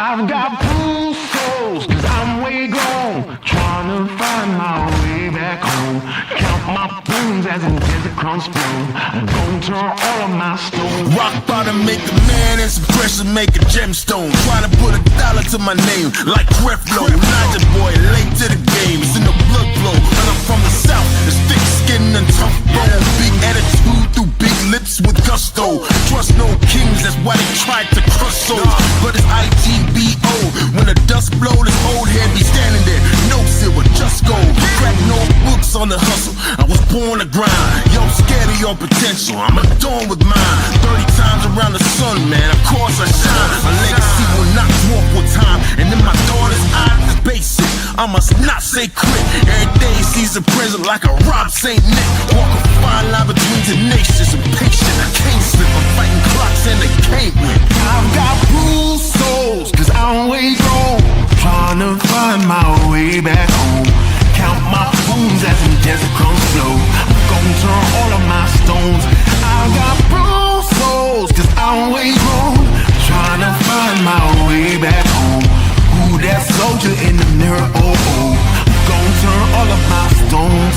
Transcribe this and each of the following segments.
I've got bruised souls, cause I'm way gone, trying to find my way back home. Count my bones as in desert crumbs flow. I'm gonna turn all of my stones. Rock bottom make a man and some pressure make a gemstone. Try to put $1 to my name like Creflo. Naja boy, late to the game, it's in the blood flow. And I'm from the south, it's thick skin and tough bone. Big attitude through big lips with gusto. Trust no kings, that's why they tried to crush souls. But it's IGBO, when the dust blow, this old head be standing there. No silver, just gold. Crack no books on the hustle, I was born to grind. Yo, scared of your potential, I'm adorned with mine. 30 times around the sun, man, of course I shine. My legacy will not dwarf with time. And in my daughter's eyes, it's basic, I must not say quit. Every day sees a present like a Rob St. Nick. Walk a fine line between tenacious and patient. I can't slip, I'm fighting clocks and they can't win. I've got bruised souls, cause I'm way gone, trying to find my way back home. Count my bones as in desert crumbs flow. I'm gonna turn all of my stones. I've got bruised souls, cause I'm way gone, trying to find my way back home. Who that soldier in the mirror? Oh, oh. I'm gonna turn all of my stones.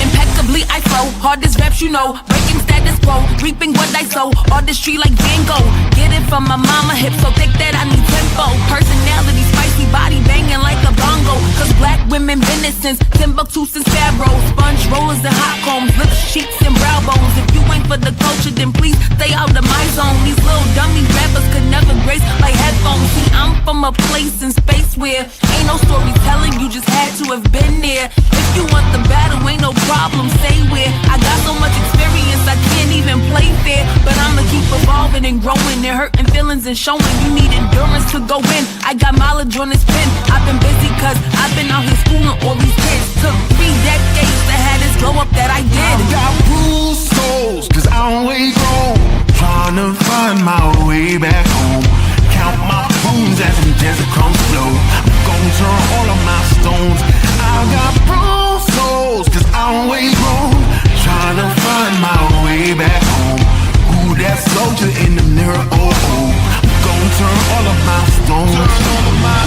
Impeccably I flow, hardest raps you know, breaking status quo, reaping what I sow, artistry like Van Gogh. Get it from my mama, hip so thick that I need tempo. Personality, spicy body banging like a bongo. Cause black women been it since Timbuktu, since Pharaoh. Sponge rollers and hot combs, lips, cheeks and brow bones. If you ain't for the culture, then please stay out of my zone. These little dummy rappers could never grace like headphones. See, I'm from a place in space where ain't no storytelling, you just had to have been there. If you want the battle, ain't no problem, say where. I got so much experience, I can't even play fair. But I'ma keep evolving and growing and hurting feelings and showing you need endurance to go in. I got mileage on this pen, I've been busy cause I've been out here schooling all these kids. Took 3 decades to have this glow up that I did. I've got bruised souls, cause I'm way gone, trying to find my way back home. Count my bones as in desert crumbs flow. I'm gonna turn all of my stones. I've got bruised souls, cause I'm way gone, trying to find my way back home. Who that soldier in the mirror? Oh, oh. I'm gonna turn all of my stones. Turn all of my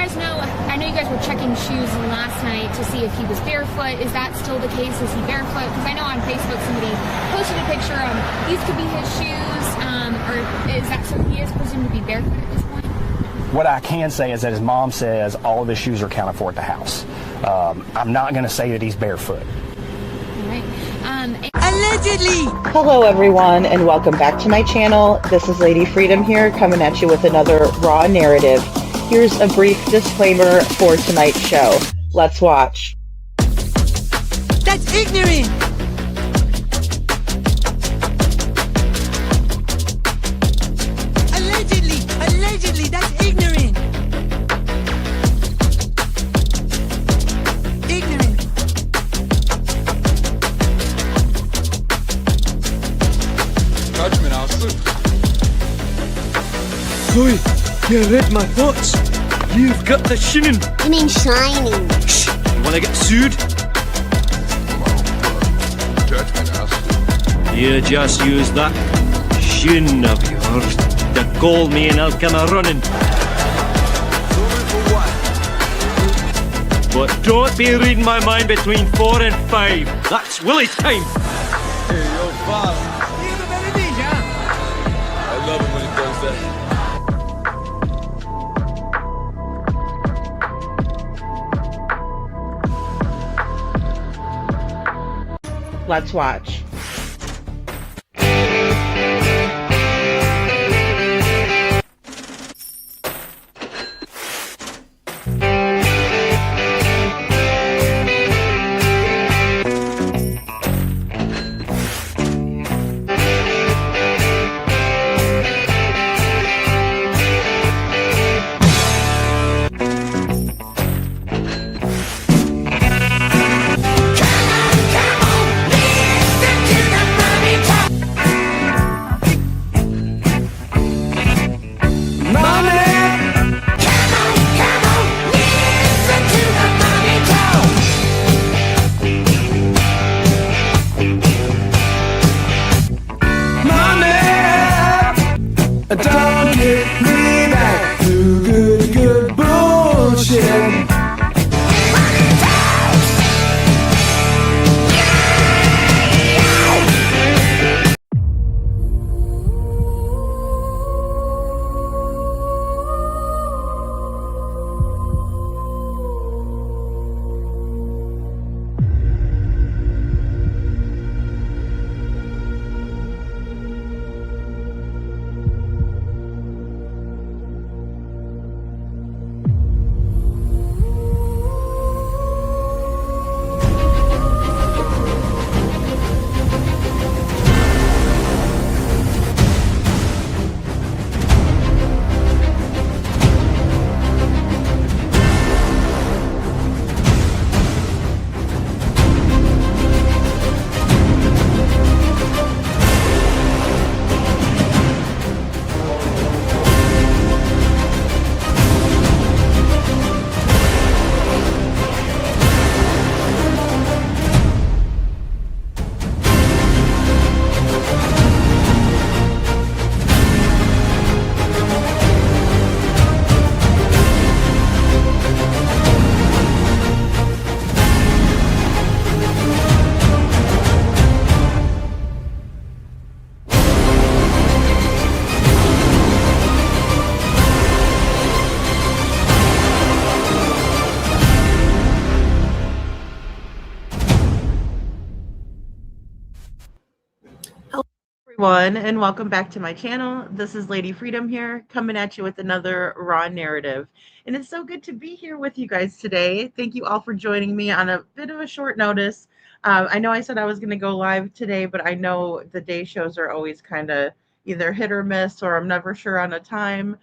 guys know, I know you guys were checking shoes last night to see if he was barefoot. Is that still the case? Is he barefoot? Because I know on Facebook somebody posted a picture of these could be his shoes, or is that so he is presumed to be barefoot at this point? What I can say is that his mom says all of his shoes are accounted for at the house. I'm not going to say that he's barefoot. All right. Allegedly! Hello everyone and welcome back to my channel. This is Lady Freedom here coming at you with another raw narrative. Here's a brief disclaimer for tonight's show. Let's watch. That's ignorant! Allegedly, that's ignorant! Ignorant. Judgment, Alfred. Chloe, you read my thoughts. You've got the shinin. You mean shining? Shh! You wanna get sued? Judgment, Alfred. You just use that shin of yours to call me and I'll come a-running. But don't be reading my mind between 4 and 5. That's Willie's time. Hey, yo, Bob. I love it when he does that. Let's watch. Don't get me back to good bullshit. Everyone and welcome back to my channel. This is Lady Freedom here coming at you with another raw narrative, and it's so good to be here with you guys today. Thank you all for joining me on a bit of a short notice. I know I said I was going to go live today, but I know the day shows are always kind of either hit or miss, or I'm never sure on a time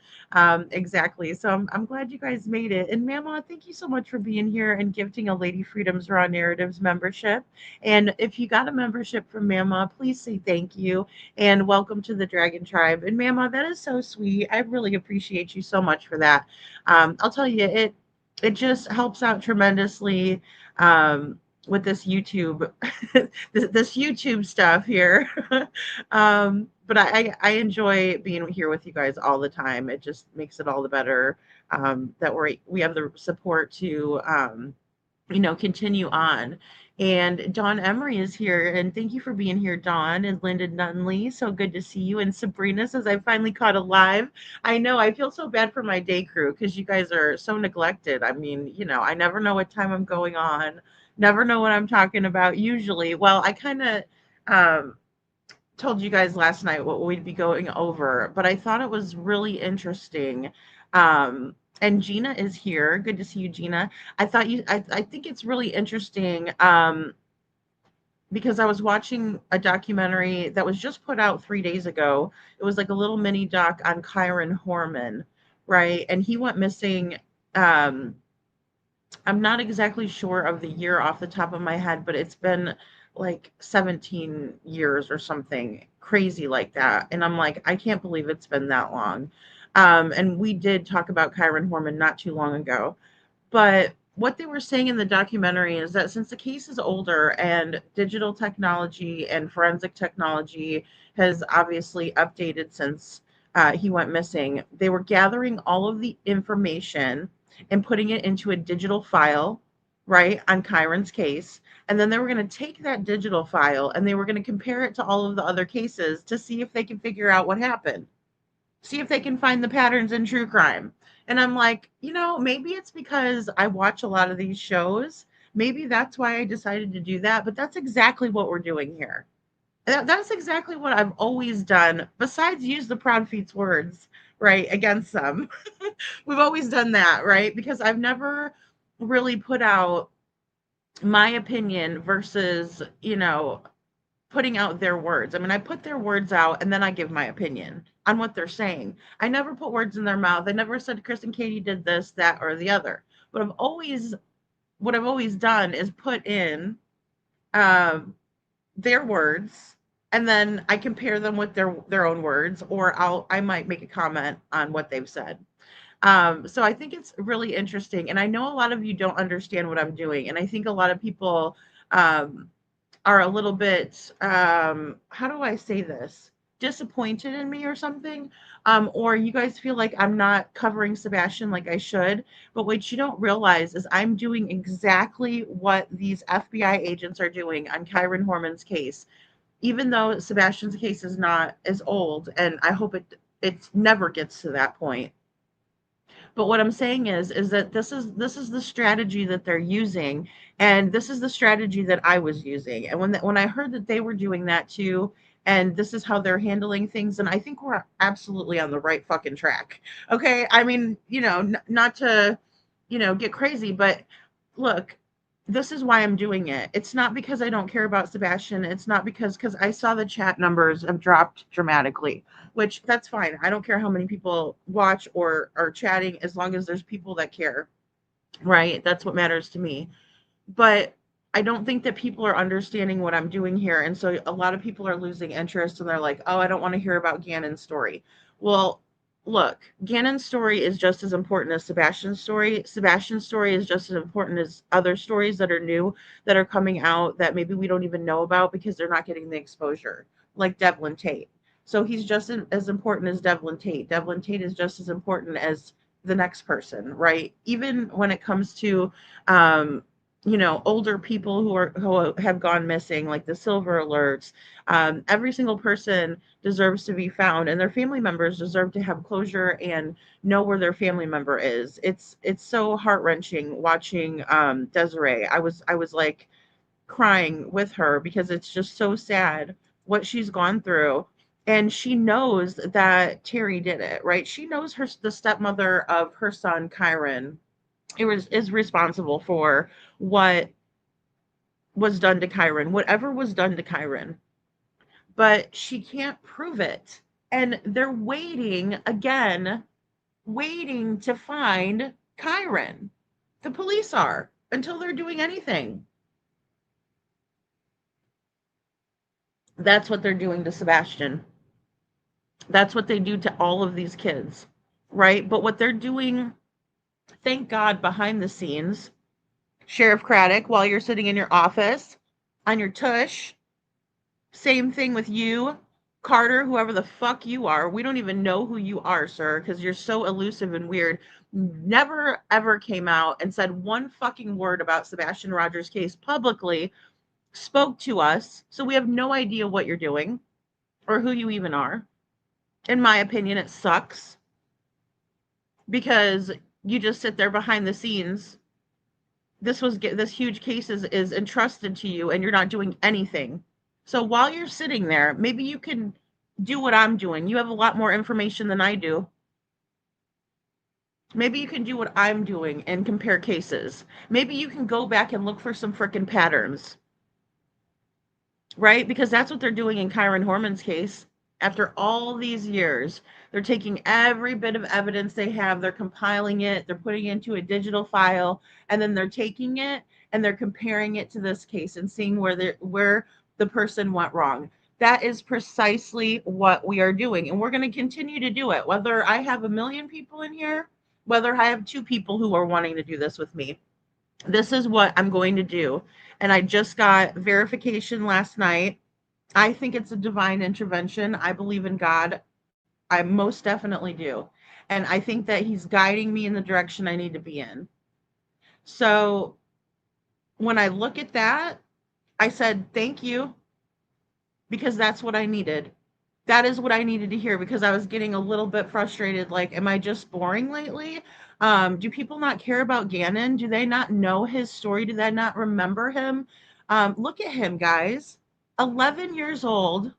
exactly. So I'm glad you guys made it. And Mama, thank you so much for being here and gifting a Lady Freedom's Raw Narratives membership. And if you got a membership from Mama, please say thank you and welcome to the Dragon Tribe. And Mama, that is so sweet. I really appreciate you so much for that. I'll tell you, it just helps out tremendously with this YouTube, this YouTube stuff here. but I enjoy being here with you guys all the time. It just makes it all the better that we have the support to continue on. And Dawn Emery is here, and thank you for being here, Dawn. And Linda Nunley, so good to see you. And Sabrina says, I finally caught a live. I know, I feel so bad for my day crew because you guys are so neglected. I mean, I never know what time I'm going on, never know what I'm talking about usually. Well, I kind of told you guys last night what we'd be going over, but I thought it was really interesting. And Gina is here. Good to see you, Gina. I think it's really interesting because I was watching a documentary that was just put out 3 days ago. It was like a little mini doc on Kyron Horman, right? And he went missing. I'm not exactly sure of the year off the top of my head, but it's been like 17 years or something crazy like that. And I'm like, I can't believe it's been that long. And we did talk about Kyron Horman not too long ago. But what they were saying in the documentary is that since the case is older and digital technology and forensic technology has obviously updated since he went missing, they were gathering all of the information and putting it into a digital file, right, on Kyron's case. And then they were going to take that digital file and they were going to compare it to all of the other cases to see if they can figure out what happened. See if they can find the patterns in true crime. And I'm like, maybe it's because I watch a lot of these shows. Maybe that's why I decided to do that. But that's exactly what we're doing here. That's exactly what I've always done, besides use the Proud Feet's words, right, against them. We've always done that, right? Because I've never really put out my opinion versus, putting out their words. I mean, I put their words out and then I give my opinion on what they're saying. I never put words in their mouth. I never said Chris and Katie did this, that, or the other. But what I've always done is put in their words, and then I compare them with their own words, or I might make a comment on what they've said. So I think it's really interesting, and I know a lot of you don't understand what I'm doing, and I think a lot of people are a little bit, how do I say this, disappointed in me or something, or you guys feel like I'm not covering Sebastian like I should. But what you don't realize is I'm doing exactly what these FBI agents are doing on Kyron Horman's case, even though Sebastian's case is not as old, and I hope it never gets to that point. But what I'm saying is that this is the strategy that they're using, and this is the strategy that I was using. And when I heard that they were doing that too, and this is how they're handling things, and I think we're absolutely on the right fucking track. Okay, I mean, not to, get crazy, but look, this is why I'm doing it. It's not because I don't care about Sebastian. It's not because I saw the chat numbers have dropped dramatically, which that's fine. I don't care how many people watch or are chatting, as long as there's people that care, right? That's what matters to me. But I don't think that people are understanding what I'm doing here. And so a lot of people are losing interest, and they're like, oh, I don't want to hear about Gannon's story. Well, look, Gannon's story is just as important as Sebastian's story. Sebastian's story is just as important as other stories that are new, that are coming out, that maybe we don't even know about because they're not getting the exposure, like Devlin Tate. So he's just as important as Devlin Tate. Devlin Tate is just as important as the next person, right? Even when it comes to, older people who have gone missing, like the Silver Alerts. Every single person deserves to be found, and their family members deserve to have closure and know where their family member is. It's so heart-wrenching watching Desiree. I was like crying with her because it's just so sad what she's gone through. And she knows that Terry did it, right? She knows the stepmother of her son, Kyron, is responsible for what was done to Kyron, whatever was done to Kyron. But she can't prove it. And they're waiting to find Kyron. The police are, until they're doing anything. That's what they're doing to Sebastian. That's what they do to all of these kids, right? But what they're doing, thank God, behind the scenes, Sheriff Craddock, while you're sitting in your office on your tush, same thing with you, Carter, whoever the fuck you are, we don't even know who you are, sir, because you're so elusive and weird, never ever came out and said one fucking word about Sebastian Rogers' case publicly, spoke to us, so we have no idea what you're doing or who you even are. In my opinion, it sucks because you just sit there behind the scenes. This huge case is entrusted to you and you're not doing anything. So while you're sitting there, maybe you can do what I'm doing. You have a lot more information than I do. Maybe you can do what I'm doing and compare cases. Maybe you can go back and look for some frickin' patterns. Right? Because that's what they're doing in Kyron Horman's case. After all these years, they're taking every bit of evidence they have, they're compiling it, they're putting it into a digital file, and then they're taking it and they're comparing it to this case and seeing where the person went wrong. That is precisely what we are doing, and we're going to continue to do it. Whether I have 1 million people in here, whether I have 2 people who are wanting to do this with me, this is what I'm going to do. And I just got verification last night. I think it's a divine intervention. I believe in God. I most definitely do. And I think that he's guiding me in the direction I need to be in. So when I look at that, I said, thank you, because that's what I needed. That is what I needed to hear, because I was getting a little bit frustrated. Like, am I just boring lately? Do people not care about Gannon? Do they not know his story? Do they not remember him? Look at him, guys. 11 years old,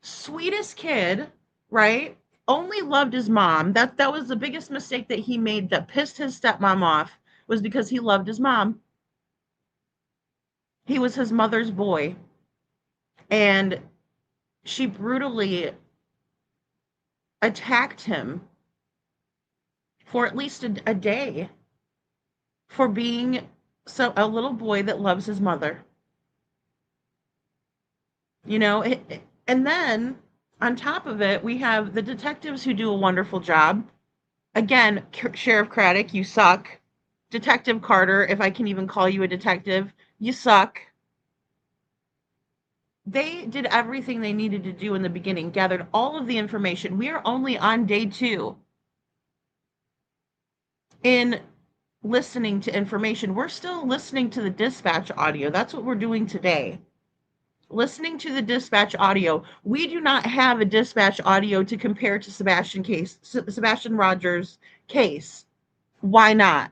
sweetest kid, right? Only loved his mom. That was the biggest mistake that he made that pissed his stepmom off, was because he loved his mom. He was his mother's boy. And she brutally attacked him for at least a day for being a little boy that loves his mother. You know, and then on top of it, we have the detectives who do a wonderful job. Again, Sheriff Craddock, you suck. Detective Carter, if I can even call you a detective, you suck. They did everything they needed to do in the beginning, gathered all of the information. We are only on day 2 in listening to information. We're still listening to the dispatch audio. That's what we're doing today. Listening to the dispatch audio. We do not have a dispatch audio to compare to Sebastian Rogers' case. Why not?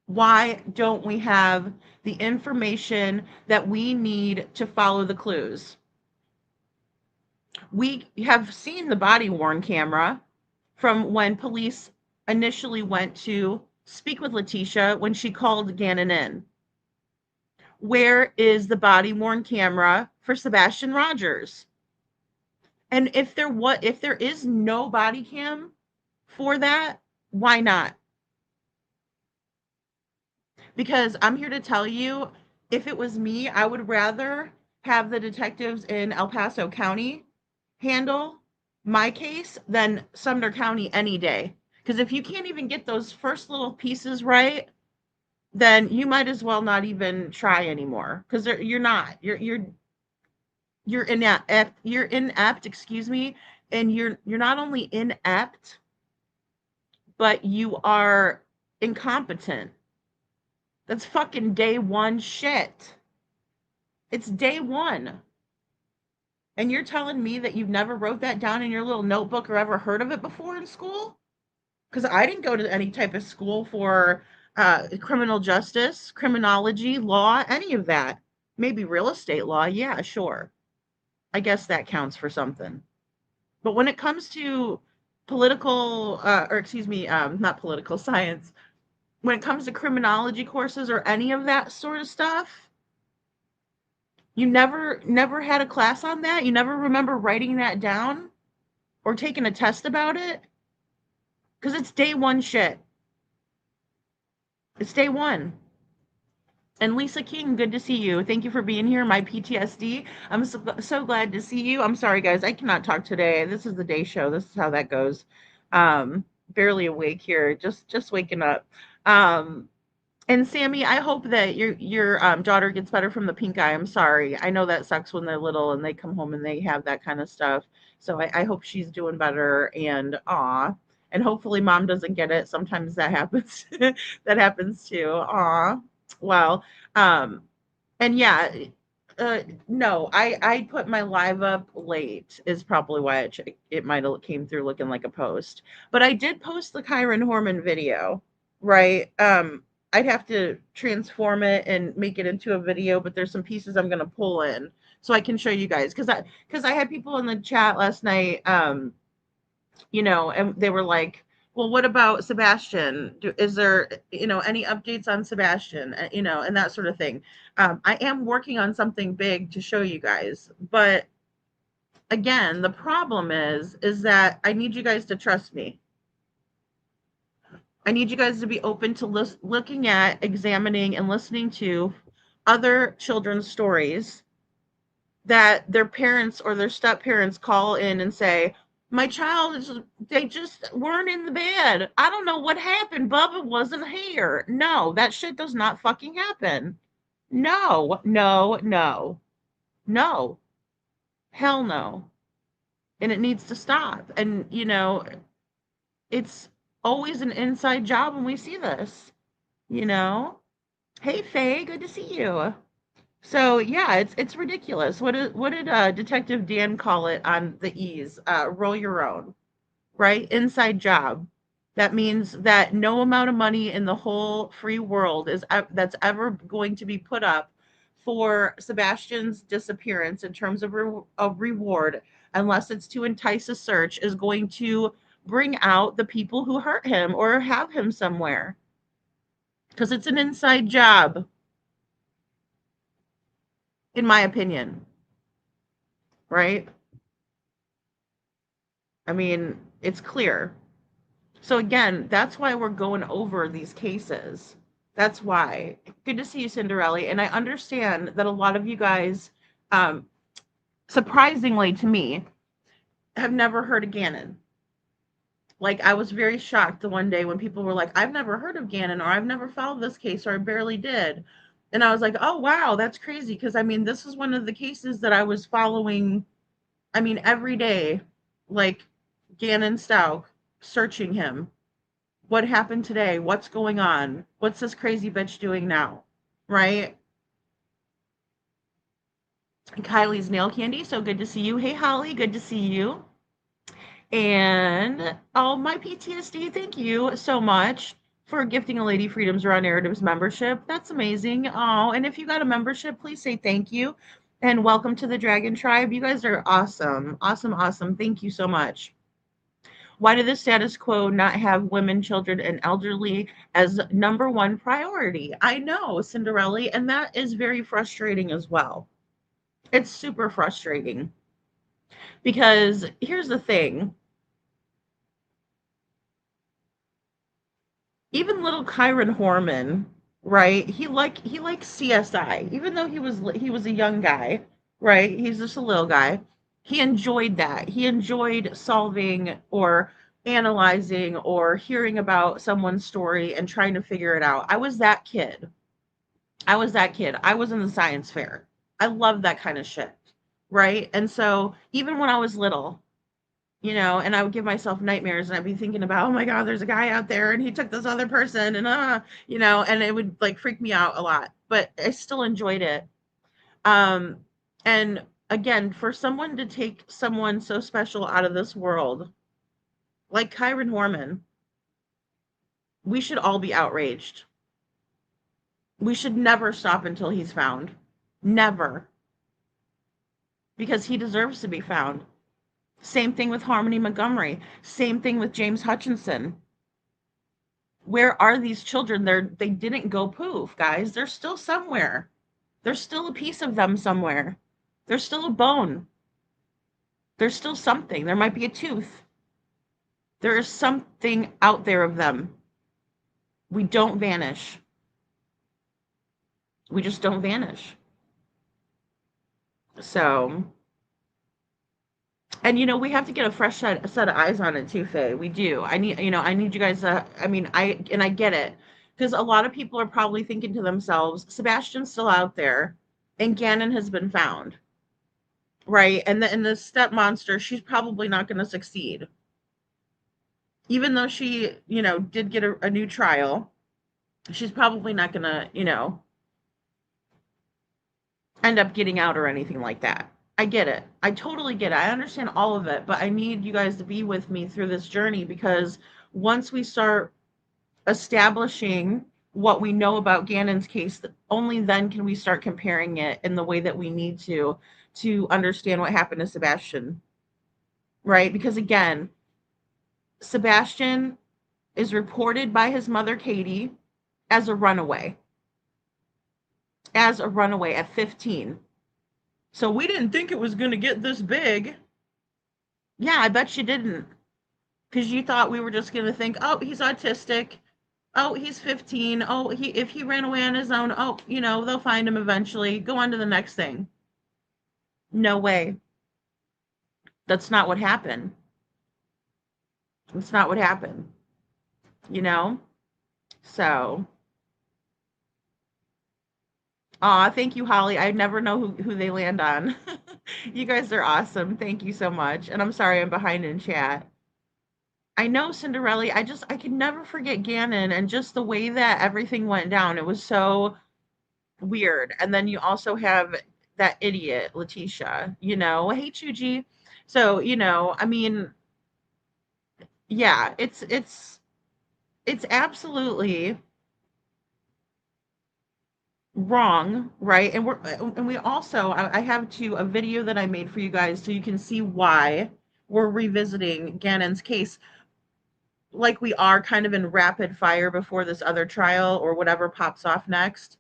Why don't we have the information that we need to follow the clues? We have seen the body-worn camera from when police initially went to speak with Letitia when she called Gannon in. Where is the body-worn camera for Sebastian Rogers? And if there is no body cam for that, why not? Because I'm here to tell you, if it was me, I would rather have the detectives in El Paso County handle my case than Sumner County any day. Because if you can't even get those first little pieces right, then you might as well not even try anymore. Because you're not. You're inept, excuse me, and you're not only inept, but you are incompetent. That's fucking day 1 shit. It's day 1. And you're telling me that you've never wrote that down in your little notebook or ever heard of it before in school? Because I didn't go to any type of school for criminal justice, criminology, law, any of that. Maybe real estate law. Yeah, sure. I guess that counts for something. But when it comes to political, not political science, when it comes to criminology courses or any of that sort of stuff, you never had a class on that? You never remember writing that down or taking a test about it? Because it's day 1 shit. It's day 1. And Lisa King, good to see you. Thank you for being here. My PTSD. I'm so glad to see you. I'm sorry, guys. I cannot talk today. This is the day show. This is how that goes. Barely awake here. Just waking up. And Sammy, I hope that your daughter gets better from the pink eye. I'm sorry. I know that sucks when they're little and they come home and they have that kind of stuff. So I hope she's doing better and and hopefully mom doesn't get it. Sometimes that happens. That happens too. Well, um, and yeah, no, I put my live up late is probably why it might have came through looking like a post. But I did post the Kyron Horman video, right? I'd have to transform it and make it into a video, but there's some pieces I'm gonna pull in so I can show you guys because I had people in the chat last night, and they were like, well, what about Sebastian? Is there, any updates on Sebastian? And that sort of thing. I am working on something big to show you guys, but again, the problem is that I need you guys to trust me. I need you guys to be open to looking at, examining, and listening to other children's stories that their parents or their step parents call in and say, my child they just weren't in the bed. I don't know what happened. Bubba wasn't here. No, that shit does not fucking happen. No, no, no, no. Hell no. And it needs to stop. And, it's always an inside job when we see this, Hey, Faye, good to see you. So yeah, it's ridiculous. What did Detective Dan call it on the E's? Roll your own, right? Inside job. That means that no amount of money in the whole free world that's ever going to be put up for Sebastian's disappearance in terms of reward, unless it's to entice a search, is going to bring out the people who hurt him or have him somewhere. Because it's an inside job. In my opinion, right? I mean, it's clear. So again, that's why we're going over these cases. That's why. Good to see you, Cinderella. And I understand that a lot of you guys, surprisingly to me, have never heard of Gannon. Like, I was very shocked the one day when people were like, I've never heard of Gannon, or I've never followed this case, or I barely did. And I was like, oh, wow, that's crazy. Because, this is one of the cases that I was following, every day. Like, Gannon Stauch, searching him. What happened today? What's going on? What's this crazy bitch doing now? Right? Kylie's Nail Candy, so good to see you. Hey, Holly, good to see you. And, my PTSD, thank you so much for gifting a Lady Freedom's Raw Narratives membership. That's amazing. Oh, and if you got a membership, please say thank you. And welcome to the Dragon Tribe. You guys are awesome. Awesome, awesome. Thank you so much. Why did the status quo not have women, children, and elderly as number one priority? I know, Cinderella, and that is very frustrating as well. It's super frustrating. Because here's the thing. Even little Kyron Horman, right? He likes CSI, even though he was a young guy, right? He's just a little guy. He enjoyed that. He enjoyed solving or analyzing or hearing about someone's story and trying to figure it out. I was that kid. I was in the science fair. I love that kind of shit, right? And so even when I was little, and I would give myself nightmares and I'd be thinking about, oh my God, there's a guy out there and he took this other person and, and it would like freak me out a lot, but I still enjoyed it. And again, for someone to take someone so special out of this world, like Kyron Horman, we should all be outraged. We should never stop until he's found. Never. Because he deserves to be found. Same thing with Harmony Montgomery. Same thing with James Hutchinson. Where are these children? They didn't go poof, guys. They're still somewhere. There's still a piece of them somewhere. There's still a bone. There's still something. There might be a tooth. There is something out there of them. We don't vanish. We just don't vanish. So... And we have to get a fresh set of eyes on it too, Faye. We do. I need you guys. I get it. Because a lot of people are probably thinking to themselves, Sebastian's still out there and Gannon has been found. Right? And the step monster, she's probably not going to succeed. Even though she, did get a new trial, she's probably not going to, end up getting out or anything like that. I get it. I totally get it. I understand all of it, but I need you guys to be with me through this journey, because once we start establishing what we know about Gannon's case, only then can we start comparing it in the way that we need to understand what happened to Sebastian. Right? Because again, Sebastian is reported by his mother, Katie, as a runaway. As a runaway at 15. So we didn't think it was going to get this big. Yeah, I bet you didn't. Because you thought we were just going to think, oh, he's autistic. Oh, he's 15. Oh, if he ran away on his own, oh, they'll find him eventually. Go on to the next thing. No way. That's not what happened. That's not what happened. So. Aw, thank you, Holly. I never know who they land on. You guys are awesome. Thank you so much. And I'm sorry I'm behind in chat. I know, Cinderella. I can never forget Gannon and just the way that everything went down. It was so weird. And then you also have that idiot, Letitia, Hey, Chuji. So, I mean, yeah, it's absolutely wrong, right? And we also, I have a video that I made for you guys so you can see why we're revisiting Gannon's case, like we are kind of in rapid fire before this other trial or whatever pops off next.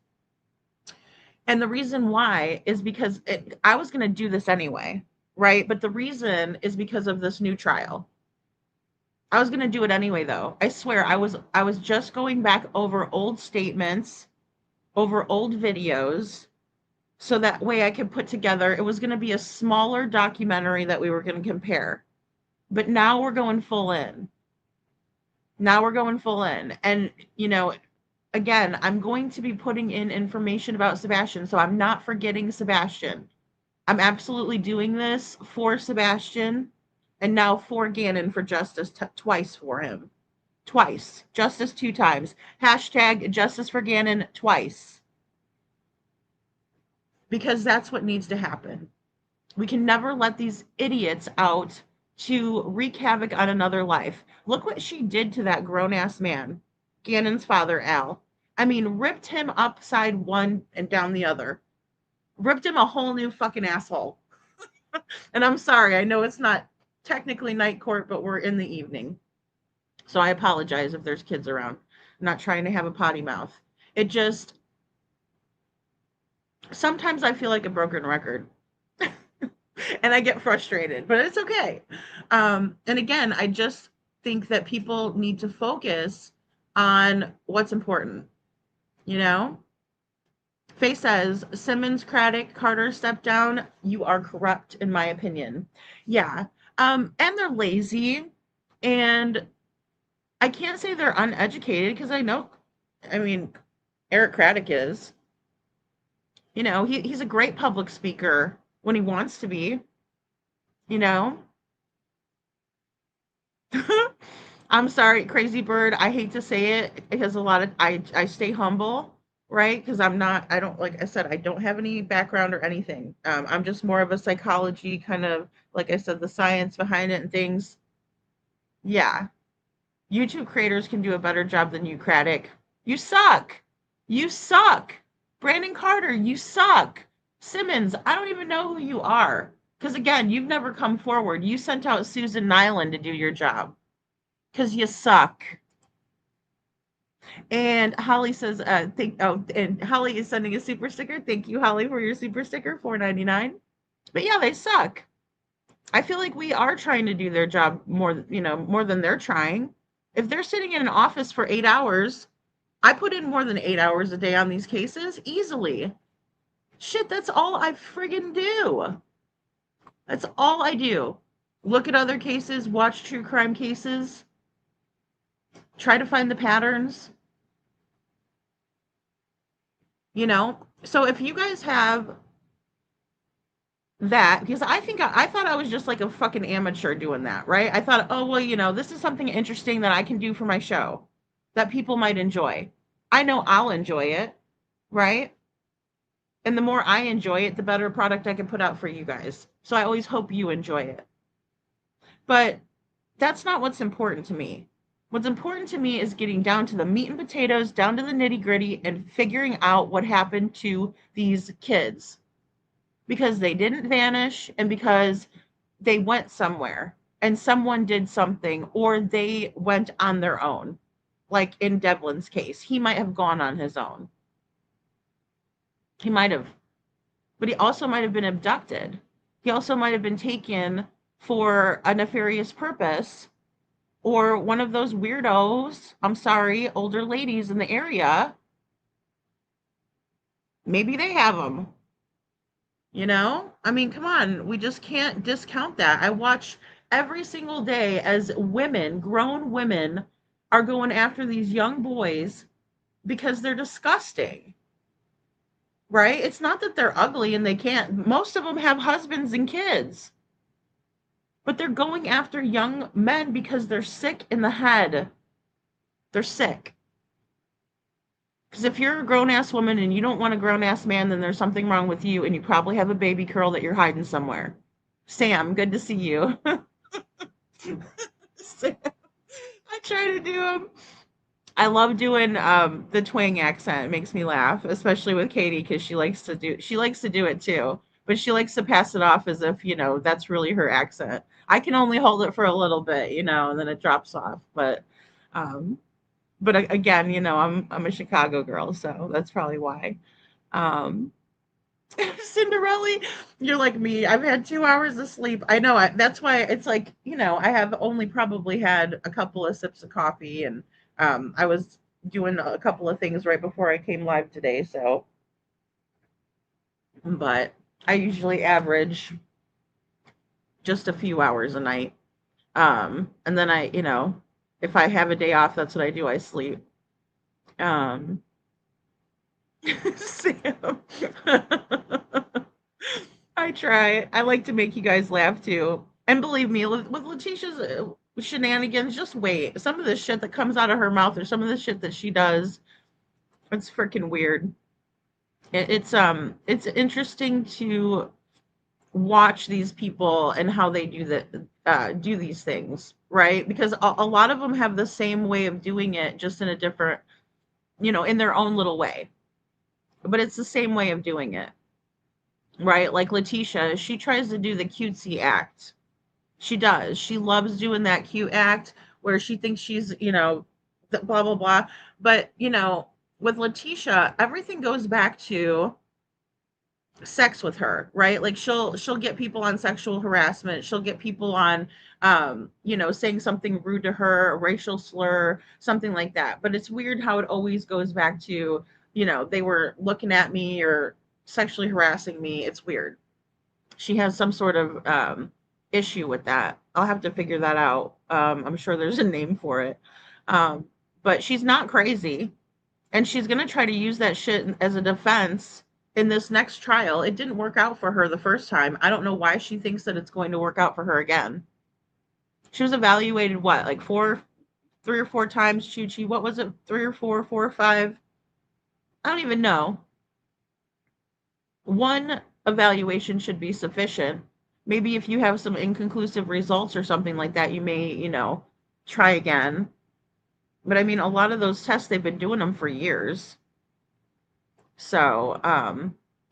And the reason why is because I was going to do this anyway, right? But the reason is because of this new trial. I was going to do it anyway, though. I swear, I was just going back over old statements, over old videos, so that way I could put together, it was going to be a smaller documentary that we were going to compare. But now we're going full in. Now we're going full in. And, again, I'm going to be putting in information about Sebastian, so I'm not forgetting Sebastian. I'm absolutely doing this for Sebastian, and now for Gannon, for justice twice for him. Twice. Justice 2 times. Hashtag justice for Gannon twice. Because that's what needs to happen. We can never let these idiots out to wreak havoc on another life. Look what she did to that grown-ass man, Gannon's father, Al. I mean, ripped him upside one and down the other. Ripped him a whole new fucking asshole. And I'm sorry, I know it's not technically night court, but we're in the evening. So I apologize if there's kids around. I'm not trying to have a potty mouth. It just, sometimes I feel like a broken record. And I get frustrated, but it's okay. And again, I just think that people need to focus on what's important. Faye says, Simmons, Craddock, Carter stepped down. You are corrupt, in my opinion. Yeah. And they're lazy. And I can't say they're uneducated, because Eric Craddock is. He's a great public speaker when he wants to be. I'm sorry, Crazy Bird. I hate to say it, because I stay humble, right? Because like I said, I don't have any background or anything. I'm just more of a psychology kind of, like I said, the science behind it and things. Yeah. YouTube creators can do a better job than you, Craddock. You suck. You suck. Brandon Carter, you suck. Simmons, I don't even know who you are. Because again, you've never come forward. You sent out Susan Nyland to do your job. Because you suck. And Holly says, and Holly is sending a super sticker. Thank you, Holly, for your super sticker, $4.99. But yeah, they suck. I feel like we are trying to do their job more than they're trying. If they're sitting in an office for 8 hours, I put in more than 8 hours a day on these cases easily. Shit, that's all I friggin' do. That's all I do. Look at other cases, watch true crime cases, try to find the patterns. you know? So if you guys have that, because I thought I was just like a fucking amateur doing that, right? I thought, oh, well, this is something interesting that I can do for my show that people might enjoy. I know I'll enjoy it, right? And the more I enjoy it, the better product I can put out for you guys. So I always hope you enjoy it. But that's not what's important to me. What's important to me is getting down to the meat and potatoes, down to the nitty gritty, and figuring out what happened to these kids. Because they didn't vanish and because they went somewhere and someone did something, or they went on their own. Like in Devlin's case, he might have gone on his own. He might have. But he also might have been abducted. He also might have been taken for a nefarious purpose, or one of those weirdos, I'm sorry, older ladies in the area. Maybe they have them. I mean, come on, we just can't discount that. I watch every single day as women, grown women, are going after these young boys because they're disgusting. Right? It's not that they're ugly and they can't. Most of them have husbands and kids. But they're going after young men because they're sick in the head. They're sick. Because if you're a grown-ass woman and you don't want a grown-ass man, then there's something wrong with you, and you probably have a baby curl that you're hiding somewhere. Sam, good to see you. Sam, I try to do them. I love doing the twang accent. It makes me laugh, especially with Katie, because she likes to do it too. But she likes to pass it off as if, that's really her accent. I can only hold it for a little bit, and then it drops off. But again, I'm a Chicago girl, so that's probably why. Cinderella, you're like me. I've had 2 hours of sleep. I know. That's why it's like, I have only probably had a couple of sips of coffee, and I was doing a couple of things right before I came live today. So, but I usually average just a few hours a night. And then if I have a day off, that's what I do. I sleep. Sam. I try. I like to make you guys laugh too. And believe me, with Letitia's shenanigans, just wait. Some of the shit that comes out of her mouth, or some of the shit that she does, it's freaking weird. It's interesting to watch these people and how they do these things, right? Because a lot of them have the same way of doing it, just in a different, in their own little way. But it's the same way of doing it, right? Like Letitia, she tries to do the cutesy act. She does. She loves doing that cute act where she thinks she's, blah, blah, blah. But, with Letitia, everything goes back to sex with her, right? Like she'll get people on sexual harassment. She'll get people on, saying something rude to her, a racial slur, something like that. But it's weird how it always goes back to, they were looking at me or sexually harassing me. It's weird. She has some sort of issue with that. I'll have to figure that out. I'm sure there's a name for it. But she's not crazy. And she's going to try to use that shit as a defense in this next trial. It didn't work out for her the first time. I don't know why she thinks that it's going to work out for her again. She was evaluated, what, like 3 or 4 times, Chuchi? What was it? 3 or 4 or 5? I don't even know. One evaluation should be sufficient. Maybe if you have some inconclusive results or something like that, you may, try again. But I mean, a lot of those tests, they've been doing them for years. So,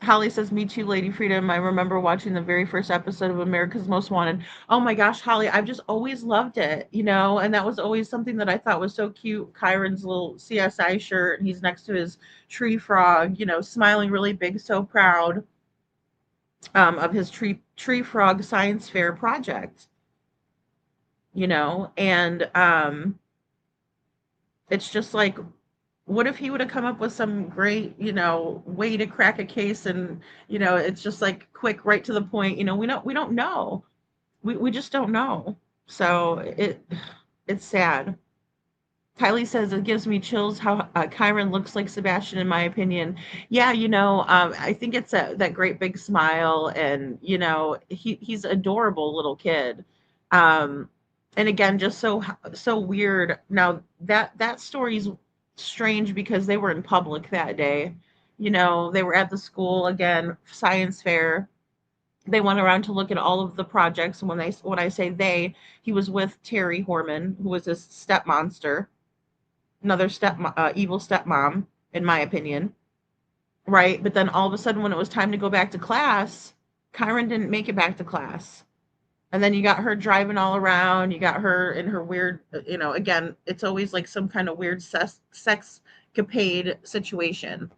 Holly says, me too, Lady Freedom. I remember watching the very first episode of America's Most Wanted. Oh my gosh, Holly, I've just always loved it, and that was always something that I thought was so cute. Kyron's little CSI shirt, and he's next to his tree frog, smiling really big, so proud of his tree frog science fair project, and it's just like, what if he would have come up with some great, way to crack a case, and, it's just like quick, right to the point, we don't know. We just don't know. So it's sad. Kylie says it gives me chills how Kyron looks like Sebastian, in my opinion. Yeah, I think it's that great big smile, and he's adorable little kid. Um, and again, just so weird. Now that story's strange because they were in public that day. They were at the school again, science fair. They went around to look at all of the projects. And when I say they, he was with Terry Horman, who was his step monster, another evil stepmom, in my opinion, right? But then all of a sudden, when it was time to go back to class, Kyron didn't make it back to class. And then you got her driving all around. You got her in her weird, again, it's always like some kind of weird sexcapade situation,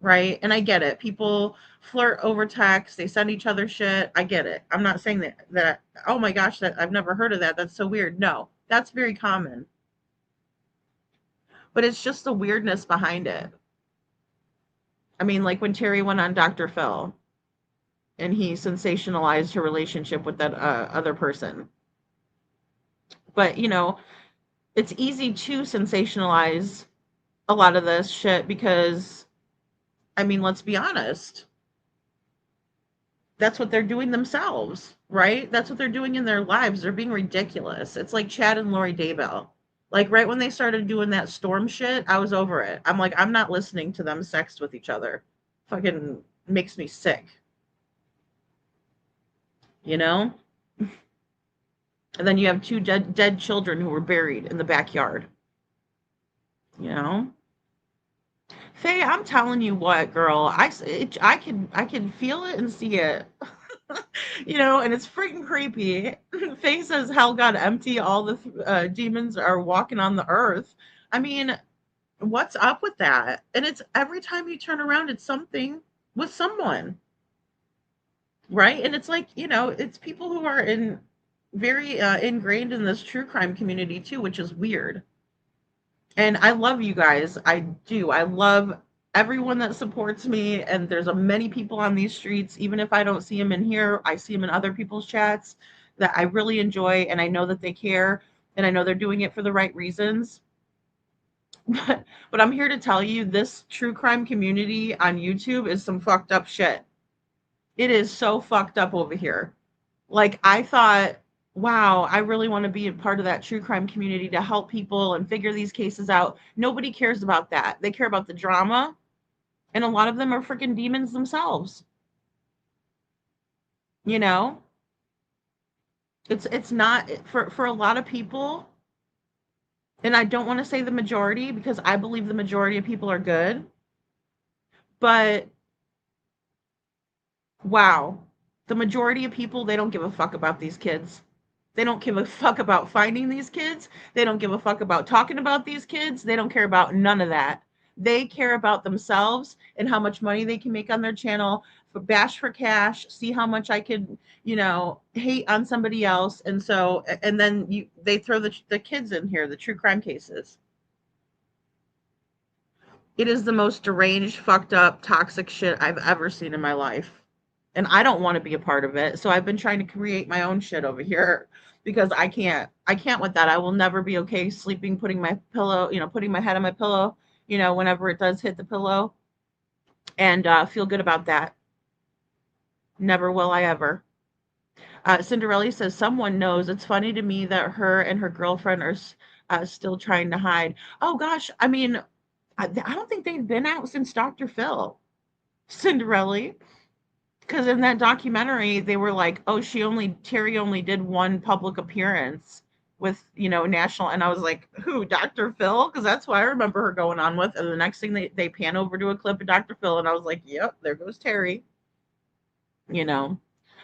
right? And I get it. People flirt over text. They send each other shit. I get it. I'm not saying that oh my gosh, that I've never heard of that. That's so weird. No, that's very common. But it's just the weirdness behind it. I mean, like when Terry went on Dr. Phil and he sensationalized her relationship with that other person. But, it's easy to sensationalize a lot of this shit because, I mean, let's be honest. That's what they're doing themselves, right? That's what they're doing in their lives. They're being ridiculous. It's like Chad and Lori Daybell. Like right when they started doing that storm shit, I was over it. I'm like, I'm not listening to them sext with each other. Fucking makes me sick. And then you have two dead children who were buried in the backyard. Faye, I'm telling you what, girl, I can feel it and see it. And it's freaking creepy. Faye says hell got empty, all the demons are walking on the earth. I mean, what's up with that? And it's every time you turn around, it's something with someone, right? And it's like, it's people who are very ingrained in this true crime community too, which is weird. And I love you guys. I do. I love everyone that supports me, and there's many people on these streets. Even if I don't see them in here, I see them in other people's chats that I really enjoy, and I know that they care, and I know they're doing it for the right reasons. But I'm here to tell you, this true crime community on YouTube is some fucked up shit. It is so fucked up over here. Like, I thought, wow, I really want to be a part of that true crime community to help people and figure these cases out. Nobody cares about that. They care about the drama. And a lot of them are freaking demons themselves. It's not for a lot of people. And I don't want to say the majority because I believe the majority of people are good. But wow, the majority of people, they don't give a fuck about these kids. They don't give a fuck about finding these kids. They don't give a fuck about talking about these kids. They don't care about none of that. They care about themselves and how much money they can make on their channel, bash for cash, see how much I could, hate on somebody else. And then they throw the kids in here, the true crime cases. It is the most deranged, fucked up, toxic shit I've ever seen in my life. And I don't want to be a part of it. So I've been trying to create my own shit over here because I can't with that. I will never be okay sleeping, putting my head on my pillow, whenever it does hit the pillow, and feel good about that. Never will I ever. Cinderella says, someone knows. It's funny to me that her and her girlfriend are still trying to hide. Oh gosh. I mean, I don't think they've been out since Dr. Phil. Cinderella. Because in that documentary, they were like, oh, Terry only did one public appearance with, national. And I was like, who, Dr. Phil? Because that's who I remember her going on with. And the next thing they pan over to a clip of Dr. Phil. And I was like, yep, there goes Terry.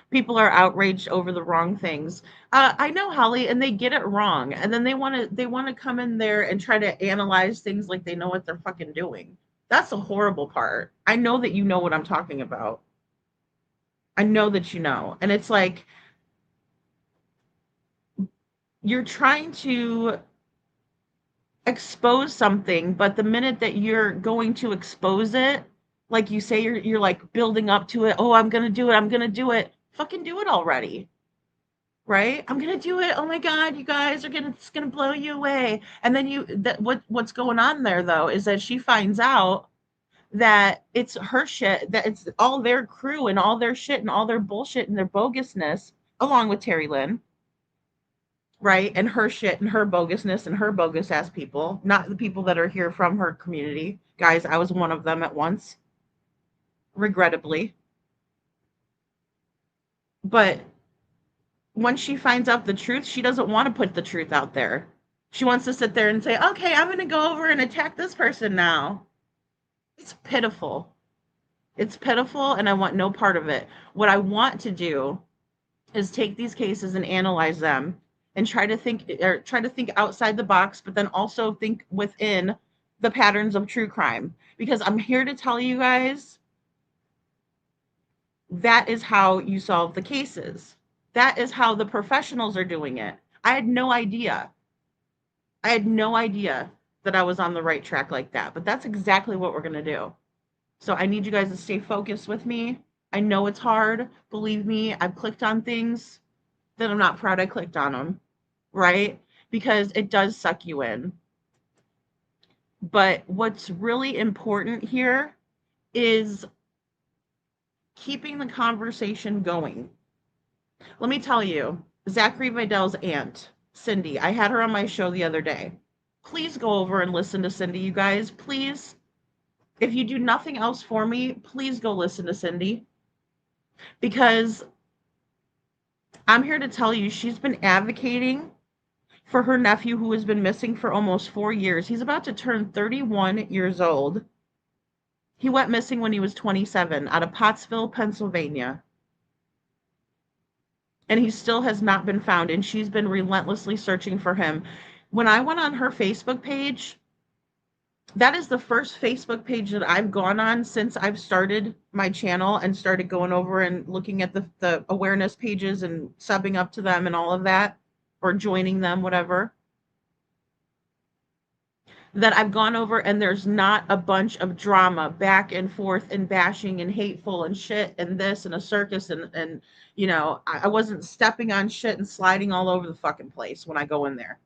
People are outraged over the wrong things. I know, Holly, and they get it wrong. And then they want to come in there and try to analyze things like they know what they're fucking doing. That's the horrible part. I know that you know what I'm talking about. I know that you know. And it's like, you're trying to expose something, but the minute that you're going to expose it, like you say, you're like building up to it. Oh, I'm going to do it. I'm going to do it. Fucking do it already. right? I'm gonna do it. Oh my God, you guys are gonna, it's gonna blow you away. And then what's going on there though is that she finds out that it's her shit, that it's all their crew and all their shit and all their bullshit and their bogusness, along with Terry Lynn, right? And her shit and her bogusness and her bogus ass people, not the people that are here from her community. Guys, I was one of them at once, regrettably. But once she finds out the truth, she doesn't want to put the truth out there. She wants to sit there and say, okay, I'm going to go over and attack this person now. It's pitiful. It's pitiful, and I want no part of it. What I want to do is take these cases and analyze them and try to think outside the box, but then also think within the patterns of true crime. Because I'm here to tell you guys, that is how you solve the cases. That is how the professionals are doing it. I had no idea. I had no idea that I was on the right track like that, but that's exactly what we're going to do. So I need you guys to stay focused with me. I know it's hard. Believe me, I've clicked on things that I'm not proud I clicked on them, right? Because it does suck you in. But what's really important here is keeping the conversation going. Let me tell you, Zachary Vidal's aunt, Cindy, I had her on my show the other day. Please go over and listen to Cindy, you guys. Please. If you do nothing else for me, please go listen to Cindy. Because I'm here to tell you, she's been advocating for her nephew who has been missing for almost 4 years. He's about to turn 31 years old. He went missing when he was 27 out of Pottsville, Pennsylvania. And he still has not been found, and she's been relentlessly searching for him. When I went on her Facebook page, that is the first Facebook page that I've gone on since I've started my channel and started going over and looking at the awareness pages and subbing up to them and all of that, or joining them, whatever. That I've gone over and there's not a bunch of drama back and forth and bashing and hateful and shit and this and a circus and you know, I wasn't stepping on shit and sliding all over the fucking place when I go in there.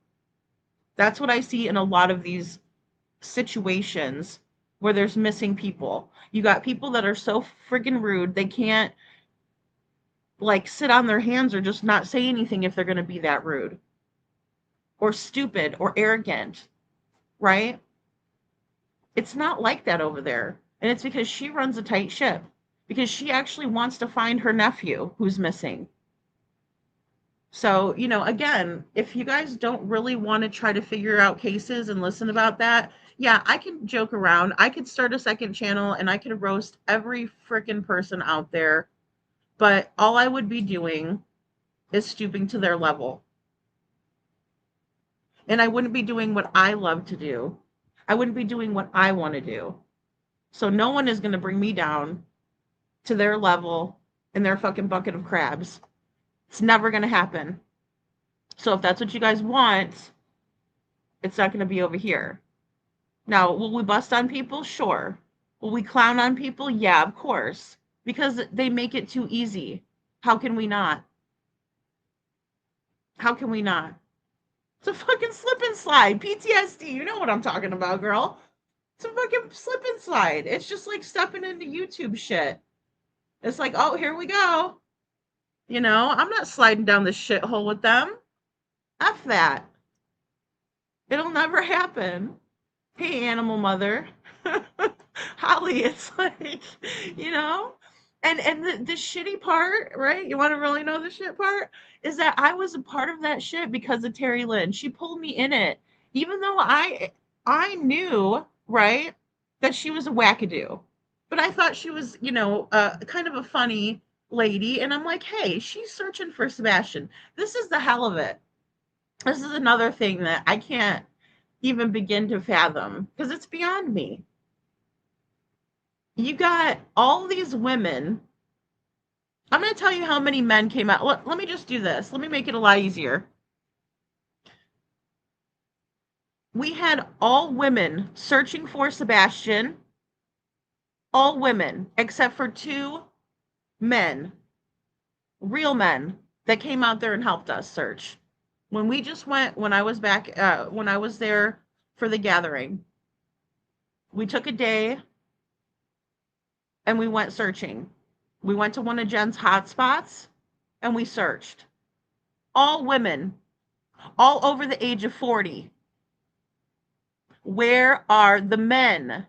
That's what I see in a lot of these situations where there's missing people. You got people that are so friggin' rude, they can't like sit on their hands or just not say anything if they're going to be that rude or stupid or arrogant, right? It's not like that over there. And it's because she runs a tight ship, because she actually wants to find her nephew who's missing. So, you know, again, if you guys don't really want to try to figure out cases and listen about that, yeah, I can joke around. I could start a second channel and I could roast every freaking person out there. But all I would be doing is stooping to their level. And I wouldn't be doing what I love to do. I wouldn't be doing what I want to do. So no one is going to bring me down to their level in their fucking bucket of crabs. It's never going to happen. So if that's what you guys want, it's not going to be over here. Now, will we bust on people? Sure. Will we clown on people? Yeah, of course. Because they make it too easy. How can we not? How can we not? It's a fucking slip and slide. PTSD. You know what I'm talking about, girl. It's a fucking slip and slide. It's just like stepping into YouTube shit. It's like, oh, here we go. You know, I'm not sliding down the shithole with them. F that. It'll never happen. Hey, animal mother. Holly, it's like, you know, and the shitty part, right? You want to really know the shit part? Is that I was a part of that shit because of Terry Lynn. She pulled me in it. Even though I knew, right, that she was a wackadoo. But I thought she was, you know, kind of a funny lady. And I'm like, hey, she's searching for Sebastian. This is the hell of it. This is another thing that I can't even begin to fathom because it's beyond me. You got all these women. I'm going to tell you how many men came out. Let me just do this. Let me make it a lot easier. We had all women searching for Sebastian. All women, except for 2 men. Real men that came out there and helped us search. When we just went, when I was back, when I was there for the gathering, we took a day and we went searching. We went to one of Jen's hotspots and we searched. All women, all over the age of 40. Where are the men?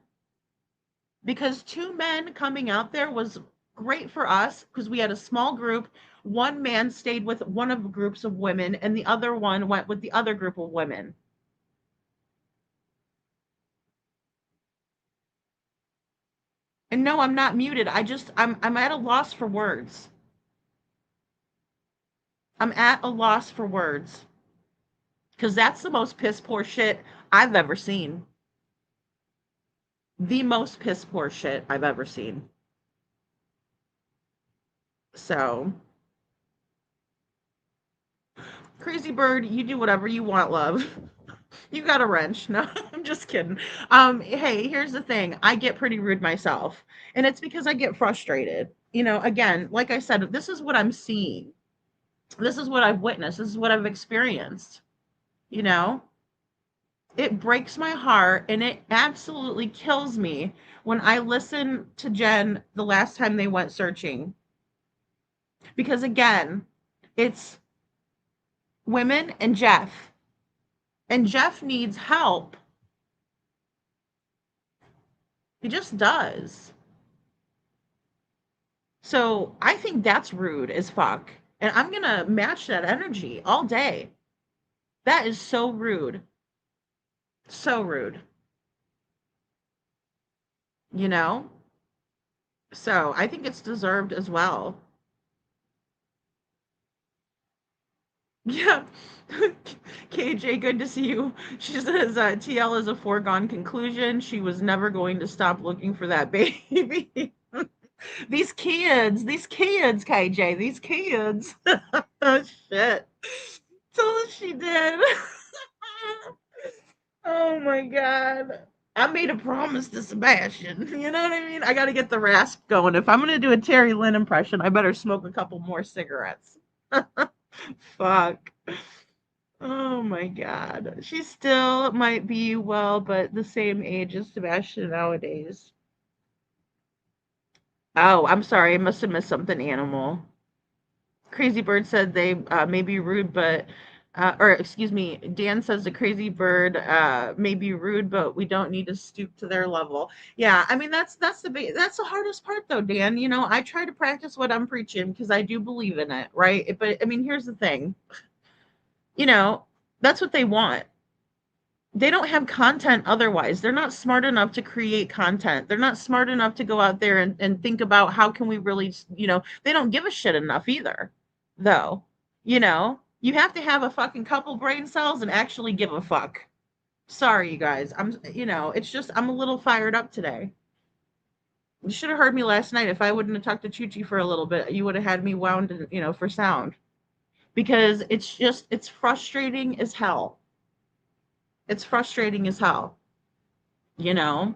Because 2 men coming out there was great for us because we had a small group. One man stayed with one of the groups of women and the other one went with the other group of women. And no, I'm not muted. I'm at a loss for words. I'm at a loss for words. Because that's the most piss poor shit I've ever seen. The most piss poor shit I've ever seen. So, Crazy Bird, you do whatever you want, love. You got a wrench. No, I'm just kidding. Hey, here's the thing. I get pretty rude myself. And it's because I get frustrated. You know, again, like I said, this is what I'm seeing. This is what I've witnessed. This is what I've experienced. You know? It breaks my heart and it absolutely kills me when I listen to Jen the last time they went searching. Because again, it's women and Jeff. And Jeff needs help. He just does. So I think that's rude as fuck. And I'm going to match that energy all day. That is so rude. So rude. You know? So I think it's deserved as well. Yeah. KJ, good to see you. She says TL is a foregone conclusion. She was never going to stop looking for that baby. These kids, KJ, these kids. Oh, shit. Tell us she did. Oh, my God. I made a promise to Sebastian. You know what I mean? I got to get the rasp going. If I'm going to do a Terry Lynn impression, I better smoke a couple more cigarettes. Fuck. Oh my God. She still might be well, but the same age as Sebastian nowadays. Oh, I'm sorry. I must have missed something, Animal. Crazy Bird said they may be rude, but, or excuse me, Dan says the Crazy Bird may be rude, but we don't need to stoop to their level. Yeah, I mean, that's the hardest part though, Dan. You know, I try to practice what I'm preaching because I do believe in it, right? But I mean, here's the thing. You know, that's what they want. They don't have content otherwise. They're not smart enough to create content. They're not smart enough to go out there and think about how can we really, you know, they don't give a shit enough either, though. You know, you have to have a fucking couple brain cells and actually give a fuck. Sorry, you guys. You know, it's just, I'm a little fired up today. You should have heard me last night. If I wouldn't have talked to Chuchi for a little bit, you would have had me wound, you know, for sound. Because it's frustrating as hell. It's frustrating as hell, you know?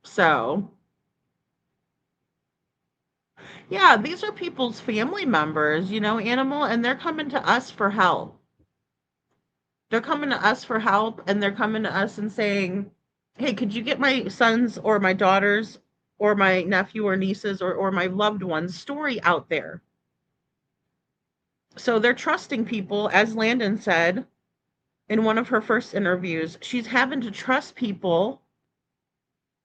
So, yeah, these are people's family members, you know, Animal, and they're coming to us for help. They're coming to us for help, and they're coming to us and saying, hey, could you get my sons or my daughters or my nephew or nieces or my loved one's story out there? So they're trusting people, as Landon said in one of her first interviews. She's having to trust people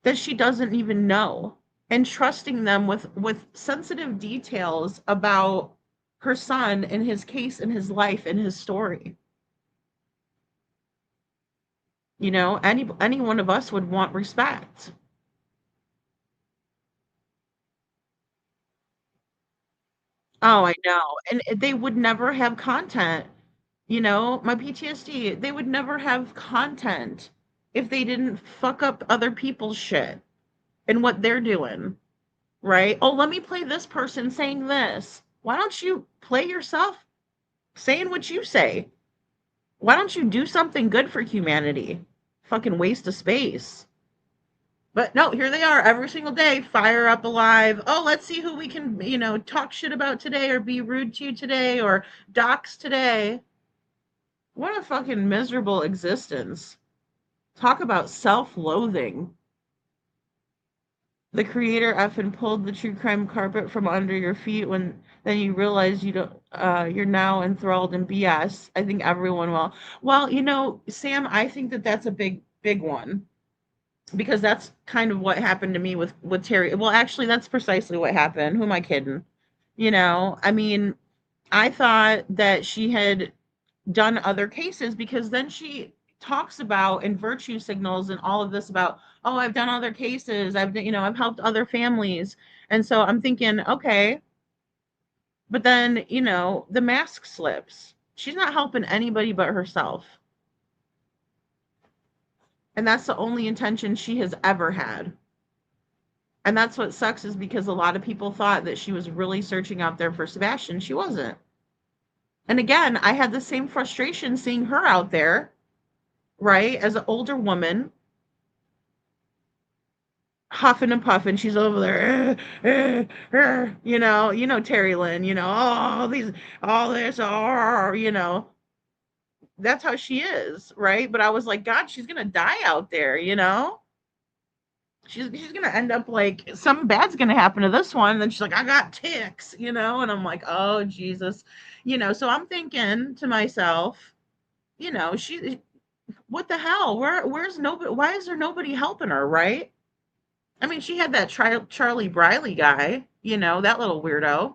that she doesn't even know and trusting them with sensitive details about her son and his case and his life and his story. You know, any one of us would want respect. Oh, I know. And they would never have content. You know, my PTSD, they would never have content if they didn't fuck up other people's shit and what they're doing, right? Oh, let me play this person saying this. Why don't you play yourself saying what you say? Why don't you do something good for humanity? Fucking waste of space. But no, here they are every single day, fire up alive. Oh, let's see who we can, talk shit about today or be rude to today or dox today. What a fucking miserable existence. Talk about self-loathing. The creator effing pulled the true crime carpet from under your feet when then you realize you don't you're now enthralled in BS. I think everyone will. Well, Sam, I think that that's a big one because that's kind of what happened to me with Terry. Well, actually, that's precisely what happened. Who am I kidding? I mean, I thought that she had done other cases because then she talks about and virtue signals and all of this about, oh, I've done other cases, I've helped other families. And so I'm thinking, okay, but then, the mask slips. She's not helping anybody but herself. And that's the only intention she has ever had. And that's what sucks, is because a lot of people thought that she was really searching out there for Sebastian. She wasn't. And again, I had the same frustration seeing her out there, right, as an older woman, huffing and puffing. She's over there, Terry Lynn, all this, that's how she is, right? But I was like, God, she's gonna die out there, She's gonna end up like something bad's gonna happen to this one. And then she's like, I got ticks, and I'm like, oh Jesus, So I'm thinking to myself, she, what the hell? Where's nobody? Why is there nobody helping her, right? I mean, she had that Charlie Briley guy, that little weirdo,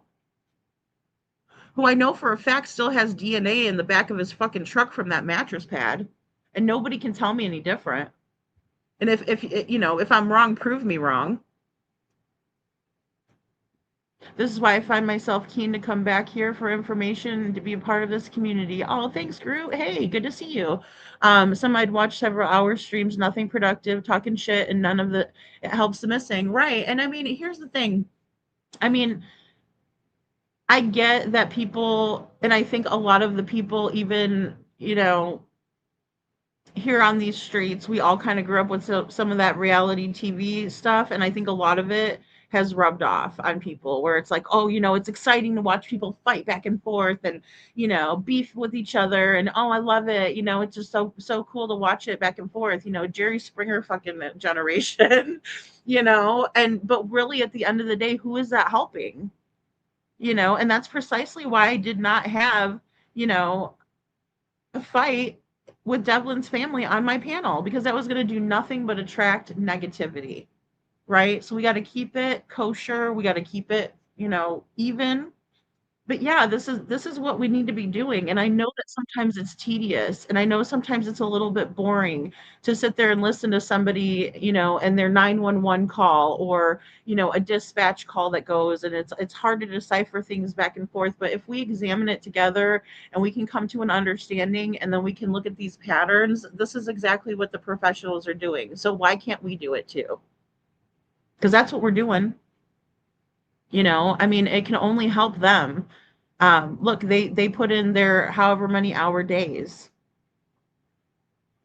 who I know for a fact still has DNA in the back of his fucking truck from that mattress pad, and nobody can tell me any different. And if I'm wrong, prove me wrong. This is why I find myself keen to come back here for information and to be a part of this community. Oh, thanks, Groot. Hey, good to see you. Some I'd watch several hour streams, nothing productive, talking shit, and none of it helps the missing. Right. And I mean, here's the thing. I mean, I get that people, and I think a lot of the people, even, here on these streets, we all kind of grew up with some of that reality TV stuff. And I think a lot of it has rubbed off on people where it's like, oh, it's exciting to watch people fight back and forth and, beef with each other. And, oh, I love it. It's just so cool to watch it back and forth, Jerry Springer fucking generation, but really at the end of the day, who is that helping? And that's precisely why I did not have, a fight with Devlin's family on my panel, because that was going to do nothing but attract negativity, right? So we got to keep it kosher. We got to keep it, even. But yeah, this is what we need to be doing. And I know that sometimes it's tedious, and I know sometimes it's a little bit boring to sit there and listen to somebody, and their 911 call or, a dispatch call that goes, and it's hard to decipher things back and forth. But if we examine it together and we can come to an understanding, and then we can look at these patterns, this is exactly what the professionals are doing. So why can't we do it too? Because that's what we're doing. I mean, it can only help them. Look, they put in their however many hour days.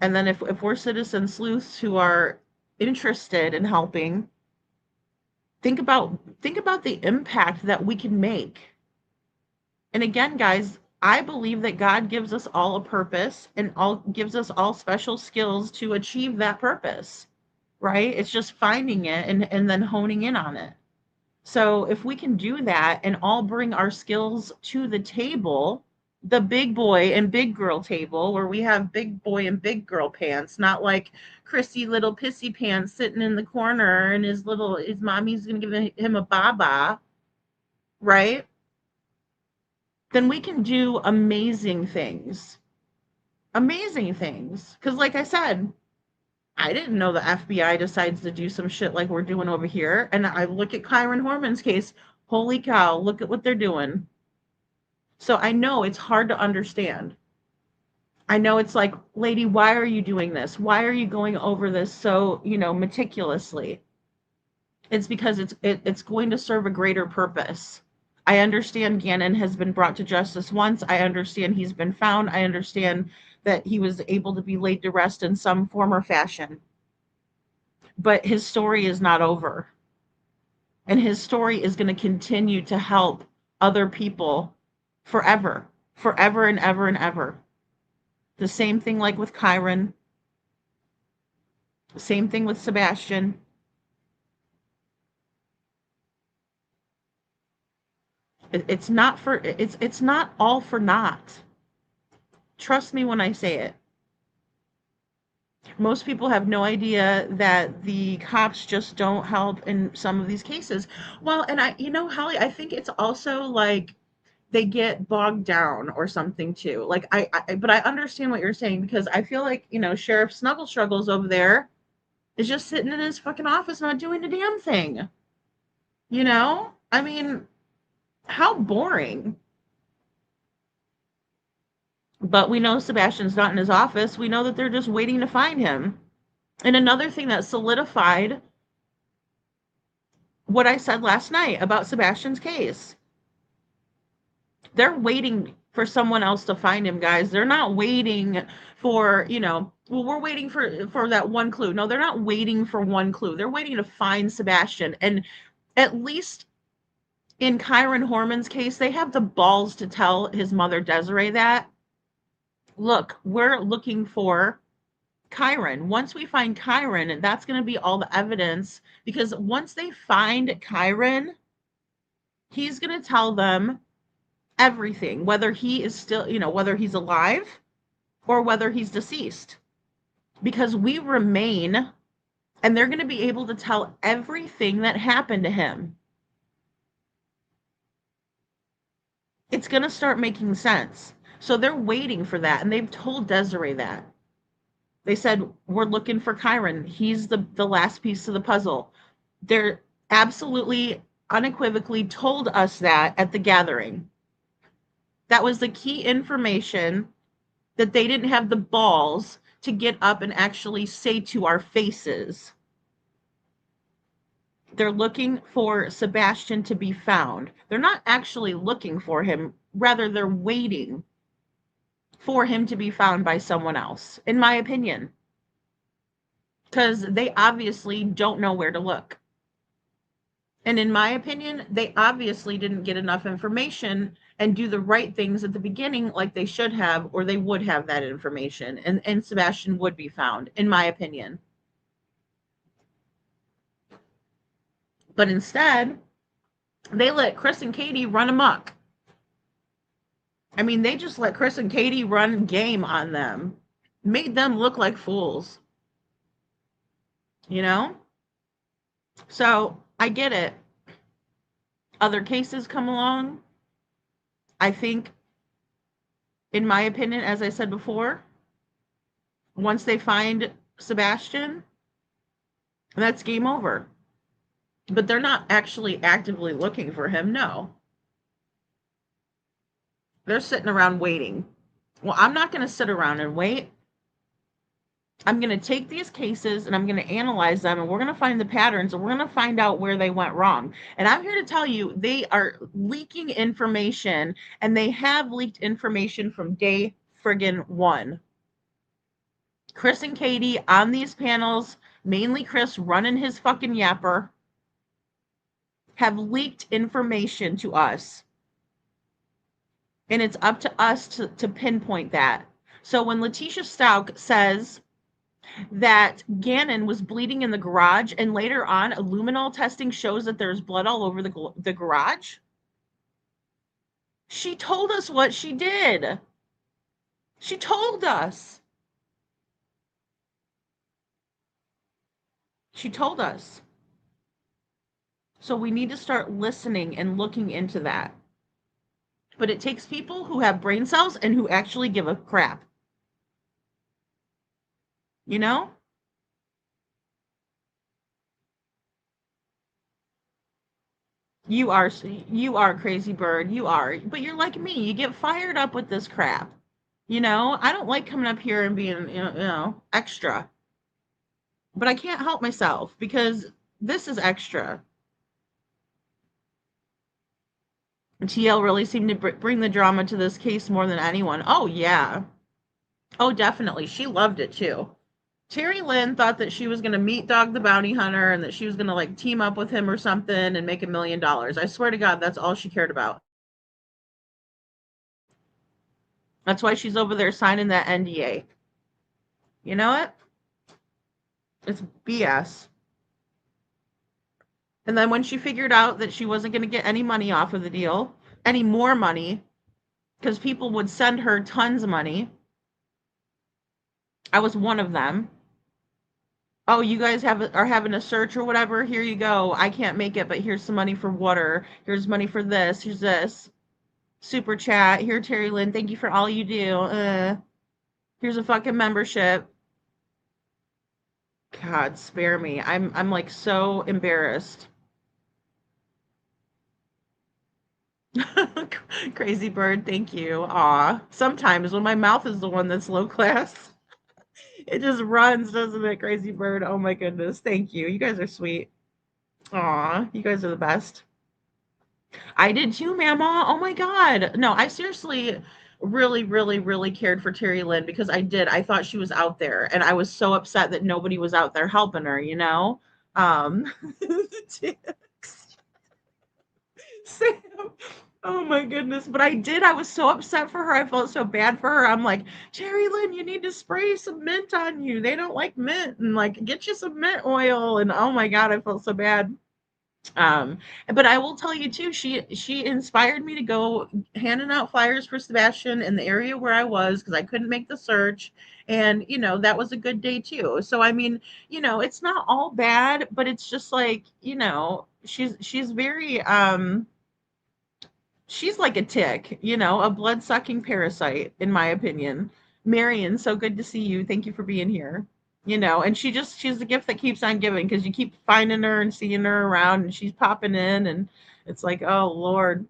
And then if we're citizen sleuths who are interested in helping, think about the impact that we can make. And again, guys, I believe that God gives us all a purpose and gives us all special skills to achieve that purpose, right? It's just finding it and then honing in on it. So if we can do that and all bring our skills to the table, the big boy and big girl table, where we have big boy and big girl pants, not like Chrissy little pissy pants sitting in the corner and his mommy's going to give him a baba, right? Then we can do amazing things. Amazing things. Because like I said, I didn't know the FBI decides to do some shit like we're doing over here. And I look at Kyron Horman's case. Holy cow, look at what they're doing. So I know it's hard to understand. I know it's like, lady, why are you doing this? Why are you going over this so, meticulously? It's because it's going to serve a greater purpose. I understand Gannon has been brought to justice once. I understand he's been found. I understand that he was able to be laid to rest in some form or fashion. But his story is not over. And his story is going to continue to help other people forever, forever and ever and ever. The same thing like with Kyron. Same thing with Sebastian. It's not all for naught. Trust me when I say it. Most people have no idea that the cops just don't help in some of these cases. Well, and Holly, I think it's also like they get bogged down or something too. Like but I understand what you're saying, because I feel like, Sheriff Snuggle Struggles over there is just sitting in his fucking office not doing a damn thing. I mean, how boring. But we know Sebastian's not in his office. We know that they're just waiting to find him. And another thing that solidified what I said last night about Sebastian's case. They're waiting for someone else to find him, guys. They're not waiting for, we're waiting for that one clue. No, they're not waiting for one clue. They're waiting to find Sebastian. And at least in Kyron Horman's case, they have the balls to tell his mother, Desiree, that, look, we're looking for Kyron. Once we find Kyron, that's going to be all the evidence, because once they find Kyron, he's going to tell them everything, whether he is still, whether he's alive or whether he's deceased, because we remain, and they're going to be able to tell everything that happened to him. It's going to start making sense. So they're waiting for that, and they've told Desiree that. They said, we're looking for Kyron. He's the last piece of the puzzle. They're absolutely, unequivocally told us that at the gathering. That was the key information that they didn't have the balls to get up and actually say to our faces. They're looking for Sebastian to be found. They're not actually looking for him. Rather, they're waiting for him to be found by someone else, in my opinion. Because they obviously don't know where to look. And in my opinion, they obviously didn't get enough information and do the right things at the beginning like they should have, or they would have that information, and Sebastian would be found, in my opinion. But instead, they let Chris and Katie run amok. I mean, they just let Chris and Katie run game on them. Made them look like fools. So, I get it. Other cases come along. I think, in my opinion, as I said before, once they find Sebastian, that's game over. But they're not actually actively looking for him, no. They're sitting around waiting. Well, I'm not going to sit around and wait. I'm going to take these cases and I'm going to analyze them, and we're going to find the patterns, and we're going to find out where they went wrong. And I'm here to tell you, they are leaking information, and they have leaked information from day friggin' one. Chris and Katie on these panels, mainly Chris running his fucking yapper, have leaked information to us. And it's up to us to pinpoint that. So when Letitia Stout says that Gannon was bleeding in the garage, and later on luminol testing shows that there's blood all over the garage, she told us what she did. She told us. She told us. So we need to start listening and looking into that. But it takes people who have brain cells and who actually give a crap. You are Crazy Bird. You are. But you're like me. You get fired up with this crap. I don't like coming up here and being, extra. But I can't help myself, because this is extra. TL really seemed to bring the drama to this case more than anyone. Oh, yeah. Oh, definitely. She loved it, too. Terry Lynn thought that she was going to meet Dog the Bounty Hunter and that she was going to like team up with him or something and make $1 million. I swear to God, that's all she cared about. That's why she's over there signing that NDA. You know what? It's BS. And then when she figured out that she wasn't going to get any money off of the deal, any more money, because people would send her tons of money. I was one of them. Oh, you guys are having a search or whatever. Here you go. I can't make it, but here's some money for water. Here's money for this. Here's this. Super chat. Here, Terry Lynn. Thank you for all you do. Here's a fucking membership. God, spare me. I'm like so embarrassed. Crazy bird, thank you. Aw. Sometimes when my mouth is the one that's low class, it just runs, doesn't it, Crazy bird? Oh my goodness. Thank you. You guys are sweet. Aw, you guys are the best. I did too, Mama. Oh my God. No, I seriously really cared for Terry Lynn because I thought she was out there and I was so upset that nobody was out there helping her, you know? Sam. Oh my goodness. But I was so upset for her. I felt so bad for her. I'm like, Terry Lynn, you need to spray some mint on you. They don't like mint. And like, get you some mint oil. And oh my God, I felt so bad. But I will tell you too, she inspired me to go handing out flyers for Sebastian in the area where I was because I couldn't make the search. And, you know, that was a good day too. So, I mean, you know, it's not all bad, but it's just like, you know, she's very, she's like a tick, you know, a blood-sucking parasite, in my opinion. Marion, so good to see you. Thank you for being here. You know, and she's the gift that keeps on giving because you keep finding her and seeing her around and she's popping in and it's like, oh Lord.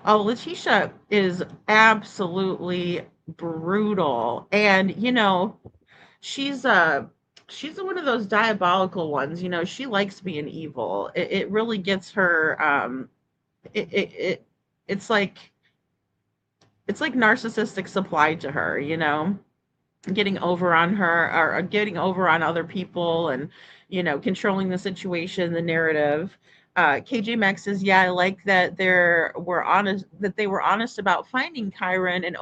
Oh, Letitia is absolutely brutal. And, you know, she's one of those diabolical ones, you know, she likes being evil. It really gets her it's like narcissistic supply to her, you know, getting over on her or getting over on other people and, you know, controlling the situation, the narrative. KJ Max says, yeah, I like that they were honest about finding Kyron and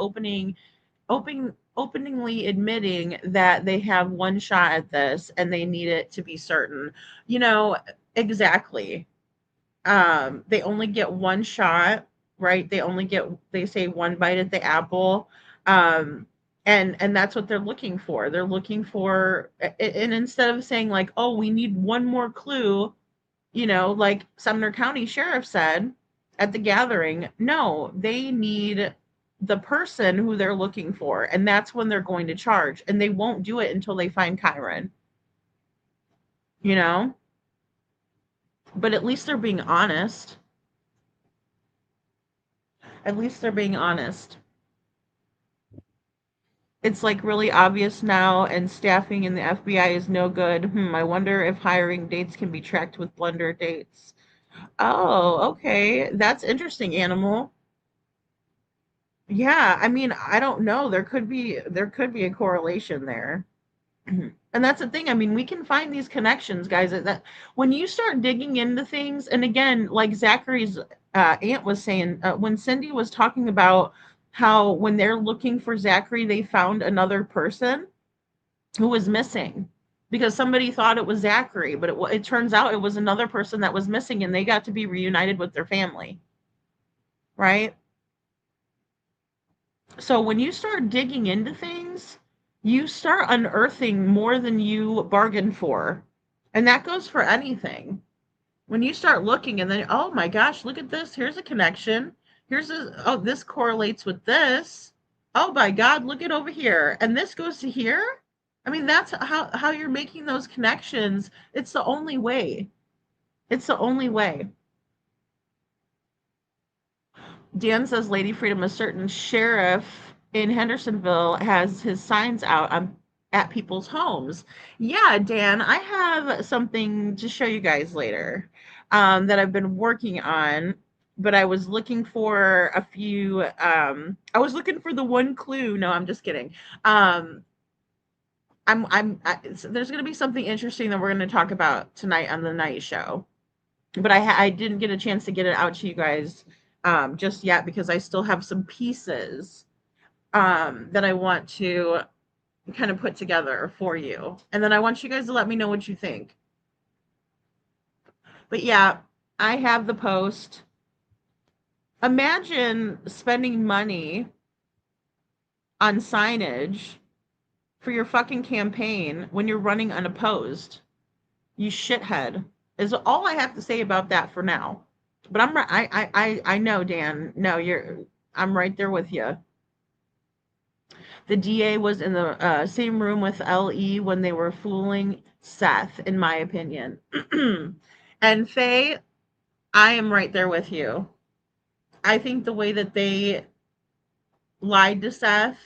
openly admitting that they have one shot at this and they need it to be certain. You know, exactly. They only get one shot, right? They say one bite at the apple. And that's what they're looking for. They're looking for, and instead of saying like, oh, we need one more clue, you know, like Sumner County Sheriff said at the gathering, no, they need the person who they're looking for. And that's when they're going to charge. And they won't do it until they find Kyron. You know? But at least they're being honest. At least they're being honest. It's like really obvious now, and staffing in the FBI is no good. I wonder if hiring dates can be tracked with blender dates. Oh, okay. That's interesting, Animal. Yeah, I mean, I don't know. There could be a correlation there. And that's the thing. I mean, we can find these connections, guys. That when you start digging into things, and again, like Zachary's aunt was saying, when Cindy was talking about how when they're looking for Zachary, they found another person who was missing because somebody thought it was Zachary, but it turns out it was another person that was missing, and they got to be reunited with their family, right? So when you start digging into things, you start unearthing more than you bargained for. And that goes for anything. When you start looking and then, oh my gosh, look at this. Here's a connection. This correlates with this. Oh my God, look at over here. And this goes to here. I mean, that's how you're making those connections. It's the only way. It's the only way. Dan says, Lady Freedom, a certain sheriff in Hendersonville has his signs out at people's homes. Yeah, Dan, I have something to show you guys later that I've been working on. but I was looking for a few. I was looking for the one clue. No, I'm just kidding. There's going to be something interesting that we're going to talk about tonight on the night show, but I didn't get a chance to get it out to you guys just yet because I still have some pieces that I want to kind of put together for you, and then I want you guys to let me know what you think. But yeah, I have the post. Imagine spending money on signage for your fucking campaign when you're running unopposed. You shithead. Is all I have to say about that for now. But I know, Dan. No, I'm right there with you. The DA was in the same room with LE when they were fooling Seth, in my opinion. And Faye, I am right there with you. I think the way that they lied to Seth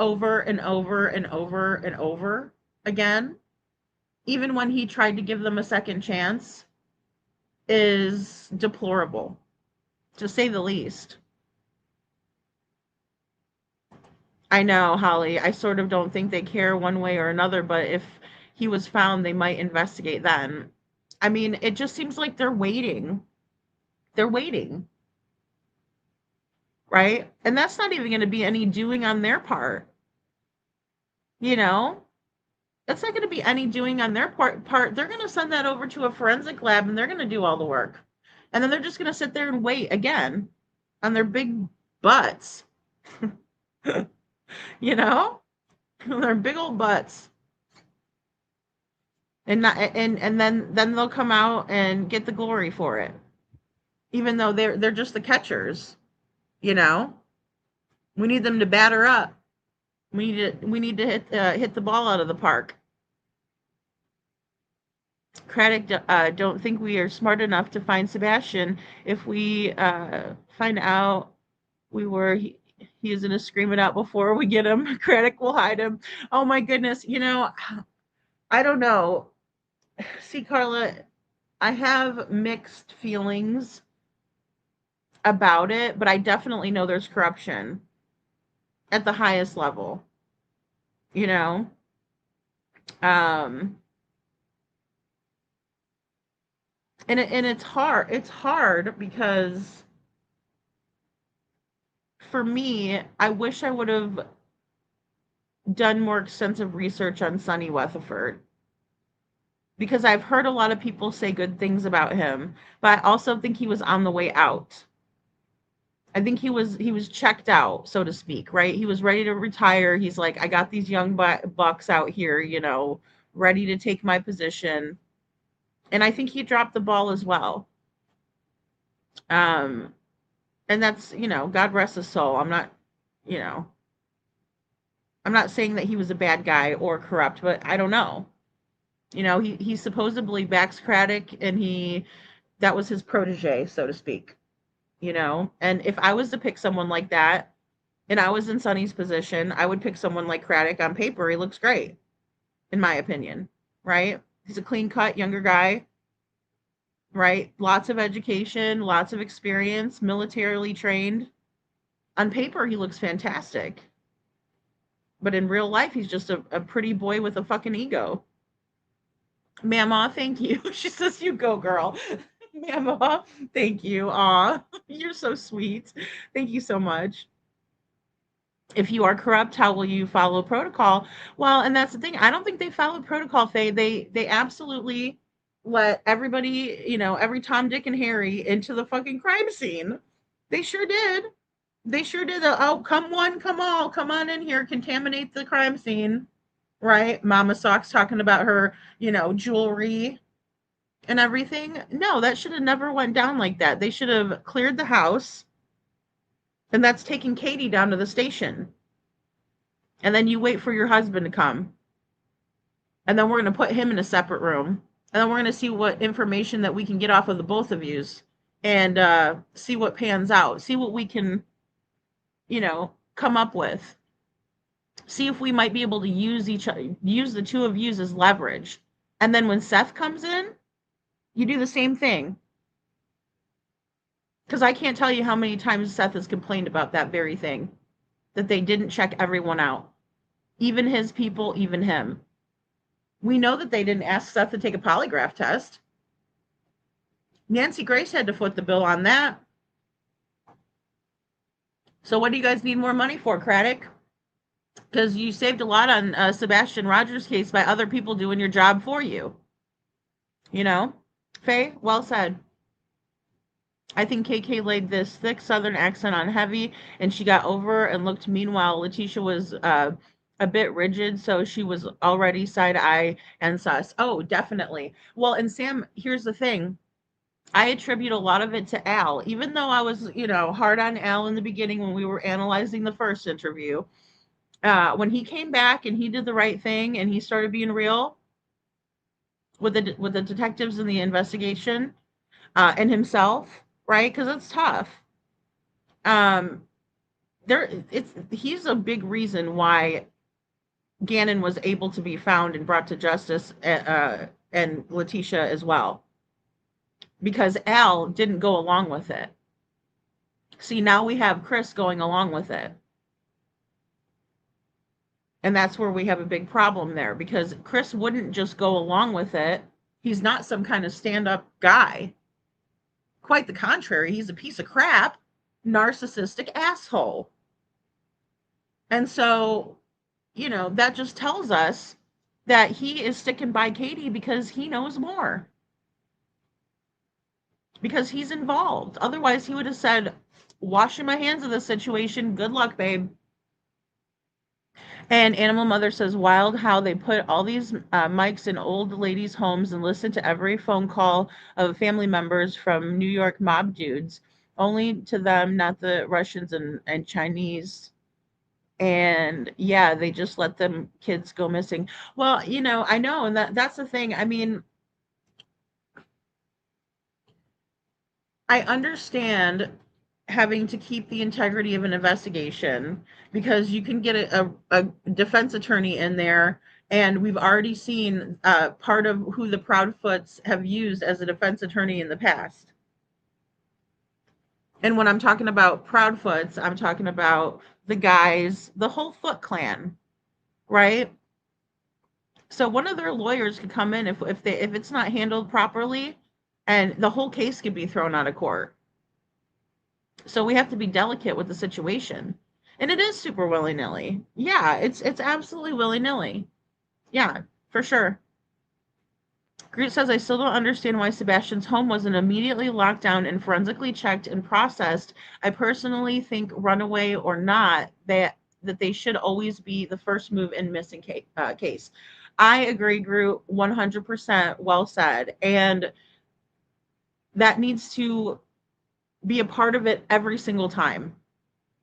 over and over and over and over again, even when he tried to give them a second chance, is deplorable, to say the least. I know, Holly, I sort of don't think they care one way or another, but if he was found, they might investigate then. I mean, it just seems like they're waiting. They're waiting. Right? And that's not even going to be any doing on their part. You know? That's not going to be any doing on their part. They're going to send that over to a forensic lab and they're going to do all the work. And then they're just going to sit there and wait again on their big butts. You know? Their big old butts. And then they'll come out and get the glory for it. Even though they're just the catchers. You know, we need them to batter up. We need to hit the ball out of the park. Craddock, don't think we are smart enough to find Sebastian. If we find out he is going to scream it out before we get him, Craddock will hide him. Oh my goodness. You know, I don't know. See, Carla, I have mixed feelings about it, but I definitely know there's corruption at the highest level. You know? And it's hard. It's hard because for me, I wish I would have done more extensive research on Sonny Weatherford. Because I've heard a lot of people say good things about him, but I also think he was on the way out. I think he was checked out, so to speak, right? He was ready to retire. He's like, I got these young bucks out here, you know, ready to take my position. And I think he dropped the ball as well. And that's, you know, God rest his soul. I'm not saying that he was a bad guy or corrupt, but I don't know. You know, he supposedly backs Craddock, and that was his protege, so to speak. You know, and if I was to pick someone like that, and I was in Sonny's position, I would pick someone like Craddock. On paper, he looks great, in my opinion, right? He's a clean-cut, younger guy, right? Lots of education, lots of experience, militarily trained. On paper, he looks fantastic. But in real life, he's just a pretty boy with a fucking ego. Mama, thank you. She says, you go, girl. Mama, thank you. Aw, you're so sweet. Thank you so much. If you are corrupt, how will you follow protocol? Well, and that's the thing. I don't think they followed protocol, Faye. They absolutely let everybody, you know, every Tom, Dick, and Harry into the fucking crime scene. They sure did. They sure did. Oh, come one, come all. Come on in here. Contaminate the crime scene. Right? Mama Sock's talking about her, you know, jewelry and everything. No, that should have never went down like that. They should have cleared the house, and that's taking Katie down to the station. And then you wait for your husband to come. And then we're going to put him in a separate room. And then we're going to see what information that we can get off of the both of yous, and see what pans out. See what we can, you know, come up with. See if we might be able to use the two of yous as leverage. And then when Seth comes in, you do the same thing. Because I can't tell you how many times Seth has complained about that very thing, that they didn't check everyone out, even his people, even him. We know that they didn't ask Seth to take a polygraph test. Nancy Grace had to foot the bill on that. So what do you guys need more money for, Craddock? Because you saved a lot on Sebastian Rogers' case by other people doing your job for you. You know? Faye, well said. I think KK laid this thick Southern accent on heavy, and she got over and looked. Meanwhile, Letitia was a bit rigid, so she was already side-eye and sus. Oh, definitely. Well, and Sam, here's the thing. I attribute a lot of it to Al. Even though I was, hard on Al in the beginning when we were analyzing the first interview, when he came back and he did the right thing and he started being real with the detectives and the investigation and himself, right? Because it's tough. He's a big reason why Gannon was able to be found and brought to justice, and Letitia as well, because Al didn't go along with it. See, now we have Chris going along with it. And that's where we have a big problem there, because Chris wouldn't just go along with it. He's not some kind of stand-up guy. Quite the contrary. He's a piece of crap, narcissistic asshole. And so, that just tells us that he is sticking by Katie because he knows more. Because he's involved. Otherwise, he would have said, washing my hands of this situation. Good luck, babe. And Animal Mother says, wild how they put all these mics in old ladies' homes and listen to every phone call of family members from New York mob dudes. Only to them, not the Russians and Chinese. And yeah, they just let them kids go missing. Well, I know, and that's the thing. I mean, I understand having to keep the integrity of an investigation, because you can get a defense attorney in there, and we've already seen part of who the Proudfoots have used as a defense attorney in the past. And when I'm talking about Proudfoots, I'm talking about the guys, the whole Foot clan, right? So one of their lawyers could come in if it's not handled properly, and the whole case could be thrown out of court. So we have to be delicate with the situation. And it is super willy-nilly. Yeah, it's absolutely willy-nilly. Yeah, for sure. Groot says, I still don't understand why Sebastian's home wasn't immediately locked down and forensically checked and processed. I personally think, runaway or not, that they should always be the first move in missing case. I agree, Groot, 100%. Well said. And that needs to be a part of it every single time,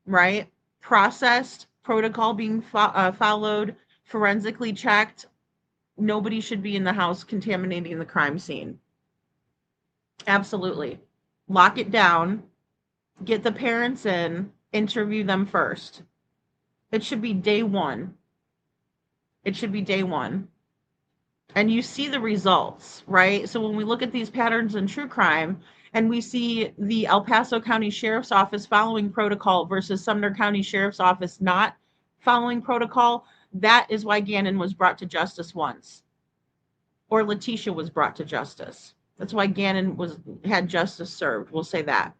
right? Processed, protocol being followed, forensically checked. Nobody should be in the house contaminating the crime scene. Absolutely. Lock it down, get the parents in, interview them first. It should be day one. It should be day one. And you see the results, right? So when we look at these patterns in true crime, and we see the El Paso County Sheriff's Office following protocol versus Sumner County Sheriff's Office not following protocol, that is why Gannon was brought to justice once. Or Letitia was brought to justice. That's why Gannon had justice served. We'll say that.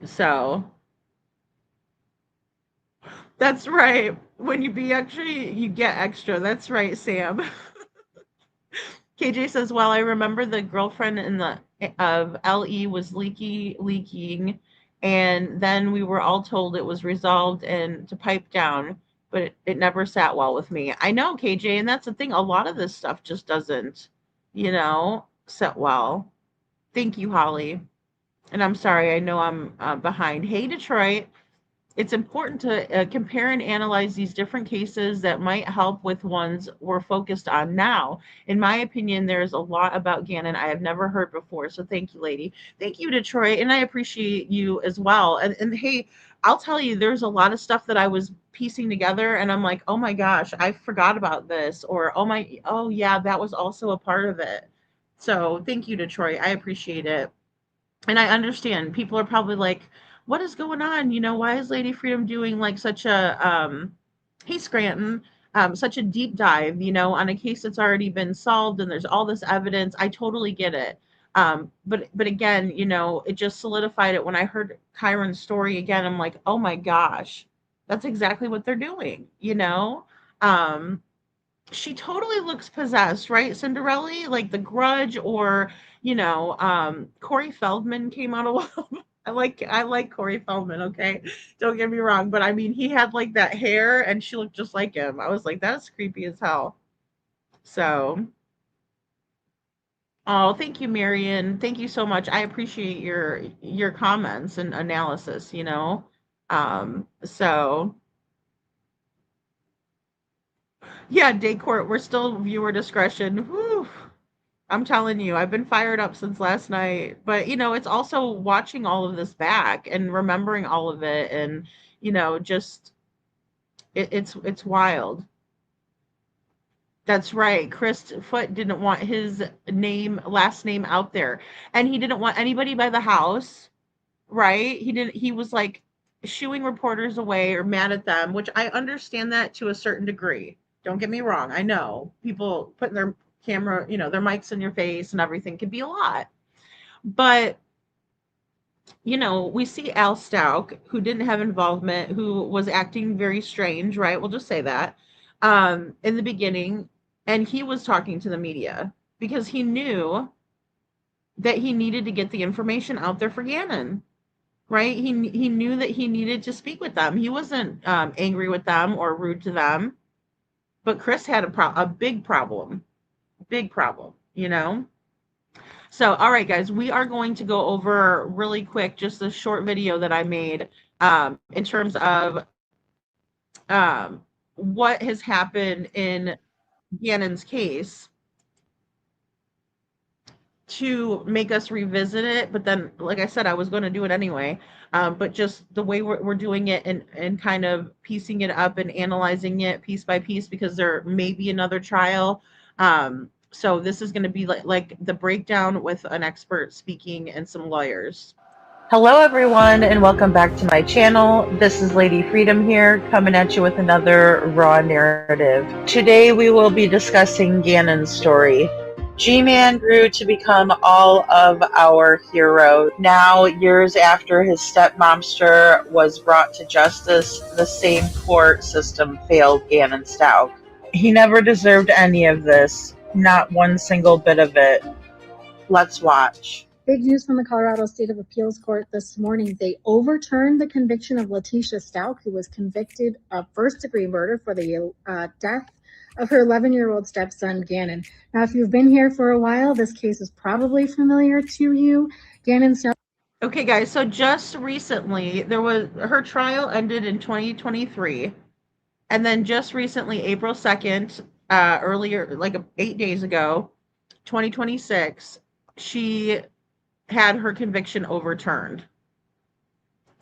So that's right. When you be extra, you get extra. That's right, Sam. KJ says, well, I remember the girlfriend of LE was leaking, and then we were all told it was resolved and to pipe down, but it never sat well with me. I know, KJ, and that's the thing. A lot of this stuff just doesn't, sit well. Thank you, Holly. And I'm sorry, I know I'm behind. Hey, Detroit. It's important to compare and analyze these different cases that might help with ones we're focused on now. In my opinion, there's a lot about Gannon I have never heard before. So thank you, lady. Thank you, Detroit. And I appreciate you as well. And hey, I'll tell you, there's a lot of stuff that I was piecing together and I'm like, oh my gosh, I forgot about this. Or, oh yeah, that was also a part of it. So thank you, Detroit. I appreciate it. And I understand people are probably like, what is going on? You know, why is Lady Freedom doing like such a hey Scranton, such a deep dive, you know, on a case that's already been solved and there's all this evidence. I totally get it. But again, you know, it just solidified it when I heard Kyron's story again. I'm like, oh my gosh, that's exactly what they're doing, you know? Um, she totally looks possessed, right, Cinderella? Like The Grudge, or Corey Feldman came out a while. I like Corey Feldman, okay? Don't get me wrong, but I mean he had like that hair and she looked just like him. I was like, that's creepy as hell. So, oh, thank you, Marion. Thank you so much. I appreciate your comments and analysis, you know. So yeah, Daycourt, we're still viewer discretion. Whew. I'm telling you, I've been fired up since last night. But, it's also watching all of this back and remembering all of it, and, just it's wild. That's right. Chris Foote didn't want his last name out there. And he didn't want anybody by the house, right? He was like shooing reporters away or mad at them, which I understand that to a certain degree. Don't get me wrong. I know people putting their camera, their mics in your face and everything can be a lot. But, we see Al Stauch, who didn't have involvement, who was acting very strange, right? We'll just say that, in the beginning. And he was talking to the media because he knew that he needed to get the information out there for Gannon, right? He knew that he needed to speak with them. He wasn't angry with them or rude to them. But Chris had a big problem. Big problem, So, all right, guys, we are going to go over really quick just a short video that I made in terms of what has happened in Gannon's case to make us revisit it. But then, like I said, I was going to do it anyway. But just the way we're doing it and kind of piecing it up and analyzing it piece by piece, because there may be another trial. So this is going to be like the breakdown with an expert speaking and some lawyers. Hello, everyone, and welcome back to my channel. This is Lady Freedom here, coming at you with another raw narrative. Today we will be discussing Gannon's story. G-Man grew to become all of our hero. Now, years after his stepmomster was brought to justice, the same court system failed Gannon Stauch. He never deserved any of this. Not one single bit of it. Let's watch. Big news from the Colorado State of Appeals Court this morning. They overturned the conviction of Letitia Stauch, who was convicted of first-degree murder for the death of her 11-year-old stepson, Gannon. Now, if you've been here for a while, this case is probably familiar to you. Gannon Stauch. Okay, guys, so just recently, her trial ended in 2023, and then just recently, April 2nd, earlier, like 8 days ago, 2026, she had her conviction overturned.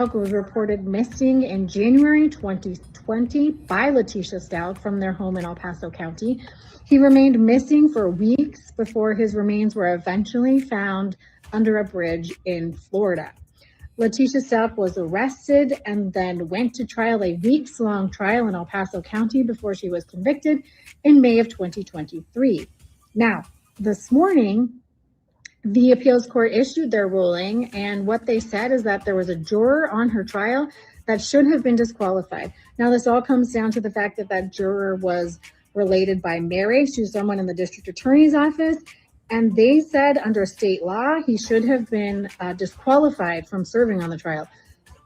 Was reported missing in January 2020 by Letitia Stauch from their home in El Paso County. He remained missing for weeks before his remains were eventually found under a bridge in Florida. Letitia Stauch was arrested and then went to trial, a weeks-long trial in El Paso County, before she was convicted in May of 2023. Now, this morning, the appeals court issued their ruling, and what they said is that there was a juror on her trial that should have been disqualified. Now, this all comes down to the fact that that juror was related by marriage to someone in the district attorney's office, and they said under state law he should have been disqualified from serving on the trial.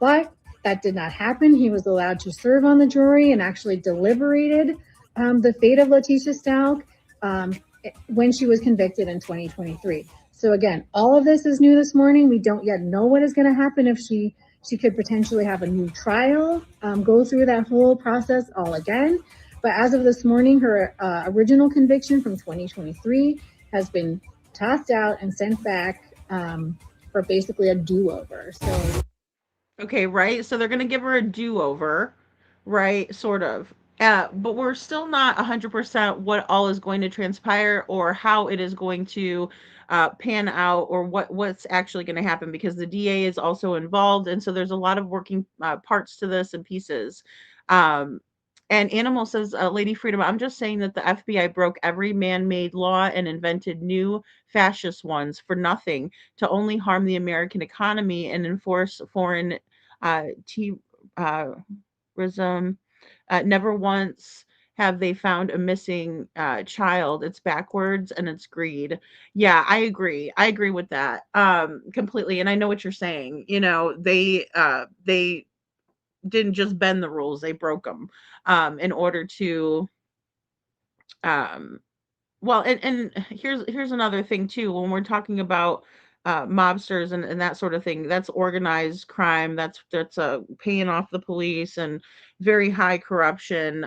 But that did not happen. He was allowed to serve on the jury and actually deliberated the fate of Letitia Stauch when she was convicted in 2023. So again, all of this is new this morning. We don't yet know what is going to happen, if she could potentially have a new trial, go through that whole process all again. But as of this morning, her original conviction from 2023 has been tossed out and sent back for basically a do-over. So, okay, right? So they're going to give her a do-over, right? Sort of. But we're still not 100% what all is going to transpire or how it is going to pan out or what's actually going to happen because the DA is also involved. And so there's a lot of working parts to this and pieces. Um, and Animal says, Lady Freedom, I'm just saying that the FBI broke every man-made law and invented new fascist ones for nothing to only harm the American economy and enforce foreign terrorism. Never once have they found a missing child. It's backwards and it's greed. Yeah, I agree. I agree with that completely. And I know what you're saying. You know, they didn't just bend the rules; they broke them in order to um, well, and here's another thing too. When we're talking about mobsters and that sort of thing, that's organized crime. That's paying off the police and very high corruption,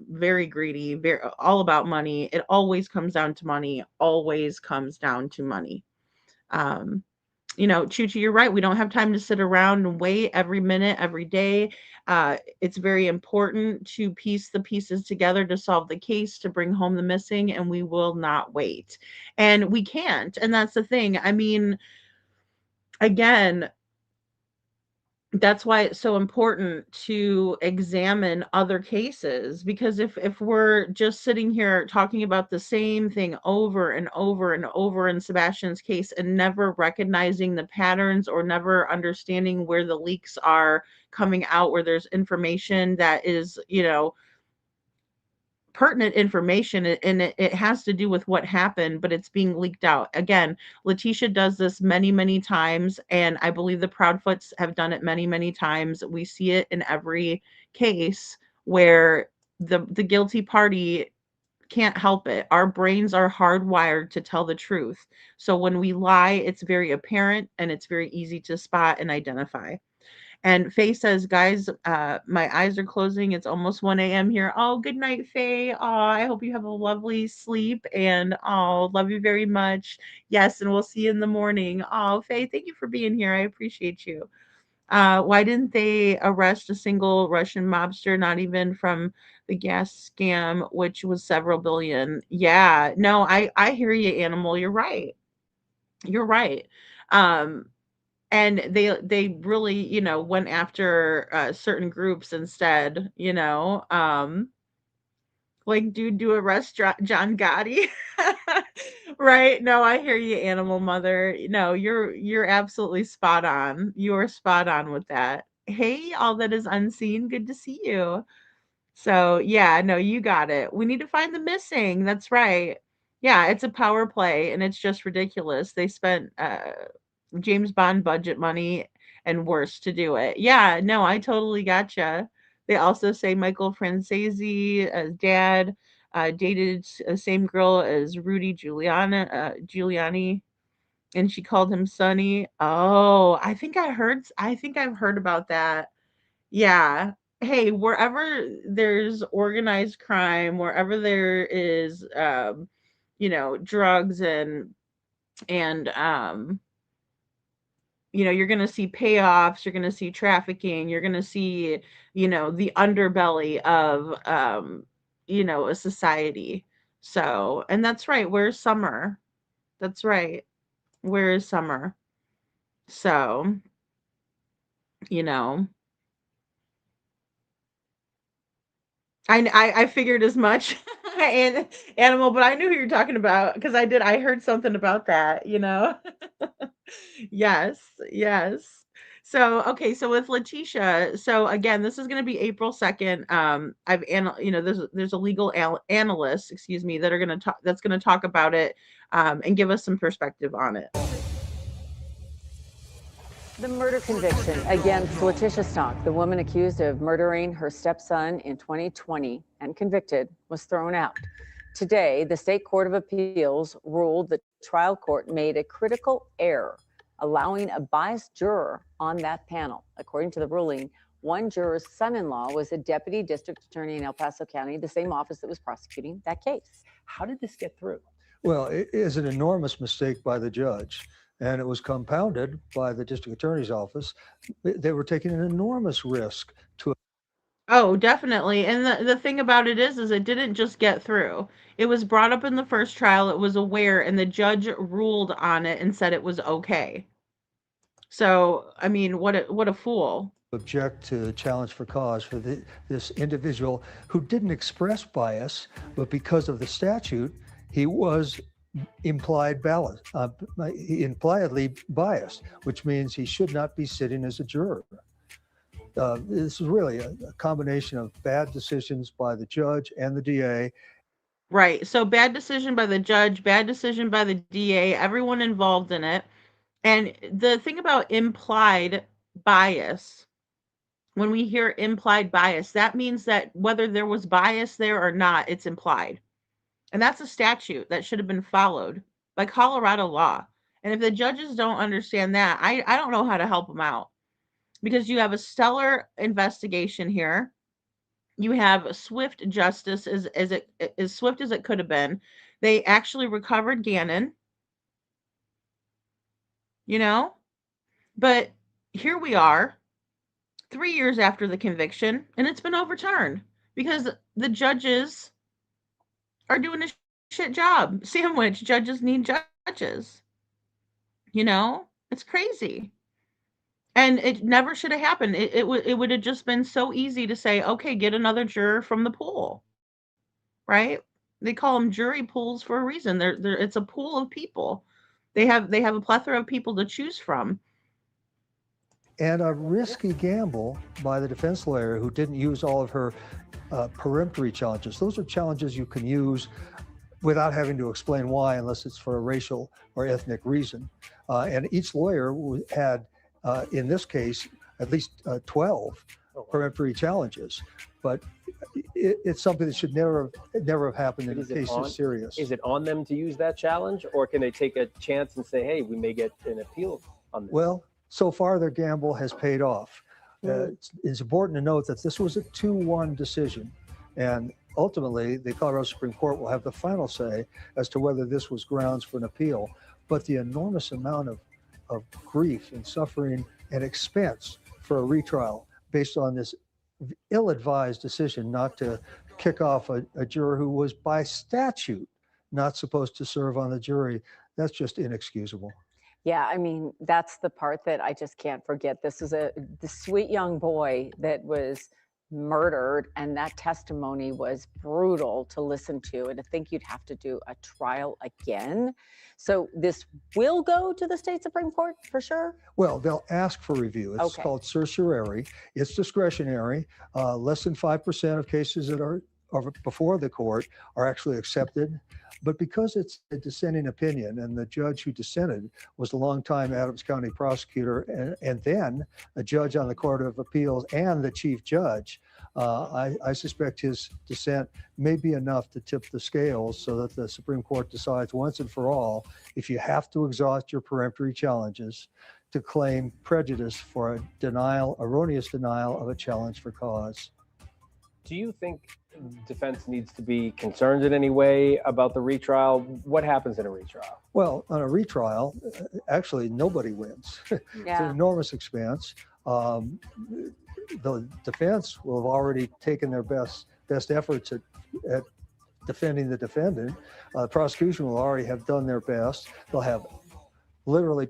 very greedy, very all about money. It always comes down to money. Always comes down to money. Um, Chuchi, you're right. We don't have time to sit around and wait every minute, every day. It's very important to piece the pieces together to solve the case, to bring home the missing, and we will not wait. And we can't. And that's the thing. I mean, again, that's why it's so important to examine other cases because if we're just sitting here talking about the same thing over and over and over in Sebastian's case and never recognizing the patterns or never understanding where the leaks are coming out where there's information that is, pertinent information and it has to do with what happened, but it's being leaked out. Again, Letitia does this many, many times, and I believe the Proudfoots have done it many, many times. We see it in every case where the guilty party can't help it. Our brains are hardwired to tell the truth. So when we lie, it's very apparent and it's very easy to spot and identify. And Faye says, guys, my eyes are closing. It's almost 1 a.m. here. Oh, good night, Faye. Oh, I hope you have a lovely sleep. And love you very much. Yes, and we'll see you in the morning. Oh, Faye, thank you for being here. I appreciate you. Why didn't they arrest a single Russian mobster, not even from the gas scam, which was several billion? Yeah, no, I hear you, Animal. You're right. You're right. Um, and they really went after certain groups instead, like do a restaurant John Gotti. Right, no, I hear you, Animal Mother. No, you're absolutely spot on. You're spot on with that. Hey, all that is unseen, good to see you. So yeah, no, you got it. We need to find the missing. That's right. Yeah, it's a power play and it's just ridiculous. They spent James Bond budget money and worse to do it. Yeah, no, I totally gotcha. They also say Michael Francese as dad dated the same girl as Rudy Giuliani, and she called him Sonny. Oh, I think I've heard about that. Yeah. Hey, wherever there's organized crime, wherever there is drugs and you're going to see payoffs, you're going to see trafficking, you're going to see, the underbelly of, a society. So, and that's right. Where's Summer? That's right. Where is Summer? So, you know, I figured as much and Animal, but I knew who you're talking about because I heard something about that. Yes, yes. So, okay, so with Letitia, so again, this is going to be April 2nd. There's a legal analyst, excuse me, that's going to talk about it and give us some perspective on it. The murder conviction against Letitia Stock, the woman accused of murdering her stepson in 2020 and convicted, was thrown out. Today, the State Court of Appeals ruled the trial court made a critical error, allowing a biased juror on that panel. According to the ruling, one juror's son-in-law was a deputy district attorney in El Paso County, the same office that was prosecuting that case. How did this get through? Well, it is an enormous mistake by the judge, and it was compounded by the district attorney's office. They were taking an enormous risk to. Oh, definitely. And the thing about it is it didn't just get through. It was brought up in the first trial. It was aware, and the judge ruled on it and said it was okay. So, I mean, what a fool. Object to challenge for cause for this individual who didn't express bias, but because of the statute, he was impliedly biased, which means he should not be sitting as a juror. This is really a combination of bad decisions by the judge and the DA. Right. So bad decision by the judge, bad decision by the DA, everyone involved in it. And the thing about implied bias, when we hear implied bias, that means that whether there was bias there or not, it's implied. And that's a statute that should have been followed by Colorado law. And if the judges don't understand that, I don't know how to help them out. Because you have a stellar investigation here. You have swift justice, as swift as it could have been. They actually recovered Gannon. But here we are 3 years after the conviction, and it's been overturned because the judges are doing a shit job. Sandwich judges need judges. It's crazy. And it never should have happened. It would have just been so easy to say, okay, get another juror from the pool, right? They call them jury pools for a reason. It's a pool of people. They have a plethora of people to choose from. And a risky gamble by the defense lawyer who didn't use all of her peremptory challenges. Those are challenges you can use without having to explain why, unless it's for a racial or ethnic reason. And each lawyer had, in this case, at least 12 peremptory challenges. But it's something that should never have happened, and the case is serious. Is it on them to use that challenge, or can they take a chance and say, hey, we may get an appeal on this? Well, so far their gamble has paid off. It's important to note that this was a 2-1 decision, and ultimately the Colorado Supreme Court will have the final say as to whether this was grounds for an appeal. But the enormous amount of grief and suffering and expense for a retrial based on this ill-advised decision not to kick off a juror who was by statute not supposed to serve on the jury, that's just inexcusable. Yeah, I mean, that's the part that I just can't forget. This is the sweet young boy that was murdered, and that testimony was brutal to listen to. And I think you'd have to do a trial again. So this will go to the state Supreme Court for sure? Well, they'll ask for review. It's Okay. called certiorari. It's discretionary. Less than 5% of cases that are before the court are actually accepted. But because it's a dissenting opinion, and the judge who dissented was a longtime Adams County prosecutor and then a judge on the Court of Appeals and the chief judge, I suspect his dissent may be enough to tip the scales so that the Supreme Court decides once and for all if you have to exhaust your peremptory challenges to claim prejudice for a erroneous denial of a challenge for cause. Do you think defense needs to be concerned in any way about the retrial? What happens in a retrial? Well, on a retrial, actually nobody wins. It's an enormous expense. The defense will have already taken their best efforts at defending the defendant. Prosecution will already have done their best. They'll have literally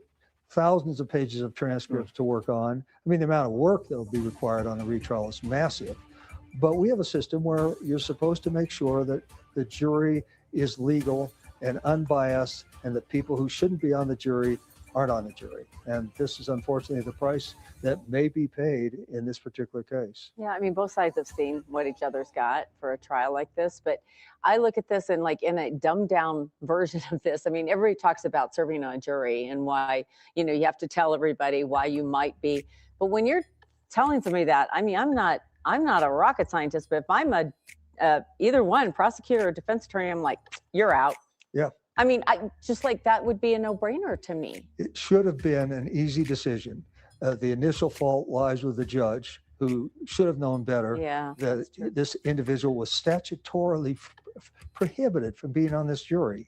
thousands of pages of transcripts to work on. I mean, the amount of work that will be required on a retrial is massive. But we have a system where you're supposed to make sure that the jury is legal and unbiased, and that people who shouldn't be on the jury aren't on the jury. And this is unfortunately the price that may be paid in this particular case. Yeah, I mean, both sides have seen what each other's got for a trial like this, but I look at this and like in a dumbed down version of this. I mean, everybody talks about serving on a jury and why, you have to tell everybody why you might be. But when you're telling somebody that, I mean, I'm not a rocket scientist, but if I'm either one, prosecutor or defense attorney, I'm like, you're out. Yeah. I mean, I just like that would be a no-brainer to me. It should have been an easy decision. The initial fault lies with the judge, who should have known better that this individual was statutorily prohibited from being on this jury.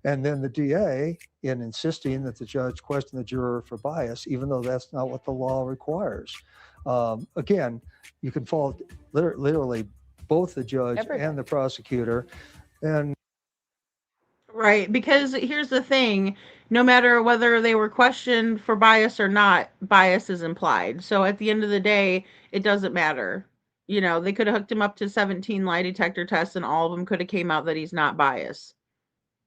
And then the DA, in insisting that the judge question the juror for bias, even though that's not what the law requires. Again, you can fault literally both the judge Everything. and the prosecutor. And Right, because here's the thing, no matter whether they were questioned for bias or not, bias is implied. So at the end of the day, it doesn't matter. You know, they could have hooked him up to 17 lie detector tests and all of them could have came out that he's not biased.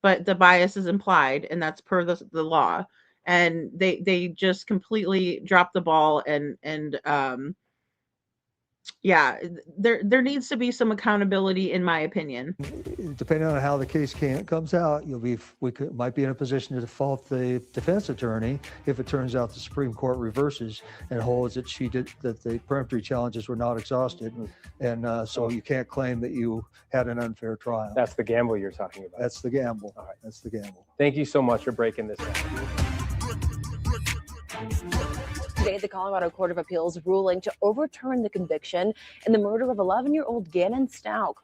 But the bias is implied and that's per the law. And they just completely dropped the ball and yeah, there needs to be some accountability in my opinion. depending on how the case comes out, might be in a position to default the defense attorney if it turns out the Supreme Court reverses and holds that that the peremptory challenges were not exhausted, and so you can't claim that you had an unfair trial. That's the gamble you're talking about. That's the gamble. All right. That's the gamble. Thank you so much for breaking this down. Today, the Colorado Court of Appeals ruling to overturn the conviction in the murder of 11-year-old Gannon Stauch.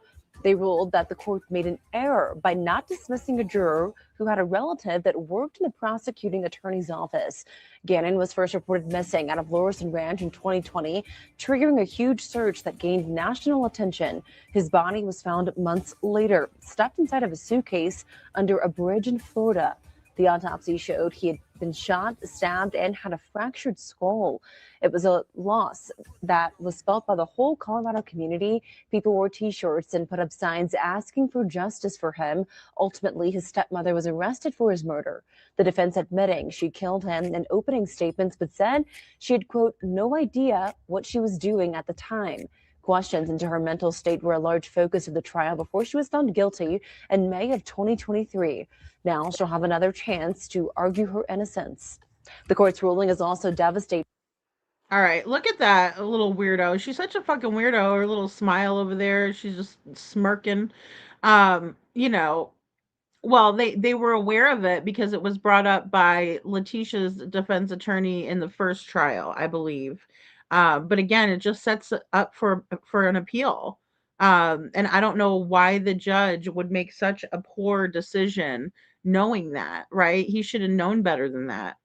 They ruled that the court made an error by not dismissing a juror who had a relative that worked in the prosecuting attorney's office. Gannon was first reported missing out of Lorison Ranch in 2020, triggering a huge search that gained national attention. His body was found months later, stuffed inside of a suitcase under a bridge in Florida. The autopsy showed he had been shot, stabbed, and had a fractured skull. It was a loss that was felt by the whole Colorado community. People wore T-shirts and put up signs asking for justice for him. Ultimately, his stepmother was arrested for his murder. The defense admitting she killed him in opening statements, but said she had, quote, no idea what she was doing at the time. Questions into her mental state were a large focus of the trial before she was found guilty in May of 2023. Now she'll have another chance to argue her innocence. The court's ruling is also devastating. All right, look at that, a little weirdo. She's such a fucking weirdo. Her little smile over there, she's just smirking. You know, well, they were aware of it because it was brought up by Letitia's defense attorney in the first trial, I believe. But again, it just sets it up for an appeal. And I don't know why the judge would make such a poor decision knowing that, right? He should have known better than that.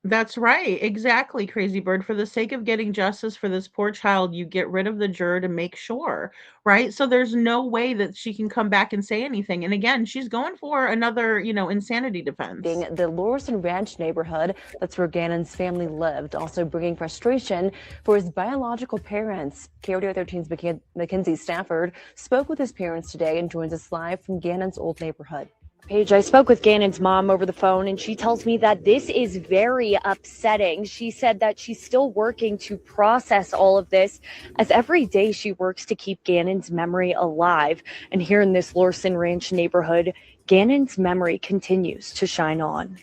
That's right. Exactly, Crazy Bird. For the sake of getting justice for this poor child, you get rid of the juror to make sure, right? So there's no way that she can come back and say anything. And again, she's going for another, insanity defense. The Lorison Ranch neighborhood, that's where Gannon's family lived, also bringing frustration for his biological parents. KRDO 13's Mackenzie Stafford spoke with his parents today and joins us live from Gannon's old neighborhood. Paige, I spoke with Gannon's mom over the phone, and she tells me that this is very upsetting. She said that she's still working to process all of this, as every day she works to keep Gannon's memory alive. And here in this Lorison Ranch neighborhood, Gannon's memory continues to shine on.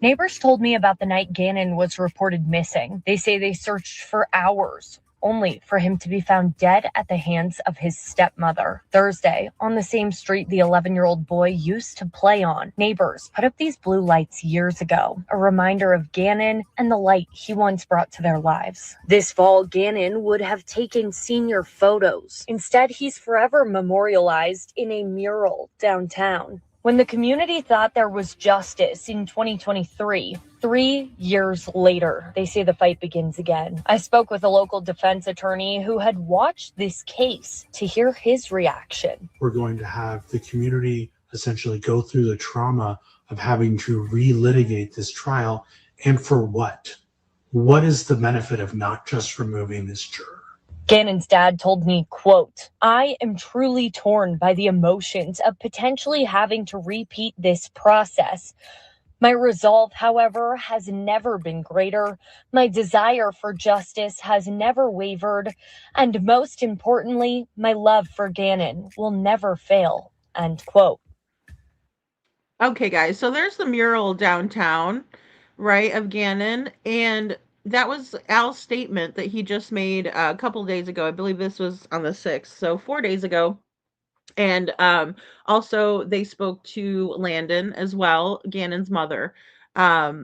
Neighbors told me about the night Gannon was reported missing. They say they searched for hours, only for him to be found dead at the hands of his stepmother. Thursday, on the same street the 11-year-old boy used to play on, neighbors put up these blue lights years ago, a reminder of Gannon and the light he once brought to their lives. This fall, Gannon would have taken senior photos. Instead, he's forever memorialized in a mural downtown. When the community thought there was justice in 2023, 3 years later, they say the fight begins again. I spoke with a local defense attorney who had watched this case to hear his reaction. We're going to have the community essentially go through the trauma of having to relitigate this trial. And for what? What is the benefit of not just removing this juror? Gannon's dad told me, quote, I am truly torn by the emotions of potentially having to repeat this process. My resolve, however, has never been greater. My desire for justice has never wavered. And most importantly, my love for Gannon will never fail, end quote. Okay, guys, so there's the mural downtown, right, of Gannon. And that was Al's statement that he just made a couple days ago. I believe this was on the 6th, so 4 days ago. And also they spoke to Landon as well, Gannon's mother. A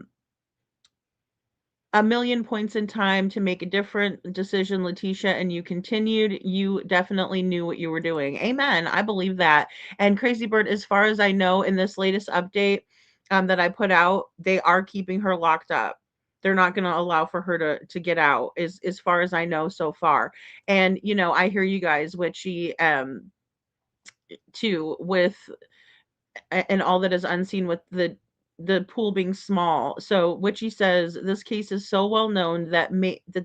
million points in time to make a different decision, Letitia, and you continued. You definitely knew what you were doing. Amen. I believe that. And Crazy Bird, as far as I know, in this latest update that I put out, they are keeping her locked up. They're not going to allow for her to get out, as far as I know so far. And I hear you guys, Witchy, too, with and all that is unseen with the pool being small. So Witchy says this case is so well known that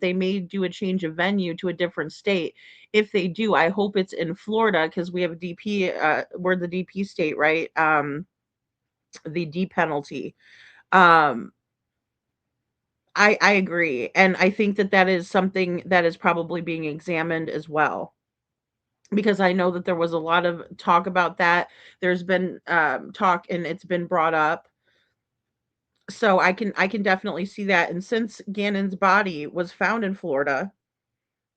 they may do a change of venue to a different state. If they do, I hope it's in Florida, because we have a DP. We're the DP state, right? The D penalty. I agree. And I think that is something that is probably being examined as well, because I know that there was a lot of talk about that. There's been talk, and it's been brought up. So I can definitely see that. And since Gannon's body was found in Florida,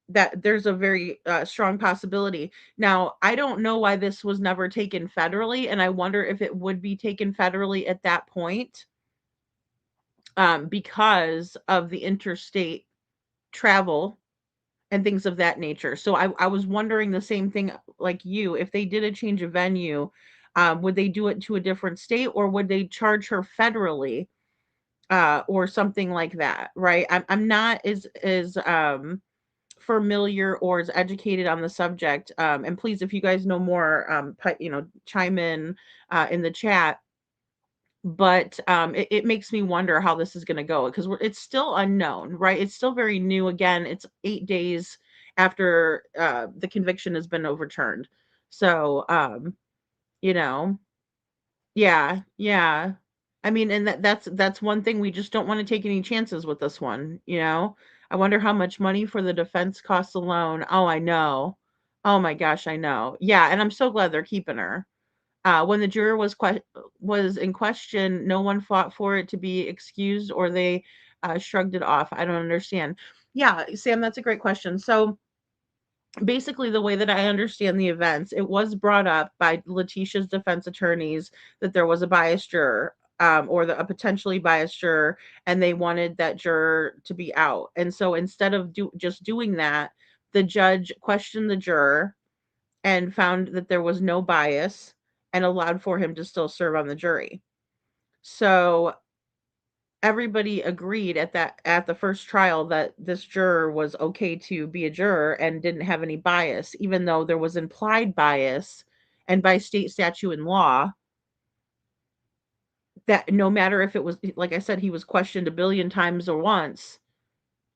that there's a very strong possibility. Now, I don't know why this was never taken federally, and I wonder if it would be taken federally at that point. Because of the interstate travel and things of that nature. So I was wondering the same thing like you. If they did a change of venue, would they do it to a different state, or would they charge her federally, or something like that, right? I'm not as familiar or as educated on the subject. And please, if you guys know more, chime in the chat. But it makes me wonder how this is going to go, because it's still unknown, right? It's still very new. Again, it's 8 days after the conviction has been overturned. So, yeah. I mean, and that's one thing. We just don't want to take any chances with this one. I wonder how much money for the defense costs alone. Oh, I know. Oh my gosh, I know. Yeah, and I'm so glad they're keeping her. When the juror was in question, no one fought for it to be excused, or they shrugged it off. I don't understand. Yeah, Sam, that's a great question. So basically, the way that I understand the events, it was brought up by Letitia's defense attorneys that there was a biased juror, or a potentially biased juror, and they wanted that juror to be out. And so instead of just doing that, the judge questioned the juror and found that there was no bias, and allowed for him to still serve on the jury. So everybody agreed at the first trial that this juror was okay to be a juror and didn't have any bias, even though there was implied bias, and by state statute and law, that no matter if it was, like I said, he was questioned a billion times or once,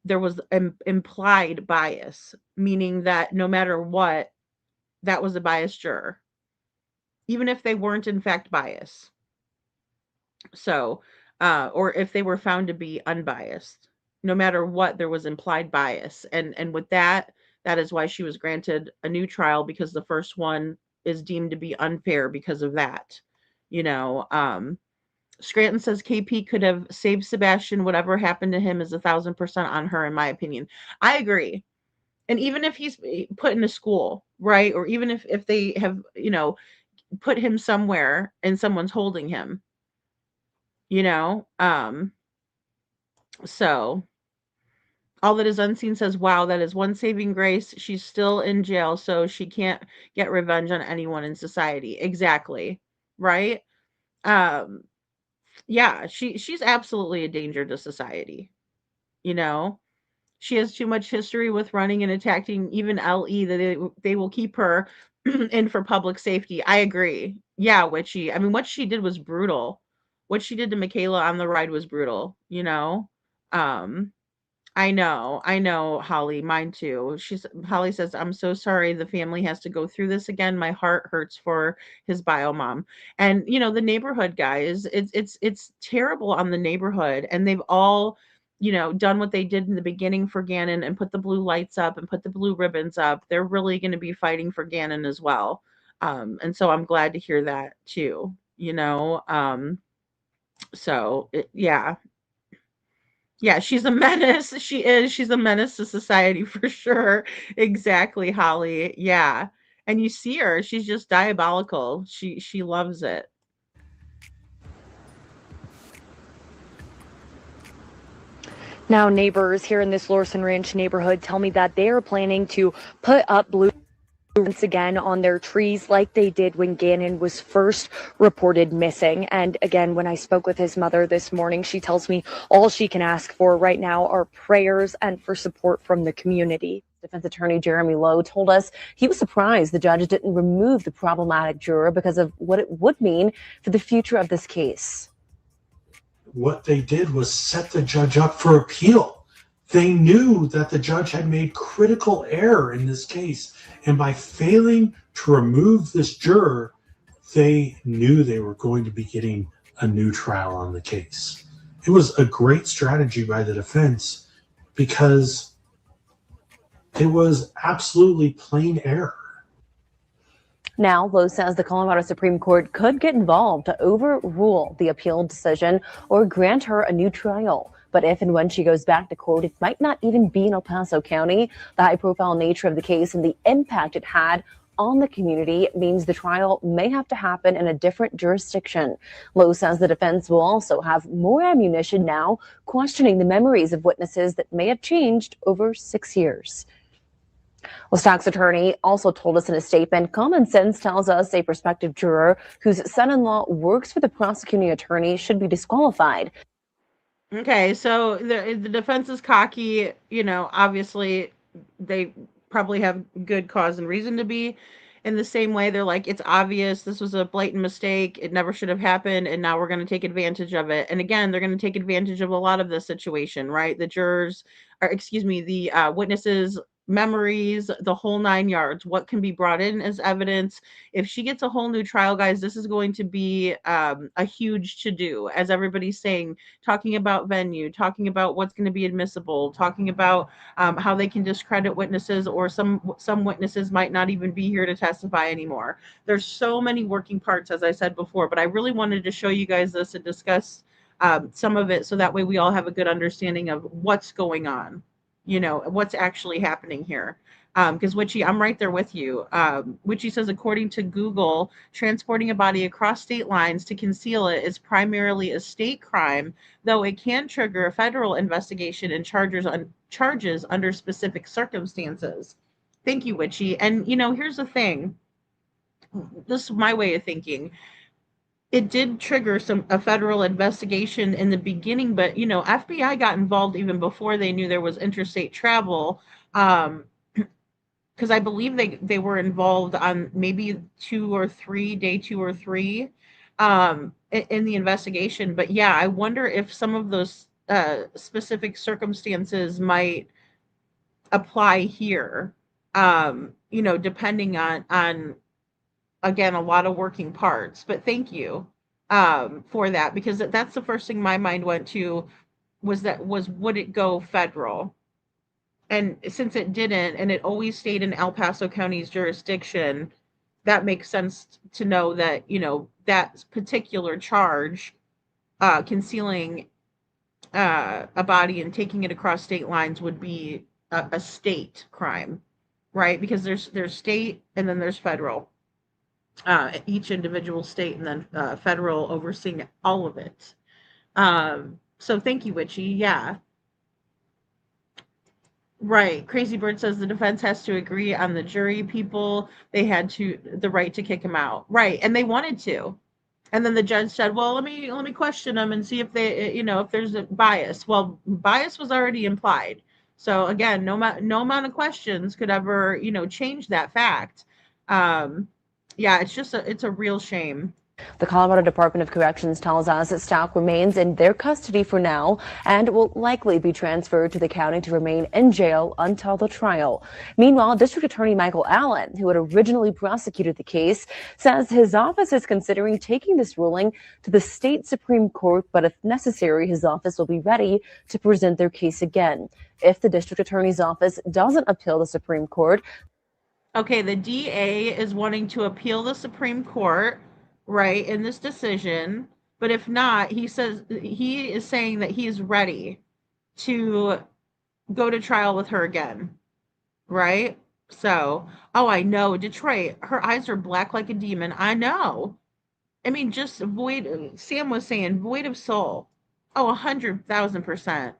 there was implied bias, meaning that no matter what, that was a biased juror, even if they weren't in fact biased. So, or if they were found to be unbiased, no matter what, there was implied bias. And with that is why she was granted a new trial, because the first one is deemed to be unfair because of that. Scranton says KP could have saved Sebastian. Whatever happened to him is 1,000% on her, in my opinion. I agree. And even if he's put into school, right? Or even if they have, put him somewhere and someone's holding him, so all that is unseen says, wow, that is one saving grace. She's still in jail, so she can't get revenge on anyone in society. Exactly. Right. Yeah, she's absolutely a danger to society. She has too much history with running and attacking even LE that they will keep her in for public safety. I agree. Yeah, Witchy. I mean, what she did was brutal. What she did to Michaela on the ride was brutal, I know, Holly, mine too. Holly says, I'm so sorry the family has to go through this again. My heart hurts for his bio mom. And the neighborhood guys, it's terrible on the neighborhood. And they've all, done what they did in the beginning for Gannon and put the blue lights up and put the blue ribbons up. They're really going to be fighting for Gannon as well. And so I'm glad to hear that too, yeah, she's a menace. She's a menace to society for sure. Exactly, Holly. Yeah. And you see her, she's just diabolical. She loves it. Now, neighbors here in this Lorson Ranch neighborhood tell me that they are planning to put up blue once again on their trees like they did when Gannon was first reported missing. And again, when I spoke with his mother this morning, she tells me all she can ask for right now are prayers and for support from the community. Defense attorney Jeremy Lowe told us he was surprised the judge didn't remove the problematic juror because of what it would mean for the future of this case. What they did was set the judge up for appeal. They knew that the judge had made critical error in this case, and by failing to remove this juror, they knew they were going to be getting a new trial on the case. It was a great strategy by the defense because it was absolutely plain error. Now, Lowe says the Colorado Supreme Court could get involved to overrule the appeal decision or grant her a new trial. But if and when she goes back to court, it might not even be in El Paso County. The high-profile nature of the case and the impact it had on the community means the trial may have to happen in a different jurisdiction. Lowe says the defense will also have more ammunition now, questioning the memories of witnesses that may have changed over 6 years. Well, Stauch's attorney also told us in a statement, common sense tells us a prospective juror whose son-in-law works for the prosecuting attorney should be disqualified. Okay, so the defense is cocky. You know, obviously they probably have good cause and reason to be. In the same way, they're like, it's obvious this was a blatant mistake. It never should have happened. And now we're going to take advantage of it. And again, they're going to take advantage of a lot of this situation, right? The jurors, or excuse me, the witnesses' memories, the whole 9 yards, what can be brought in as evidence. If she gets a whole new trial, guys, this is going to be a huge to-do, as everybody's saying, talking about venue, talking about what's going to be admissible, talking about how they can discredit witnesses, or some witnesses might not even be here to testify anymore. There's so many working parts, as I said before, but I really wanted to show you guys this and discuss some of it so that way we all have a good understanding of what's going on. You know, what's actually happening here. Because Witchy, I'm right there with you. Witchy says, according to Google, transporting a body across state lines to conceal it is primarily a state crime, though it can trigger a federal investigation and charges under specific circumstances. Thank you, Witchy. And, you know, here's the thing. This is my way of thinking. It did trigger a federal investigation in the beginning, but, you know, FBI got involved even before they knew there was interstate travel, because I believe they were involved on maybe day 2 or 3 in the investigation. But yeah, I wonder if some of those specific circumstances might apply here, you know, depending on again, a lot of working parts. But thank you for that, because that's the first thing my mind went to, was would it go federal? And since it didn't, and it always stayed in El Paso County's jurisdiction, that makes sense to know that, you know, that particular charge, concealing a body and taking it across state lines, would be a state crime, right? Because there's state and then there's federal. Each individual state, and then federal overseeing all of it. So thank you, Witchy. Yeah. Right. Crazy Bird says the defense has to agree on the jury people. They had the right to kick him out. Right. And they wanted to. And then the judge said, well, let me question them and see if they, you know, if there's a bias. Well, bias was already implied. So again, no amount of questions could ever, you know, change that fact. Yeah, it's a real shame. The Colorado Department of Corrections tells us that Stauch remains in their custody for now and will likely be transferred to the county to remain in jail until the trial. Meanwhile, District Attorney Michael Allen, who had originally prosecuted the case, says his office is considering taking this ruling to the state Supreme Court, but if necessary, his office will be ready to present their case again. If the District Attorney's office doesn't appeal the Supreme Court, okay, the DA is wanting to appeal the Supreme Court, right, in this decision. But if not, he is saying that he is ready to go to trial with her again, right? So, oh, I know, Detroit, her eyes are black like a demon. I know. I mean, just Sam was saying, void of soul. Oh, 100,000%.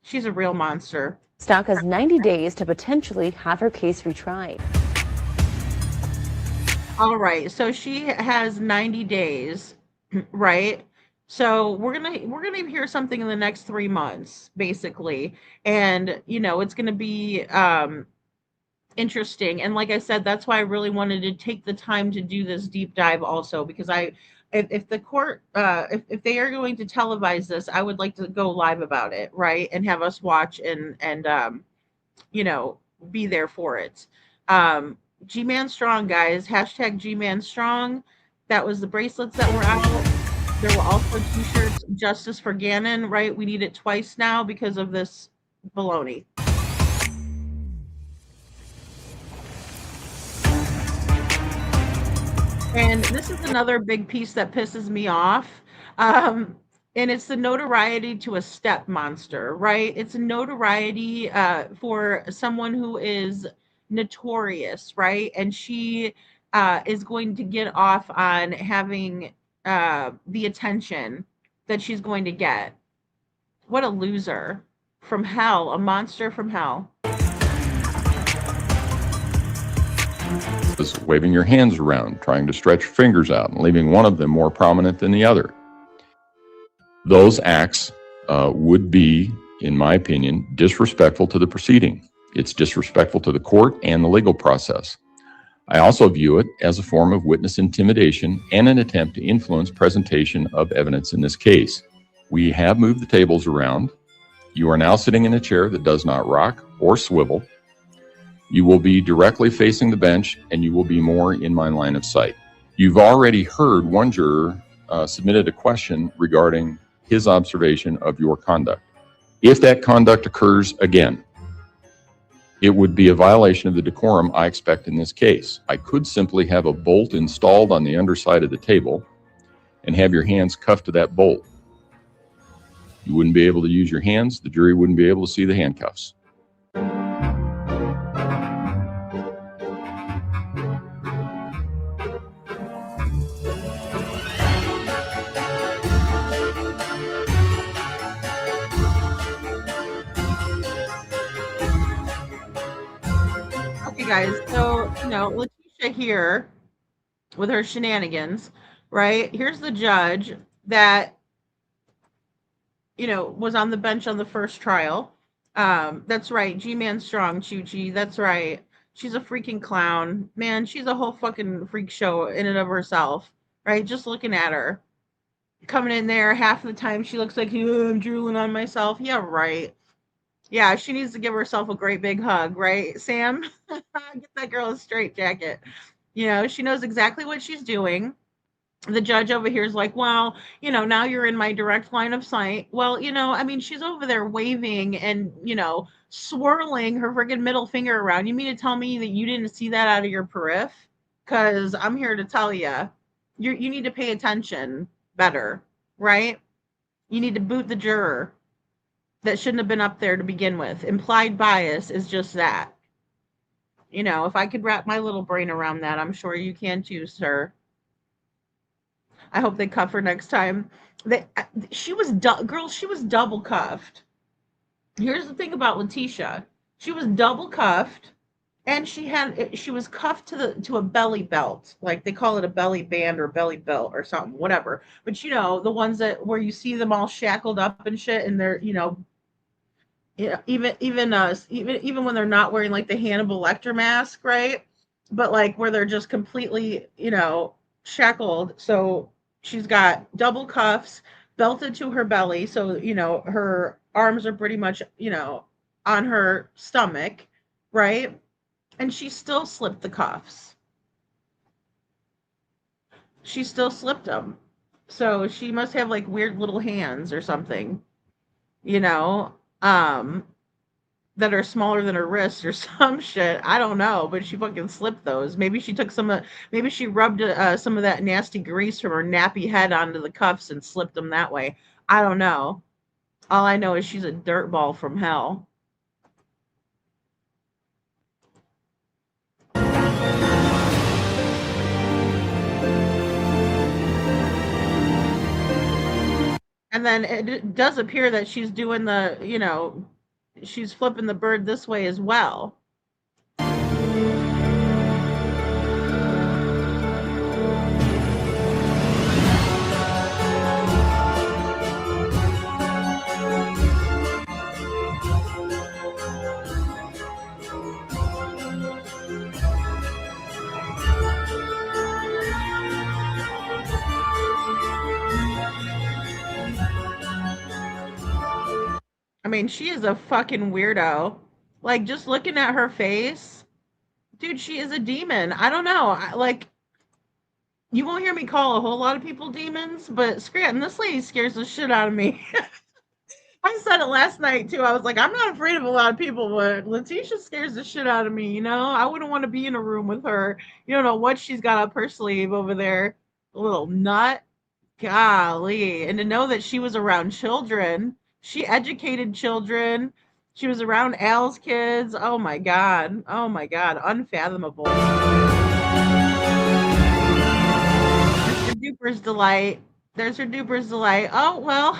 She's a real monster. Stauch has 90 days to potentially have her case retried. All right. So she has 90 days, right? So we're gonna hear something in the next 3 months, basically. And it's gonna be interesting. And like I said, that's why I really wanted to take the time to do this deep dive also, because if the court if they are going to televise this, I would like to go live about it, right? And have us watch and you know, be there for it. Um, G-Man Strong, guys. Hashtag G-Man Strong. That was the bracelets that were out. There were also t-shirts, Justice for Gannon, right? We need it twice now because of this baloney. And this is another big piece that pisses me off. Um, and it's the notoriety to a step monster, right? It's a notoriety for someone who is notorious, right? And she is going to get off on having the attention that she's going to get. What a loser from hell, a monster from hell. Is waving your hands around, trying to stretch your fingers out and leaving one of them more prominent than the other. Those acts would be, in my opinion, disrespectful to the proceeding. It's disrespectful to the court and the legal process. I also view it as a form of witness intimidation and an attempt to influence presentation of evidence in this case. We have moved the tables around. You are now sitting in a chair that does not rock or swivel. You will be directly facing the bench, and you will be more in my line of sight. You've already heard one juror submitted a question regarding his observation of your conduct. If that conduct occurs again, it would be a violation of the decorum I expect in this case. I could simply have a bolt installed on the underside of the table and have your hands cuffed to that bolt. You wouldn't be able to use your hands. The jury wouldn't be able to see the handcuffs. Guys, so Letitia here with her shenanigans, right? Here's the judge that was on the bench on the first trial. That's right, G-Man Strong, Chuchi. That's right. She's a freaking clown, man. She's a whole fucking freak show in and of herself, right? Just looking at her coming in there, half of the time she looks like, oh, I'm drooling on myself. Yeah, right. Yeah, she needs to give herself a great big hug, right, Sam? Get that girl a straight jacket. She knows exactly what she's doing. The judge over here is like, well, now you're in my direct line of sight. Well, she's over there waving and, swirling her friggin' middle finger around. You mean to tell me that you didn't see that out of your periph? Because I'm here to tell you, you need to pay attention better, right? You need to boot the juror that shouldn't have been up there to begin with. Implied bias is just that. If I could wrap my little brain around that, I'm sure you can too, sir. I hope they cuff her next time. She was double cuffed. Here's the thing about Letitia. She was double cuffed, and she was cuffed to a belly belt. Like they call it a belly band or belly belt or something, whatever. But the ones where you see them all shackled up and shit, and they're even when they're not wearing like the Hannibal Lecter mask, right? But like where they're just completely, shackled. So she's got double cuffs belted to her belly. So, her arms are pretty much, on her stomach, right? And she still slipped the cuffs. She still slipped them. So she must have like weird little hands or something, that are smaller than her wrists or some shit. I don't know, but she fucking slipped those. Maybe she took maybe she rubbed some of that nasty grease from her nappy head onto the cuffs and slipped them that way. I don't know. All I know is she's a dirtball from hell. And then it does appear that she's doing the, she's flipping the bird this way as well. mean, she is a fucking weirdo. Like, just looking at her face, dude, she is a demon. I don't know. Like, you won't hear me call a whole lot of people demons, but Scranton, this lady scares the shit out of me. I said it last night too. I was like, I'm not afraid of a lot of people, but Letitia scares the shit out of me. You know, I wouldn't want to be in a room with her. You don't know what she's got up her sleeve over there. A little nut. Golly. And to know that she was around children, she educated children. She was around Al's kids. Oh my God. Oh my God. Unfathomable. Duper's delight. There's her Duper's delight. Oh, well,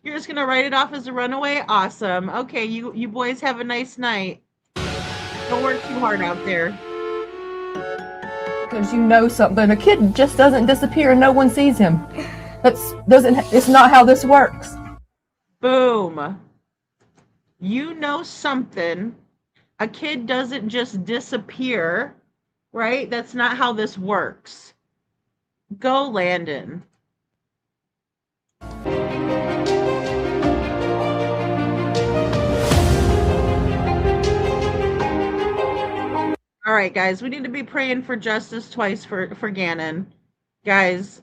you're just going to write it off as a runaway? Awesome. Okay, you boys have a nice night. Don't work too hard out there. Because you know something. A kid just doesn't disappear and no one sees him. It's not how this works. Boom. You know something. A kid doesn't just disappear, right? That's not how this works. Go, Landon. All right, guys, we need to be praying for justice twice for Gannon. Guys,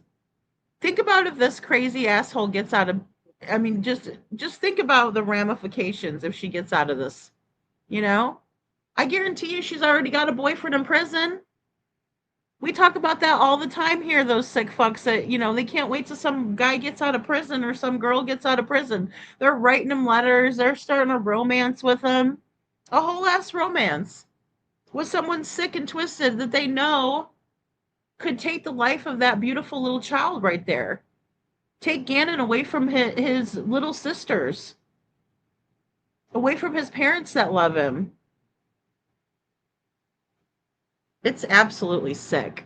think about if this crazy asshole gets out of, I mean, just think about the ramifications if she gets out of this, you know? I guarantee you she's already got a boyfriend in prison. We talk about that all the time here, those sick fucks that, you know, they can't wait till some guy gets out of prison or some girl gets out of prison. They're writing them letters. They're starting a romance with them. A whole ass romance with someone sick and twisted that they know could take the life of that beautiful little child right there. Take Gannon away from his little sisters. Away from his parents that love him. It's absolutely sick.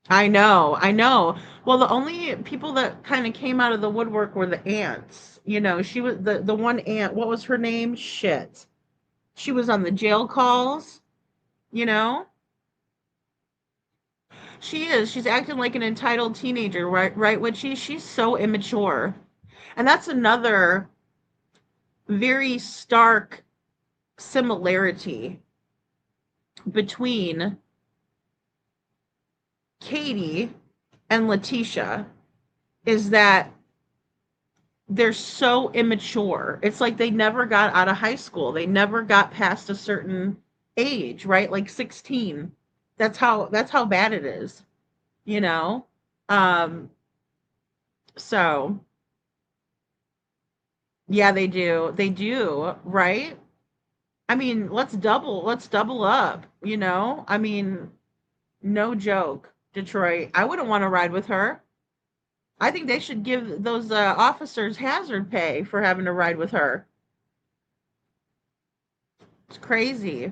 I know. Well, the only people that kind of came out of the woodwork were the aunts. You know, she was the one aunt. What was her name? Shit. She was on the jail calls, you know? She is. She's acting like an entitled teenager, right? When she's so immature. And that's another very stark similarity between Katie and Letitia is that they're so immature. It's like they never got out of high school. They never got past a certain age, right? Like 16. That's how bad it is, you know? So yeah, they do, right? I mean, let's double up, you know? I mean, no joke, Detroit. I wouldn't want to ride with her. I think they should give those officers hazard pay for having to ride with her. It's crazy.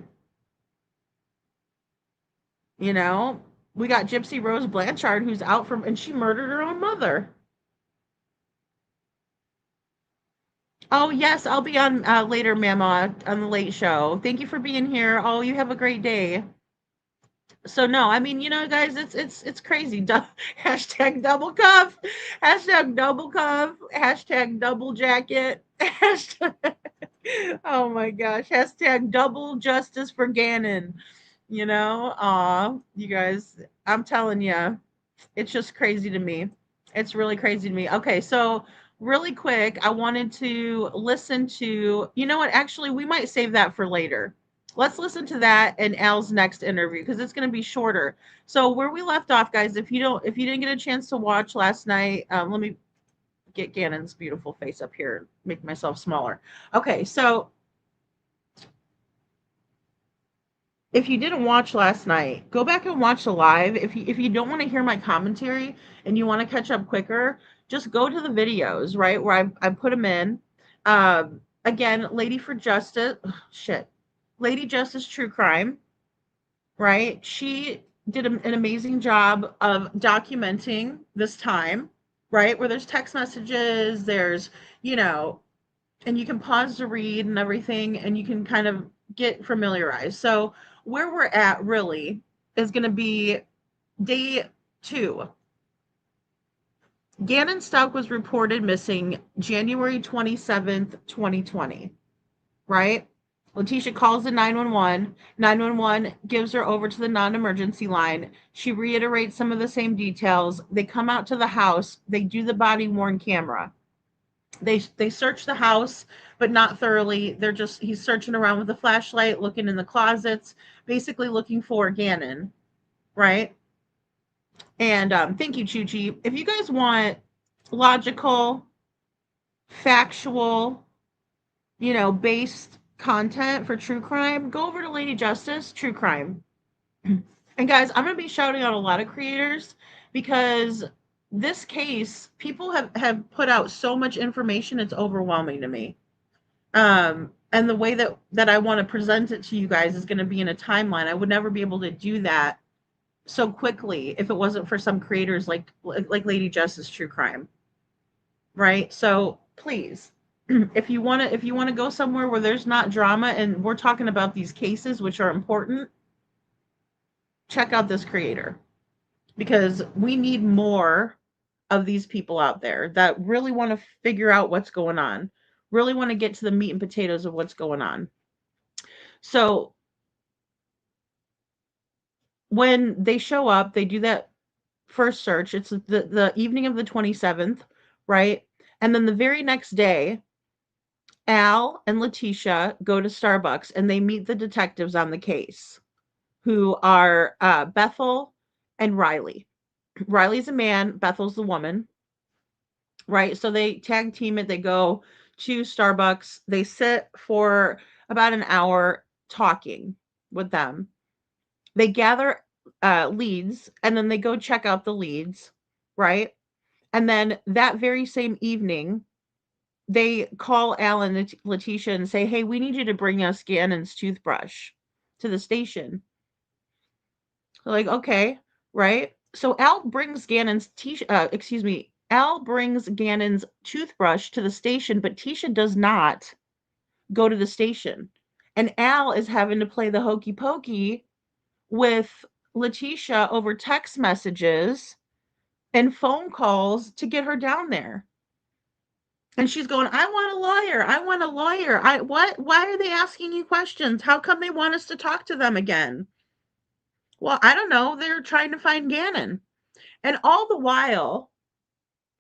You know, we got Gypsy Rose Blanchard who's out from, and she murdered her own mother. Oh, yes, I'll be on later, Mama, on the late show. Thank you for being here. Oh, you have a great day. So no, I mean, you know, guys, it's crazy. Hashtag double cuff, hashtag double cuff, hashtag double jacket, hashtag, oh my gosh, hashtag double justice for Gannon. You know, you guys, I'm telling you, it's just crazy to me. It's really crazy to me. Okay, so really quick, I wanted to listen to, you know what, actually, we might save that for later. Let's listen to that in Al's next interview because it's going to be shorter. So where we left off, guys, if you didn't get a chance to watch last night, let me get Gannon's beautiful face up here, make myself smaller. Okay, so if you didn't watch last night, go back and watch the live. If you don't want to hear my commentary and you want to catch up quicker, just go to the videos, right, where I put them in. Again, Lady for Justice, Lady Justice True Crime, right? She did an amazing job of documenting this time, right? Where there's text messages, there's, you know, and you can pause to read and everything, and you can kind of get familiarized. So where we're at really is going to be day 2. Gannon Stauch was reported missing January 27th, 2020, right? Letitia calls the 911. 911 gives her over to the non-emergency line. She reiterates some of the same details. They come out to the house. They do the body-worn camera. They search the house, but not thoroughly. He's searching around with a flashlight, looking in the closets, basically looking for Gannon, right? And thank you, Chuchi. If you guys want logical, factual, based content for true crime, go over to Lady Justice True Crime. And guys, I'm going to be shouting out a lot of creators because this case, people have put out so much information, it's overwhelming to me. And the way that I want to present it to you guys is going to be in a timeline. I would never be able to do that so quickly if it wasn't for some creators like Lady Justice True Crime. Right? So please, if you want to go somewhere where there's not drama and we're talking about these cases which are important, check out this creator, because we need more of these people out there that really want to figure out what's going on, really want to get to the meat and potatoes of what's going on. So when they show up, they do that first search. It's the evening of the 27th, right? And then the very next day, Al and Letitia go to Starbucks and they meet the detectives on the case, who are Bethel and Riley. Riley's a man, Bethel's the woman, right? So they tag team it. They go to Starbucks. They sit for about an hour talking with them. They gather leads, and then they go check out the leads, right? And then that very same evening, they call Al and Letitia and say, hey, we need you to bring us Gannon's toothbrush to the station. They're like, okay, right? So Al brings Gannon's Al brings Gannon's toothbrush to the station, but Tisha does not go to the station. And Al is having to play the hokey pokey with Letitia over text messages and phone calls to get her down there. And she's going, I want a lawyer. I want a lawyer. Why are they asking you questions? How come they want us to talk to them again? Well, I don't know. They're trying to find Gannon. And all the while,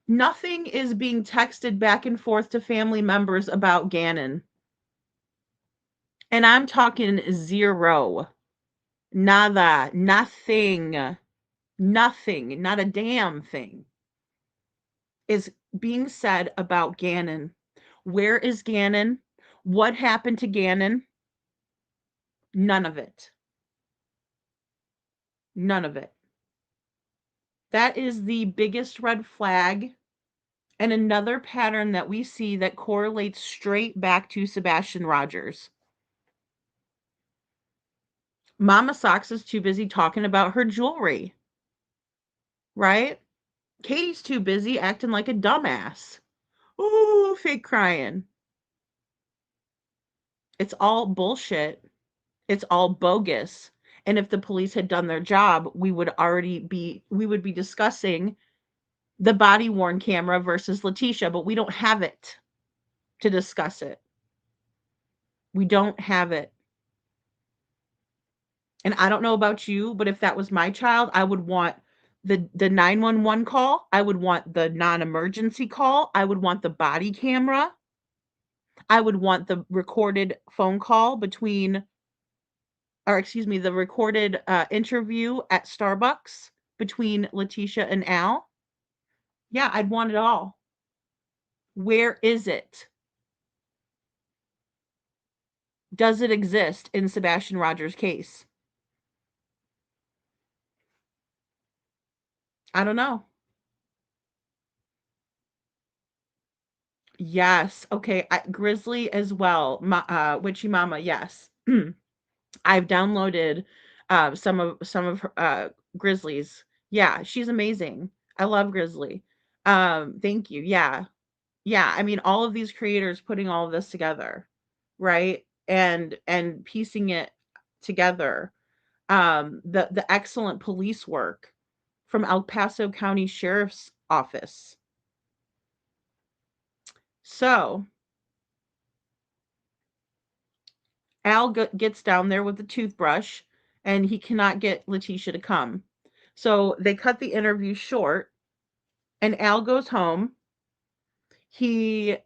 nothing is being texted back and forth to family members about Gannon. And I'm talking zero. Nada. Nothing. Nothing. Not a damn thing is being said about Gannon. Where is Gannon? What happened to Gannon? None of it. None of it. That is the biggest red flag, and another pattern that we see that correlates straight back to Sebastian Rogers. Mama Socks is too busy talking about her jewelry, right? Katie's too busy acting like a dumbass. Ooh, fake crying. It's all bullshit. It's all bogus. And if the police had done their job, we would be discussing the body worn camera versus Letitia, but we don't have it to discuss it. We don't have it. And I don't know about you, but if that was my child, I would want the 911 call. I would want the non-emergency call. I would want the body camera. I would want the recorded phone call the recorded interview at Starbucks between Letitia and Al. Yeah, I'd want it all. Where is it? Does it exist in Sebastian Rogers' case? I don't know. Yes. Okay. Grizzly as well. Witchy Mama. Yes. I've downloaded some of her, Grizzly's. Yeah, she's amazing. I love Grizzly. Thank you. Yeah. Yeah. I mean, all of these creators putting all of this together, right? And piecing it together. The excellent police work from El Paso County Sheriff's Office, So Al gets down there with the toothbrush, and he cannot get Letitia to come. So they cut the interview short, and Al goes home. He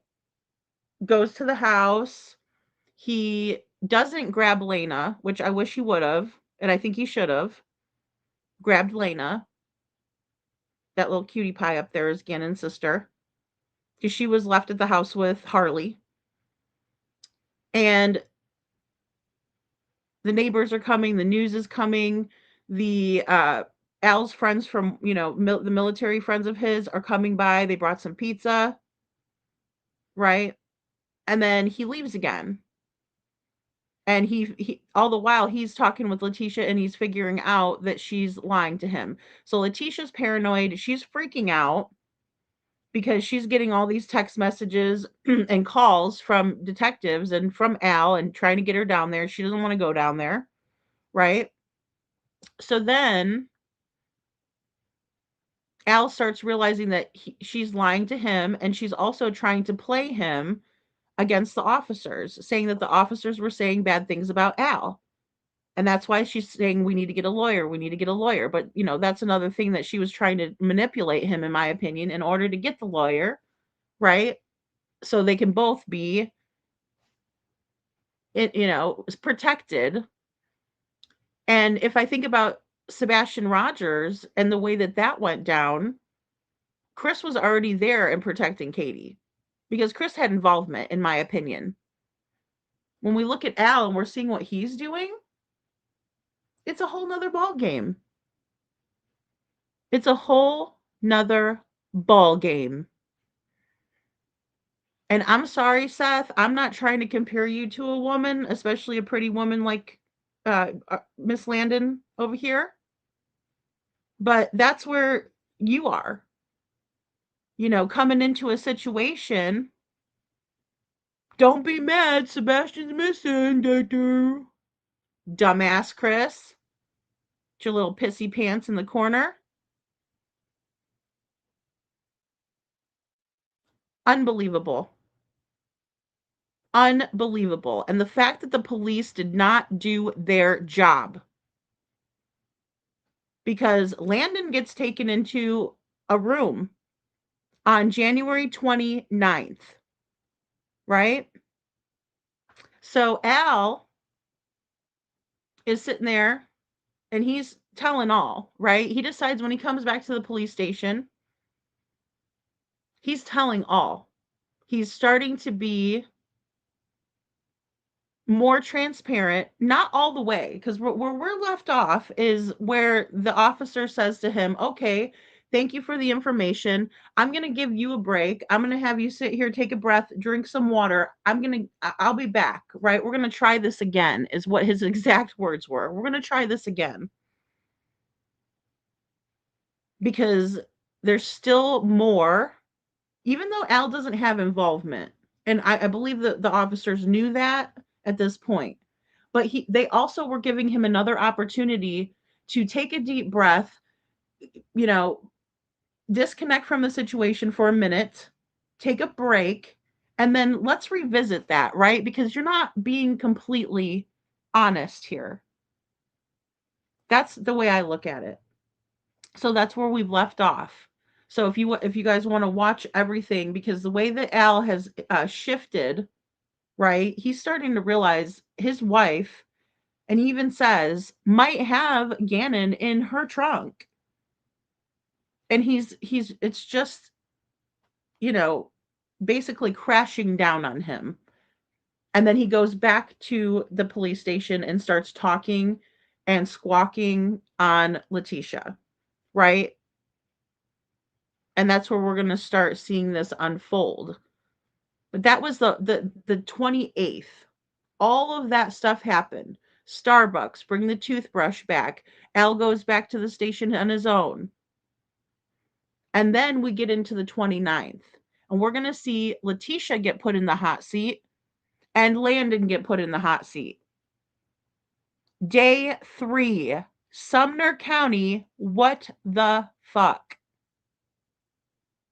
goes to the house. He doesn't grab Lena, which I wish he would have, and I think he should have grabbed Lena. That little cutie pie up there is Gannon's sister, because she was left at the house with Harley. And the neighbors are coming, the news is coming, the Al's friends from, the military friends of his are coming by. They brought some pizza, right? And then he leaves again. And he all the while he's talking with Letitia, and he's figuring out that she's lying to him. So Letitia's paranoid. She's freaking out because she's getting all these text messages and calls from detectives and from Al and trying to get her down there. She doesn't want to go down there, right? So then Al starts realizing that she's lying to him, and she's also trying to play him against the officers, saying that the officers were saying bad things about Al. And that's why she's saying, we need to get a lawyer. We need to get a lawyer. But, that's another thing that she was trying to manipulate him, in my opinion, in order to get the lawyer, right? So they can both be, protected. And if I think about Sebastian Rogers and the way that went down, Chris was already there and protecting Katie, because Chris had involvement, in my opinion. When we look at Al and we're seeing what he's doing, it's a whole nother ball game. It's a whole nother ball game. And I'm sorry, Seth, I'm not trying to compare you to a woman, especially a pretty woman like Miss Landon over here. But that's where you are. Coming into a situation. Don't be mad, Sebastian's missing, dumbass Chris. Get your little pissy pants in the corner. Unbelievable. Unbelievable. And the fact that the police did not do their job. Because Landon gets taken into a room on January 29th. Right? So Al is sitting there, and he's telling all, right? He decides when he comes back to the police station, he's telling all. He's starting to be more transparent, not all the way, because where we're left off is where the officer says to him, okay, thank you for the information. I'm going to give you a break. I'm going to have you sit here, take a breath, drink some water. I'll be back, right? We're going to try this again, is what his exact words were. We're going to try this again. Because there's still more, even though Al doesn't have involvement. And I believe that the officers knew that at this point. But they also were giving him another opportunity to take a deep breath, disconnect from the situation for a minute, take a break, and then let's revisit that, right? Because you're not being completely honest here. That's the way I look at it. So that's where we've left off. So if you guys want to watch everything, because the way that Al has shifted, right? He's starting to realize his wife, and he even says, might have Gannon in her trunk. And it's just, basically crashing down on him. And then he goes back to the police station and starts talking and squawking on Letitia, right? And that's where we're going to start seeing this unfold. But that was the 28th. All of that stuff happened. Starbucks, bring the toothbrush back. Al goes back to the station on his own. And then we get into the 29th. And we're going to see Letitia get put in the hot seat and Landon get put in the hot seat. Day 3, Sumner County, what the fuck?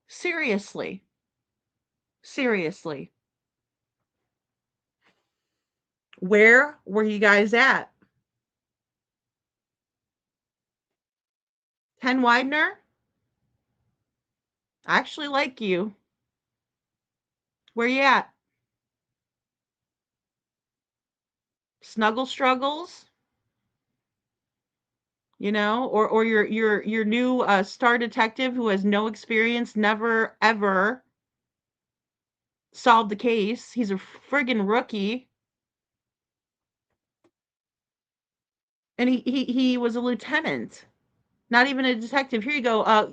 Seriously. Seriously. Where were you guys at? Ken Widener? I actually like you. Where you at? Snuggle Struggles? You know, or your new star detective who has no experience, never ever solved the case. He's a friggin' rookie. And he was a lieutenant, not even a detective. Here you go.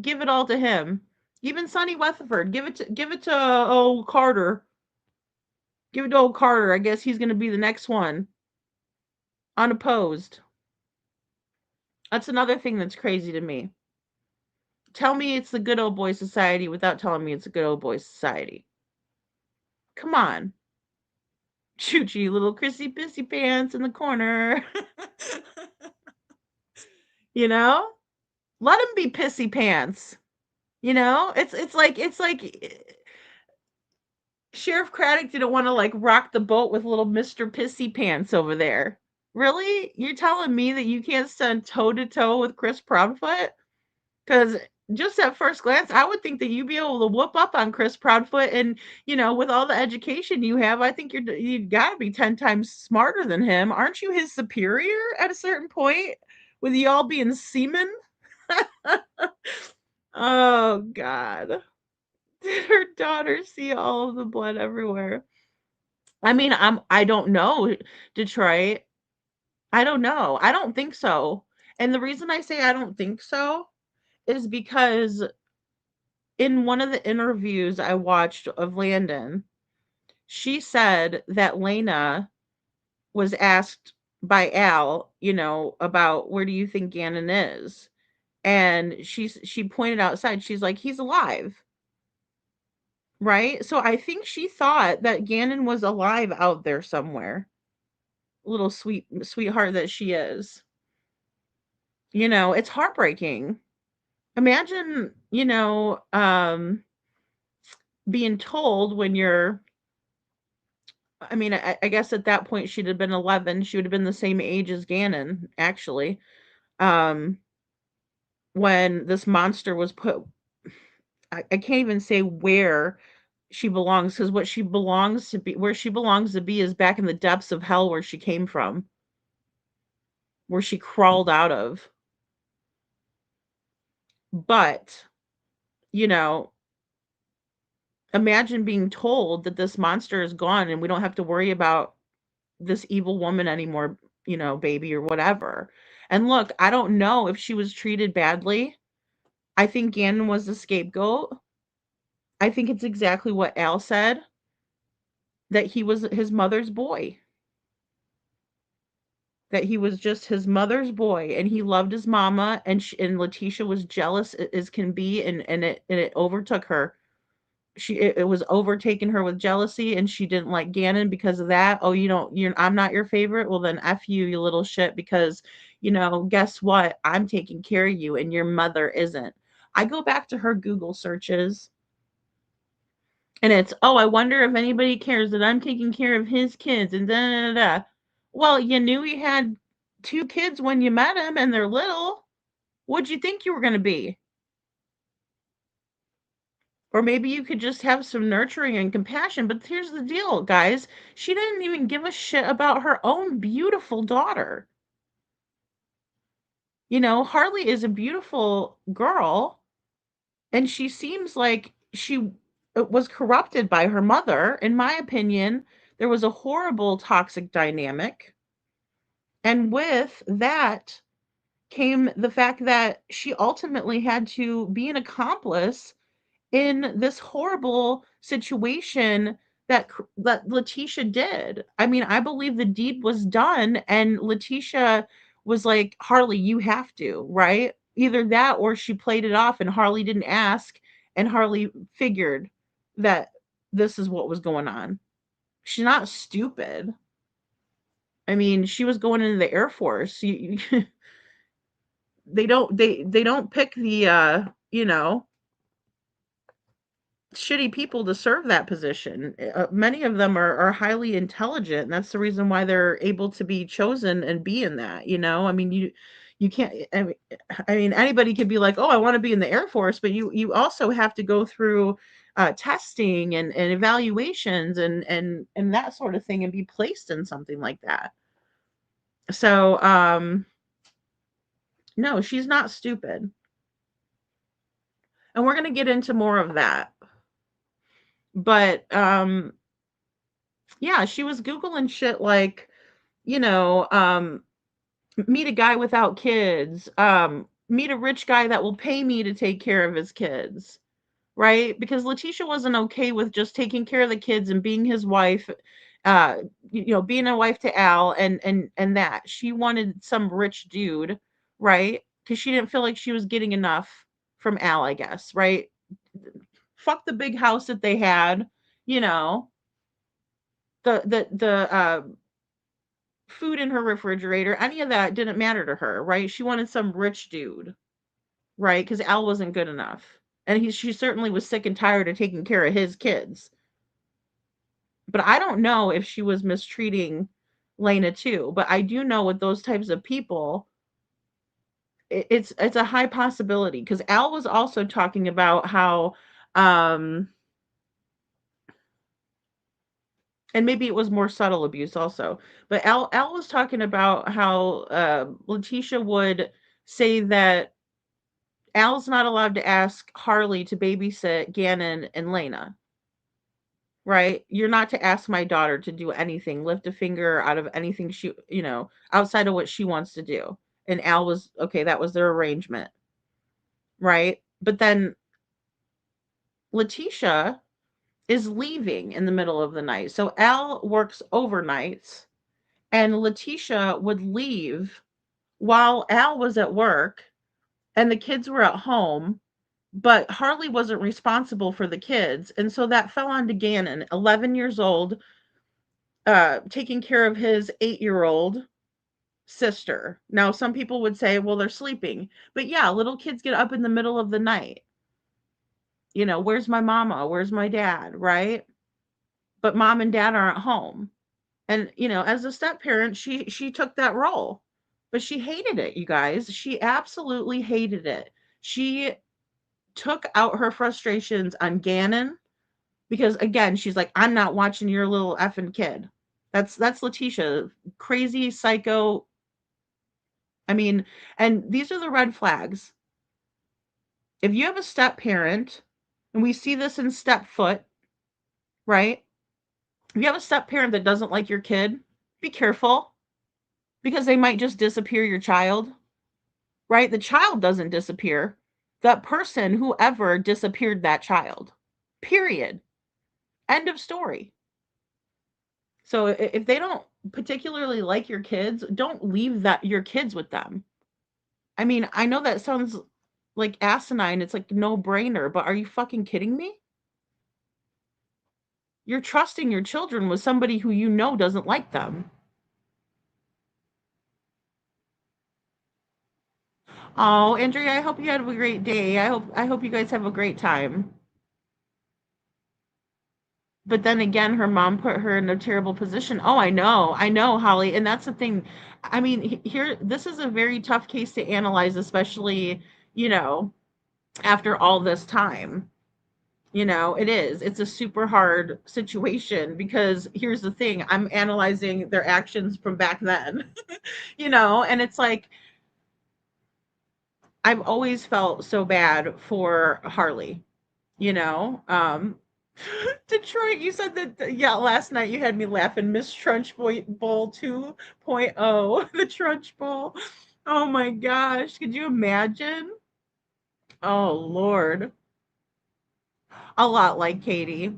Give it all to him. Even Sonny Weatherford. Give it to old Carter. Give it to old Carter. I guess he's gonna be the next one. Unopposed. That's another thing that's crazy to me. Tell me it's the good old boy society without telling me it's a good old boy society. Come on. Choochie little Chrissy Pissy Pants in the corner. You know? Let him be Pissy Pants. You know? It's like Sheriff Craddock didn't want to like rock the boat with little Mr. Pissy Pants over there. Really? You're telling me that you can't stand toe to toe with Chris Proudfoot? Because just at first glance, I would think that you'd be able to whoop up on Chris Proudfoot, and you know, with all the education you have, I think you've got to be 10 times smarter than him. Aren't you his superior at a certain point? With you all being seamen? Oh God. Did her daughter see all of the blood everywhere? I mean, I don't know, Detroit. I don't know. I don't think so. And the reason I say I don't think so is because in one of the interviews I watched of Landon, she said that Lena was asked by Al, you know, about where do you think Gannon is? And she pointed outside. She's like, he's alive. Right? So I think she thought that Gannon was alive out there somewhere. Little sweetheart that she is. You know, it's heartbreaking. Imagine, you know, being told when you're, I mean, I guess at that point she'd have been 11. She would have been the same age as Gannon, actually. When this monster was put, I can't even say where she belongs, because what she belongs to be, where she belongs to be is back in the depths of hell where she came from, where she crawled out of. But, you know, imagine being told that this monster is gone and we don't have to worry about this evil woman anymore, you know, baby, or whatever. And look, I don't know if she was treated badly. I think Gannon was the scapegoat. I think it's exactly what Al said, that he was his mother's boy. That he was just his mother's boy, and he loved his mama, and Letitia was jealous as can be, and it overtook her. It was overtaking her with jealousy, and she didn't like Gannon because of that. Oh, I'm not your favorite? Well, then F you little shit, because, you know, guess what? I'm taking care of you, and your mother isn't. I go back to her Google searches, and it's, oh, I wonder if anybody cares that I'm taking care of his kids, and da da da. Well, you knew he had 2 kids when you met him, and they're little. What'd you think you were going to be? Or maybe you could just have some nurturing and compassion. But here's the deal, guys. She didn't even give a shit about her own beautiful daughter. You know, Harley is a beautiful girl, and she seems like she was corrupted by her mother. In my opinion, there was a horrible toxic dynamic. And with that came the fact that she ultimately had to be an accomplice in this horrible situation that Letitia did. I mean, I believe the deed was done, and Letitia was like, Harley, you have to, right? Either that or she played it off and Harley didn't ask, and Harley figured that this is what was going on. She's not stupid. I mean, she was going into the Air Force. They don't pick the you know, shitty people to serve that position. Many of them are highly intelligent, and that's the reason why they're able to be chosen and be in that. I mean, you can't. I mean, anybody could be like, oh, I want to be in the Air Force, but you also have to go through testing and evaluations and that sort of thing and be placed in something like that. So, no, she's not stupid. And we're going to get into more of that. But yeah, she was Googling shit like, meet a guy without kids, meet a rich guy that will pay me to take care of his kids, right? Because Letitia wasn't okay with just taking care of the kids and being his wife, being a wife to Al and that. She wanted some rich dude, right? Because she didn't feel like she was getting enough from Al, I guess, right? Fuck the big house that they had, the food in her refrigerator, any of that didn't matter to her, right? She wanted some rich dude, right? Because Al wasn't good enough. And she certainly was sick and tired of taking care of his kids. But I don't know if she was mistreating Lena too. But I do know with those types of people, it's a high possibility. Because Al was also talking about how and maybe it was more subtle abuse also. But Al was talking about how Letitia would say that Al's not allowed to ask Harley to babysit Gannon and Lena. Right? You're not to ask my daughter to do anything, lift a finger out of anything she, outside of what she wants to do. And Al was, okay, that was their arrangement. Right? But then Letitia is leaving in the middle of the night. So Al works overnights and Letitia would leave while Al was at work and the kids were at home, but Harley wasn't responsible for the kids. And so that fell onto Gannon, 11 years old, taking care of his 8-year-old sister. Now, some people would say, well, they're sleeping. But yeah, little kids get up in the middle of the night. Where's my mama? Where's my dad? Right? But mom and dad aren't home. And, as a step parent, she took that role. But she hated it, you guys. She absolutely hated it. She took out her frustrations on Gannon because, again, she's like, I'm not watching your little effing kid. That's Letitia, crazy psycho. I mean, and these are the red flags. If you have a step parent, and we see this in Stepfoot, right? If you have a step parent that doesn't like your kid, be careful because they might just disappear your child, right? The child doesn't disappear. That person, whoever disappeared that child, period. End of story. So if they don't particularly like your kids, don't leave your kids with them. I mean, I know that sounds like asinine. It's like no brainer, but are you fucking kidding me? You're trusting your children with somebody who doesn't like them. Oh, Andrea, I hope you had a great day. I hope you guys have a great time. But then again, her mom put her in a terrible position. Oh, I know, Holly. And that's the thing. I mean, this is a very tough case to analyze, especially, after all this time. It is. It's a super hard situation because here's the thing. I'm analyzing their actions from back then, and it's like, I've always felt so bad for Harley, Detroit, you said that, yeah, last night you had me laughing. Miss Trunch Bowl 2.0, the Trunch Bowl. Oh my gosh, could you imagine? Oh, Lord. A lot like Katie.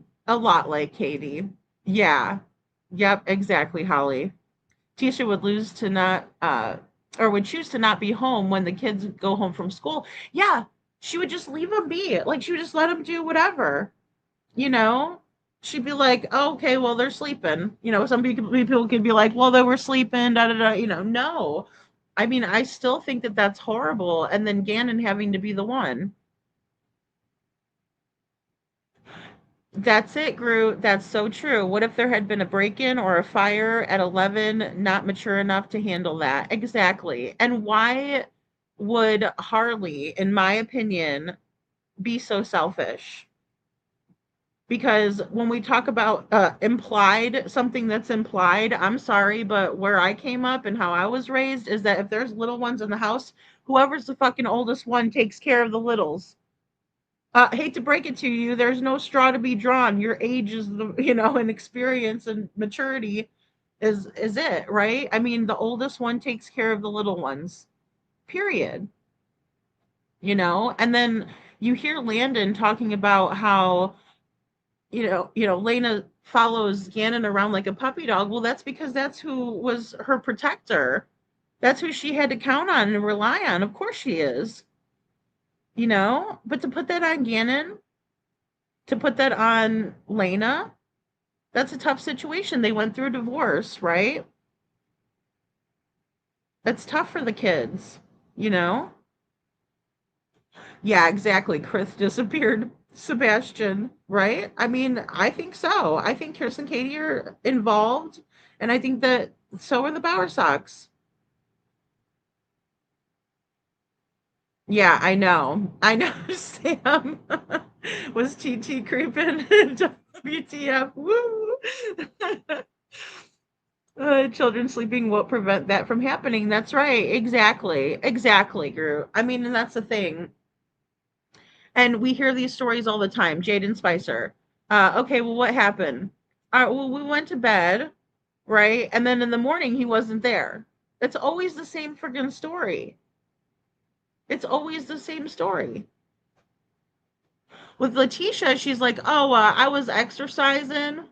Yeah. Yep, exactly, Holly. Tisha would would choose to not be home when the kids go home from school. Yeah, she would just leave them be. Like, she would just let them do whatever. She'd be like, oh, okay, well, they're sleeping. Some people could be like, well, they were sleeping, da-da-da. No. I mean, I still think that that's horrible. And then Gannon having to be the one. That's it, Groot. That's so true. What if there had been a break-in or a fire at 11, not mature enough to handle that? Exactly. And why would Harley, in my opinion, be so selfish? Because when we talk about implied, something that's implied, I'm sorry, but where I came up and how I was raised is that if there's little ones in the house, whoever's the fucking oldest one takes care of the littles. Hate to break it to you, there's no straw to be drawn. Your age is the, and experience and maturity is it, right? I mean, the oldest one takes care of the little ones. Period. And then you hear Landon talking about how Lena follows Gannon around like a puppy dog. Well, that's because that's who was her protector. That's who she had to count on and rely on. Of course she is. But to put that on Gannon, to put that on Lena, that's a tough situation. They went through a divorce, right? That's tough for the kids, Yeah, exactly. Chris disappeared. Sebastian, right? I mean, I think so. I think Chris and Katie are involved, and I think that so are the Bauer Sox. Yeah, I know. I know, Sam. Was TT creeping? WTF. Woo! Children sleeping won't prevent that from happening. That's right. Exactly. Exactly, Groot. I mean, and that's the thing. And we hear these stories all the time. Jaden Spicer. Okay, well, what happened? Well, we went to bed, right? And then in the morning, he wasn't there. It's always the same friggin' story. It's always the same story. With Letitia, she's like, oh, I was exercising,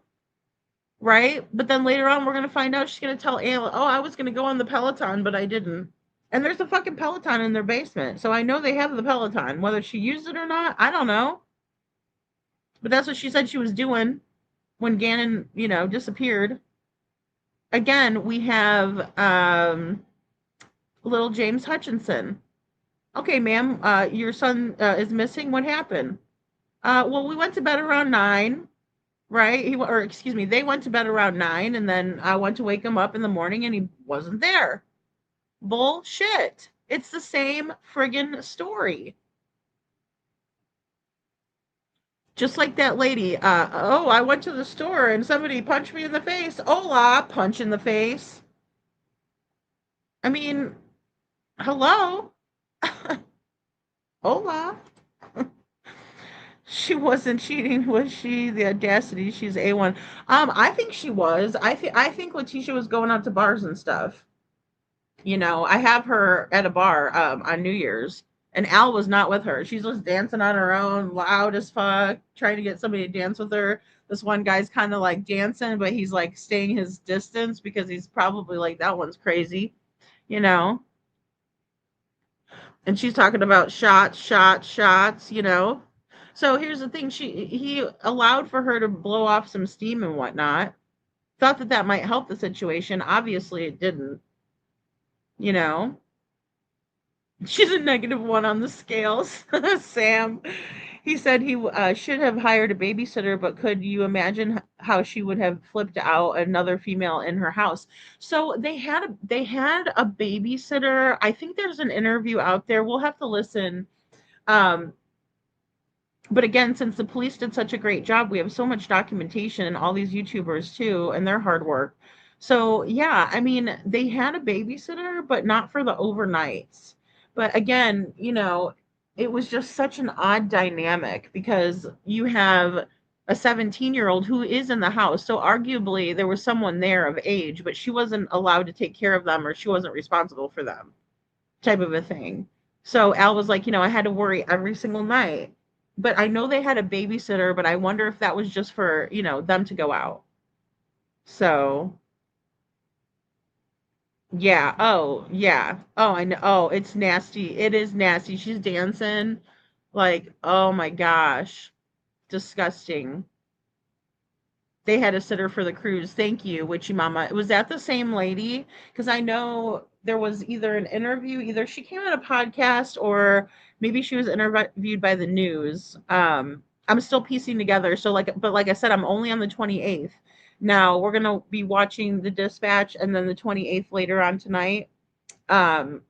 right? But then later on, we're going to find out she's going to tell Ayla, oh, I was going to go on the Peloton, but I didn't. And there's a fucking Peloton in their basement. So I know they have the Peloton. Whether she used it or not, I don't know. But that's what she said she was doing when Gannon, disappeared. Again, we have little James Hutchinson. Okay, ma'am, your son is missing. What happened? Well, we went to bed around 9, right? They went to bed around 9, and then I went to wake him up in the morning, and he wasn't there. Bullshit. It's the same friggin' story. Just like that lady. Oh, I went to the store and somebody punched me in the face. Hola, punch in the face. I mean, hello. Hola. She wasn't cheating, was she? The audacity. She's A1. I think she was. I think Letitia was going out to bars and stuff. I have her at a bar on New Year's, and Al was not with her. She's just dancing on her own, loud as fuck, trying to get somebody to dance with her. This one guy's kind of like dancing, but he's like staying his distance because he's probably like, that one's crazy, And she's talking about shots. So here's the thing. He allowed for her to blow off some steam and whatnot. Thought that might help the situation. Obviously it didn't. She's a -1 on the scales. Sam, he said he should have hired a babysitter, but could you imagine how she would have flipped out another female in her house? So they had a babysitter. I think there's an interview out there. We'll have to listen. But again, since the police did such a great job, we have so much documentation, and all these YouTubers too, and their hard work. So yeah, I mean, they had a babysitter, but not for the overnights. But again, it was just such an odd dynamic because you have a 17-year-old who is in the house. So arguably there was someone there of age, but she wasn't allowed to take care of them, or she wasn't responsible for them, type of a thing. So Al was like, I had to worry every single night. But I know they had a babysitter, but I wonder if that was just for, them to go out. So yeah. Oh, yeah. Oh, I know. Oh, it's nasty. It is nasty. She's dancing. Like, oh my gosh. Disgusting. They had a sitter for the cruise. Thank you, Witchy Mama. Was that the same lady? Because I know there was either an interview, either she came on a podcast or maybe she was interviewed by the news. I'm still piecing together. So but like I said, I'm only on the 28th. Now we're gonna be watching The Dispatch and then the 28th later on tonight. When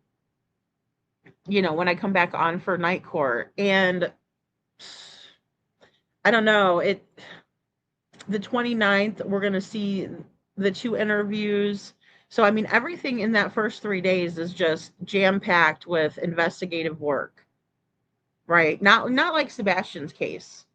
I come back on for Night Court. And I don't know, the 29th, we're gonna see the 2 interviews. So I mean, everything in that first 3 days is just jam-packed with investigative work. Right? Not like Sebastian's case.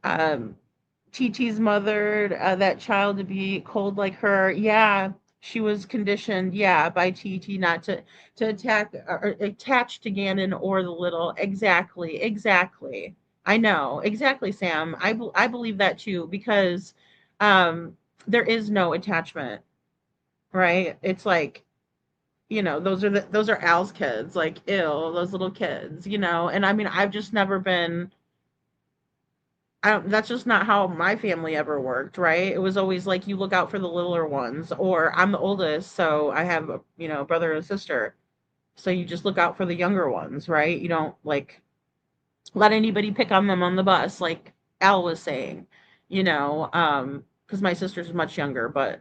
TT's mother, that child to be cold like her. Yeah, she was conditioned, by TT not to attack or attach to Gannon or the little. Exactly. I know. Exactly, Sam. I believe that too, because there is no attachment, right? It's like, those are Al's kids, like, ew, those little kids, and I mean, I've just never been, that's just not how my family ever worked, right? It was always like, you look out for the littler ones, or I'm the oldest, so I have a brother and sister, so you just look out for the younger ones, right? You don't like let anybody pick on them on the bus, like Al was saying, because my sister's much younger, but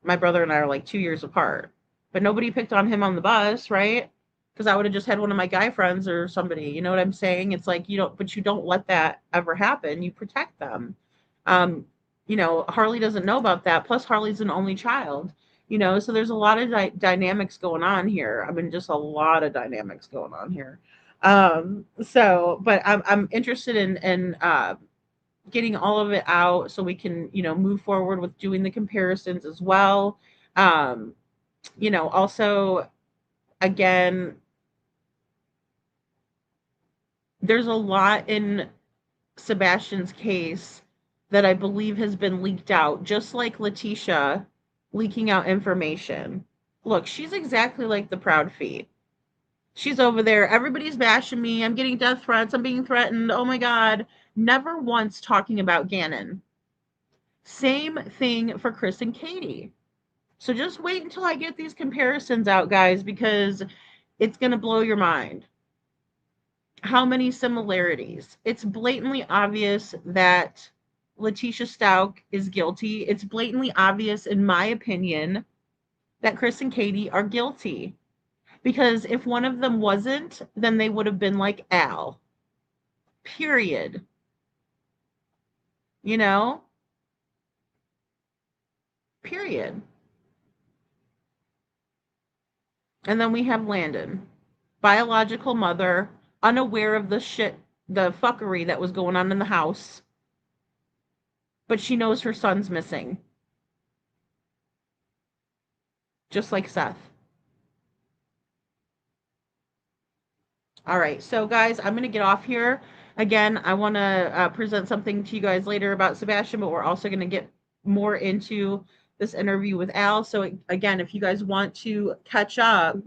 my brother and I are like 2 years apart. But nobody picked on him on the bus, right? Because I would have just had one of my guy friends or somebody. You know what I'm saying? It's like, you don't let that ever happen. You protect them. Harley doesn't know about that. Plus, Harley's an only child. So there's a lot of dynamics going on here. I mean, just a lot of dynamics going on here. But I'm interested in getting all of it out so we can, move forward with doing the comparisons as well. Also, again, there's a lot in Sebastian's case that I believe has been leaked out, just like Letitia leaking out information. Look, she's exactly like the Proud Feet. She's over there. Everybody's bashing me. I'm getting death threats. I'm being threatened. Oh my God. Never once talking about Gannon. Same thing for Chris and Katie. So just wait until I get these comparisons out, guys, because it's going to blow your mind. How many similarities? It's blatantly obvious that Letitia Stout is guilty. It's blatantly obvious, in my opinion, that Chris and Katie are guilty. Because if one of them wasn't, then they would have been like Al. Period. Period. And then we have Landon, biological mother, unaware of the fuckery that was going on in the house. But she knows her son's missing. Just like Seth. All right, so guys, I'm going to get off here. Again, I want to present something to you guys later about Sebastian, but we're also going to get more into this interview with Al. So again, if you guys want to catch up,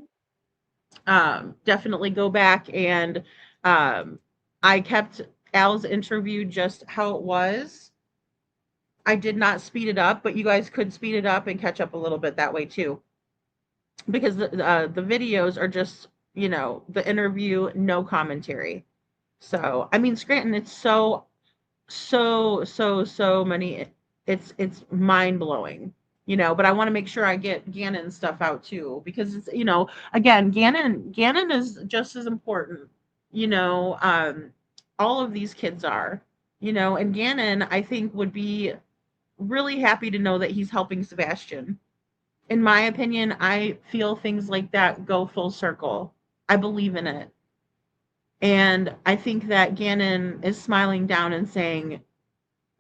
definitely go back. And I kept Al's interview just how it was. I did not speed it up, but you guys could speed it up and catch up a little bit that way too. Because the videos are just, the interview, no commentary. So, I mean, Scranton, it's so many, it's mind-blowing, but I want to make sure I get Gannon stuff out too, because it's, again, Gannon is just as important, all of these kids are, and Gannon, I think, would be really happy to know that he's helping Sebastian. In my opinion, I feel things like that go full circle. I believe in it. And I think that Gannon is smiling down and saying,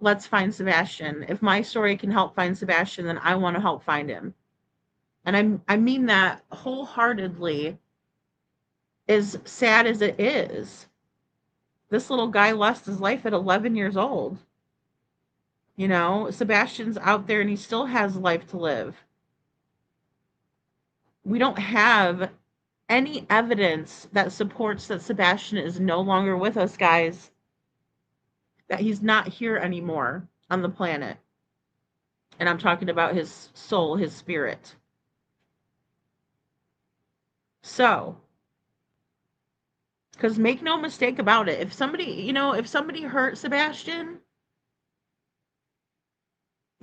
let's find Sebastian. If my story can help find Sebastian, then I want to help find him. And I mean that wholeheartedly, as sad as it is. This little guy lost his life at 11 years old. Sebastian's out there and he still has life to live. We don't have any evidence that supports that Sebastian is no longer with us, guys. That he's not here anymore on the planet. And I'm talking about his soul, his spirit. So, Because make no mistake about it, if somebody hurt Sebastian,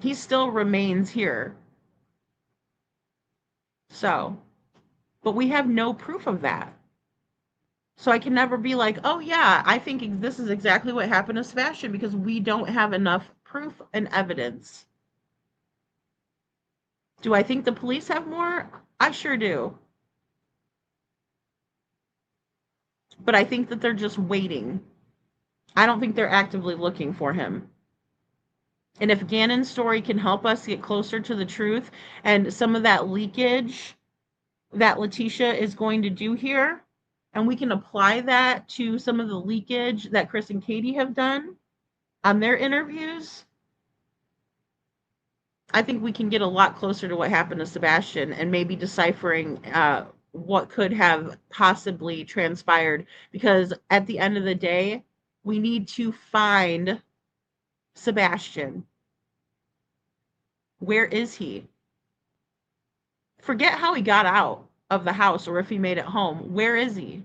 he still remains here. So, but we have no proof of that. So I can never be like, oh yeah, I think this is exactly what happened to Sebastian, because we don't have enough proof and evidence. Do I think the police have more? I sure do. But I think that they're just waiting. I don't think they're actively looking for him. And if Gannon's story can help us get closer to the truth and some of that leakage that Letitia is going to do here, and we can apply that to some of the leakage that Chris and Katie have done on their interviews, I think we can get a lot closer to what happened to Sebastian and maybe deciphering what could have possibly transpired. Because at the end of the day, we need to find Sebastian. Where is he? Forget how he got out of the house or if he made it home. Where is he?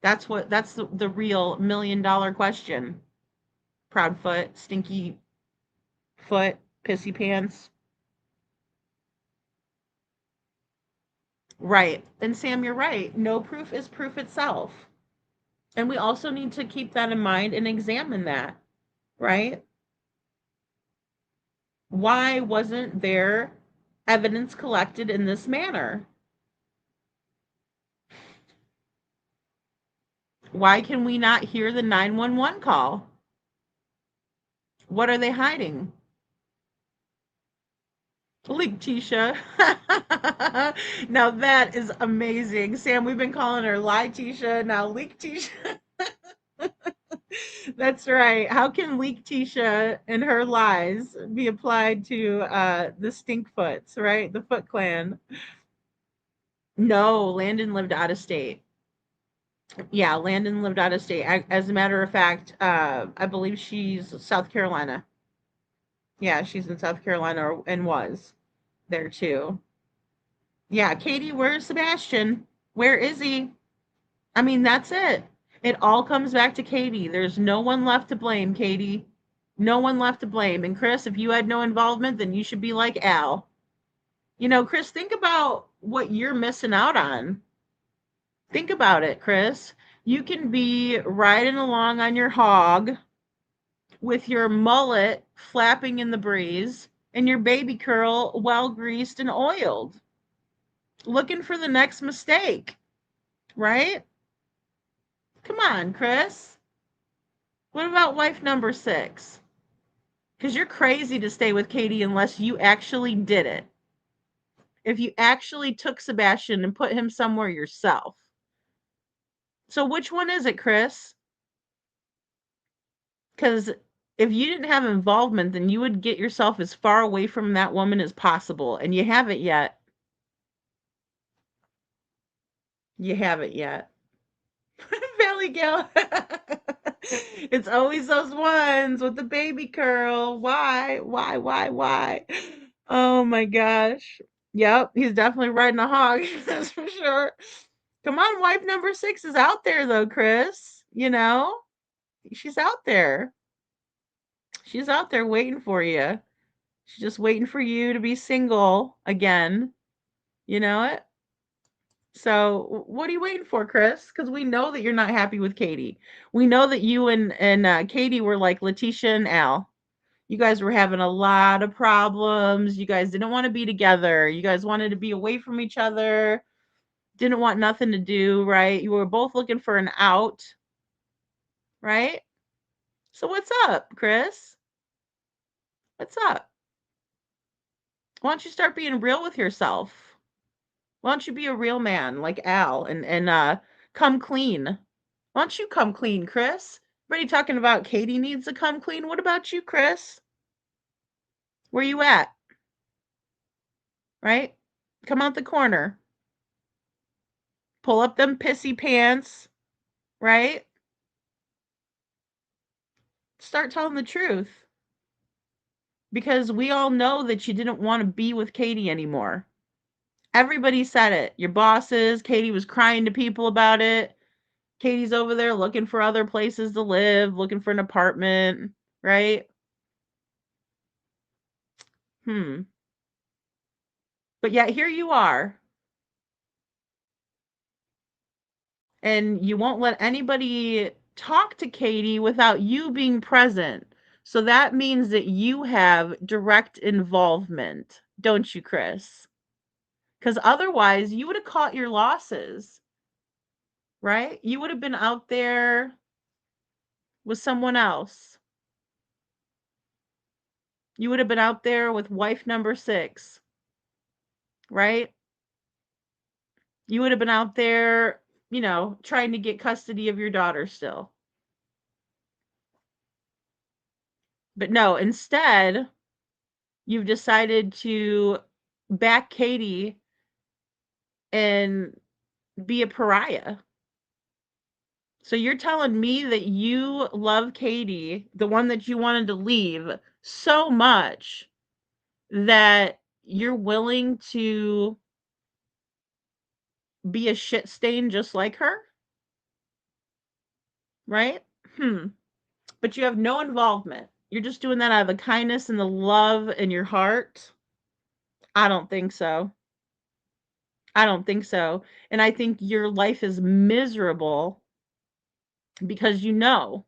That's the real $1 million question. Proudfoot, stinky foot, pissy pants. Right. And Sam, you're right. No proof is proof itself. And we also need to keep that in mind and examine that, right? Why wasn't there evidence collected in this manner? Why can we not hear the 911 call? What are they hiding? Leak-Tisha. Now that is amazing. Sam, we've been calling her Lie-Tisha, now Leak-Tisha. That's right. How can Leak-Tisha and her lies be applied to the Stinkfoots, right? The Foot Clan. No, Landon lived out of state. Yeah, Landon lived out of state. As a matter of fact, I believe she's South Carolina. Yeah, she's in South Carolina and was there too. Yeah, Katie, where's Sebastian? Where is he? I mean, that's it. It all comes back to Katie. There's no one left to blame, Katie. No one left to blame. And Chris, if you had no involvement, then you should be like Al. You know, Chris, think about what you're missing out on. Think about it, Chris. You can be riding along on your hog with your mullet flapping in the breeze and your baby curl well greased and oiled, looking for the next mistake, right? Come on, Chris. What about wife number 6? Because you're crazy to stay with Katie unless you actually did it. If you actually took Sebastian and put him somewhere yourself. So which one is it, Chris? Because if you didn't have involvement, then you would get yourself as far away from that woman as possible. And you haven't yet. You haven't yet. Valley Gal. It's always those ones with the baby curl. Why? Oh my gosh. Yep, he's definitely riding a hog. That's for sure. Come on, wife number 6 is out there though, Chris. You know? She's out there. She's out there waiting for you. She's just waiting for you to be single again. You know it? So what are you waiting for, Chris? Because we know that you're not happy with Katie. We know that you and Katie were like Letitia and Al. You guys were having a lot of problems. You guys didn't want to be together. You guys wanted to be away from each other. Didn't want nothing to do, right? You were both looking for an out, right? So what's up, Chris? What's up? Why don't you start being real with yourself? Why don't you be a real man like Al and come clean? Why don't you come clean, Chris? Everybody talking about Katie needs to come clean. What about you, Chris? Where you at? Right? Come out the corner. Pull up them pissy pants, right? Start telling the truth. Because we all know that you didn't want to be with Katie anymore. Everybody said it. Your bosses, Katie was crying to people about it. Katie's over there looking for other places to live, looking for an apartment, right? But yet here you are. And you won't let anybody talk to Katie without you being present. So that means that you have direct involvement, don't you, Chris? Because otherwise, you would have caught your losses, right? You would have been out there with someone else. You would have been out there with wife number 6, right? You would have been out there, trying to get custody of your daughter still. But no, instead, you've decided to back Katie and be a pariah. So you're telling me that you love Katie, the one that you wanted to leave, so much that you're willing to be a shit stain just like her? Right? But you have no involvement. You're just doing that out of the kindness and the love in your heart? I don't think so. I don't think so. And I think your life is miserable because you know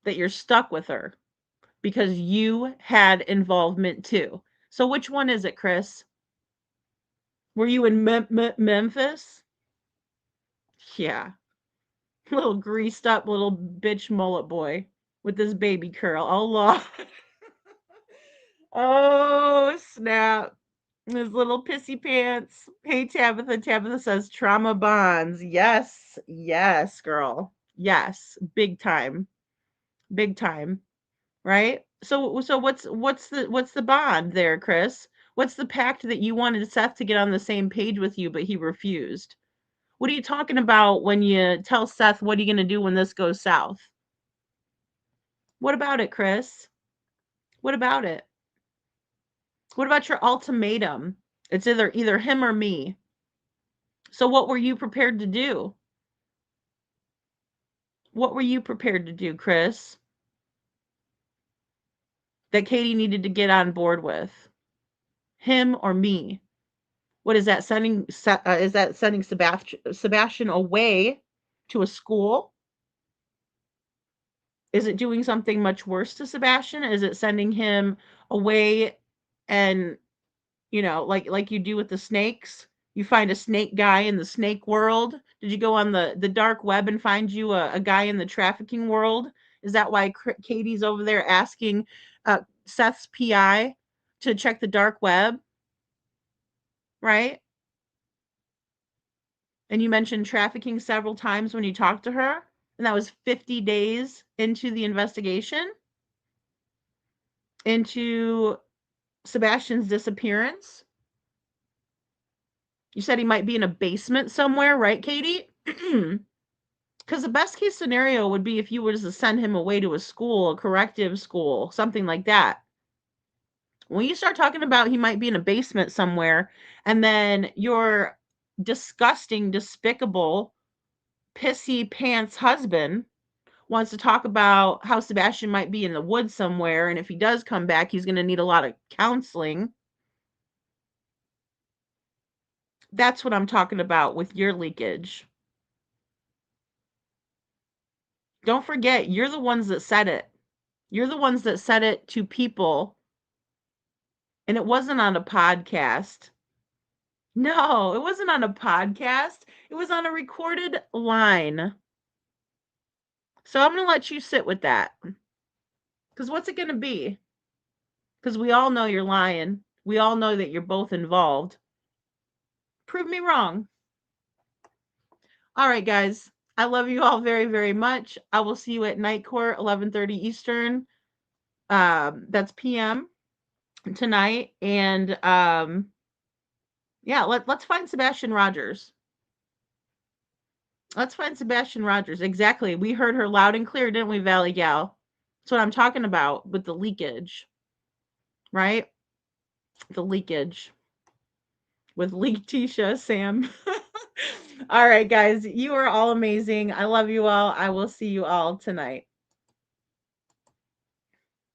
that you're stuck with her because you had involvement too. So which one is it, Chris? Were you in Memphis? Yeah. Little greased up little bitch mullet boy with this baby curl. Oh, Lord. Oh, snap. His little pissy pants. Hey, Tabitha. Tabitha says trauma bonds. Yes. Yes, girl. Yes. Big time. Big time. Right? So what's the bond there, Chris? What's the pact that you wanted Seth to get on the same page with you, but he refused? What are you talking about when you tell Seth, what are you going to do when this goes south? What about it, Chris? What about it? What about your ultimatum? It's either him or me. So what were you prepared to do? What were you prepared to do, Chris? That Katie needed to get on board with? Him or me? What is that sending? Is that sending Sebastian away to a school? Is it doing something much worse to Sebastian? Is it sending him away and, like you do with the snakes? You find a snake guy in the snake world. Did you go on the dark web and find you a guy in the trafficking world? Is that why Katie's over there asking Seth's PI to check the dark web? Right? And you mentioned trafficking several times when you talked to her, and that was 50 days into the investigation, into Sebastian's disappearance. You said he might be in a basement somewhere, right, Katie? Because the best case scenario would be if you were to send him away to a school, a corrective school, something like that. When you start talking about he might be in a basement somewhere, and then your disgusting, despicable, pissy pants husband wants to talk about how Sebastian might be in the woods somewhere, and if he does come back, he's going to need a lot of counseling. That's what I'm talking about with your leakage. Don't forget, you're the ones that said it. You're the ones that said it to people, and it wasn't on a podcast. No, it wasn't on a podcast. It was on a recorded line. So I'm going to let you sit with that. Because what's it going to be? Because we all know you're lying. We all know that you're both involved. Prove me wrong. All right, guys. I love you all very, very much. I will see you at Night Court, 11:30 Eastern. That's PM tonight. And yeah, let's find Sebastian Rogers. Let's find Sebastian Rogers. Exactly. We heard her loud and clear, didn't we, Valley Gal? That's what I'm talking about with the leakage. Right? The leakage. With Letitia, Sam. All right, guys, you are all amazing. I love you all. I will see you all tonight.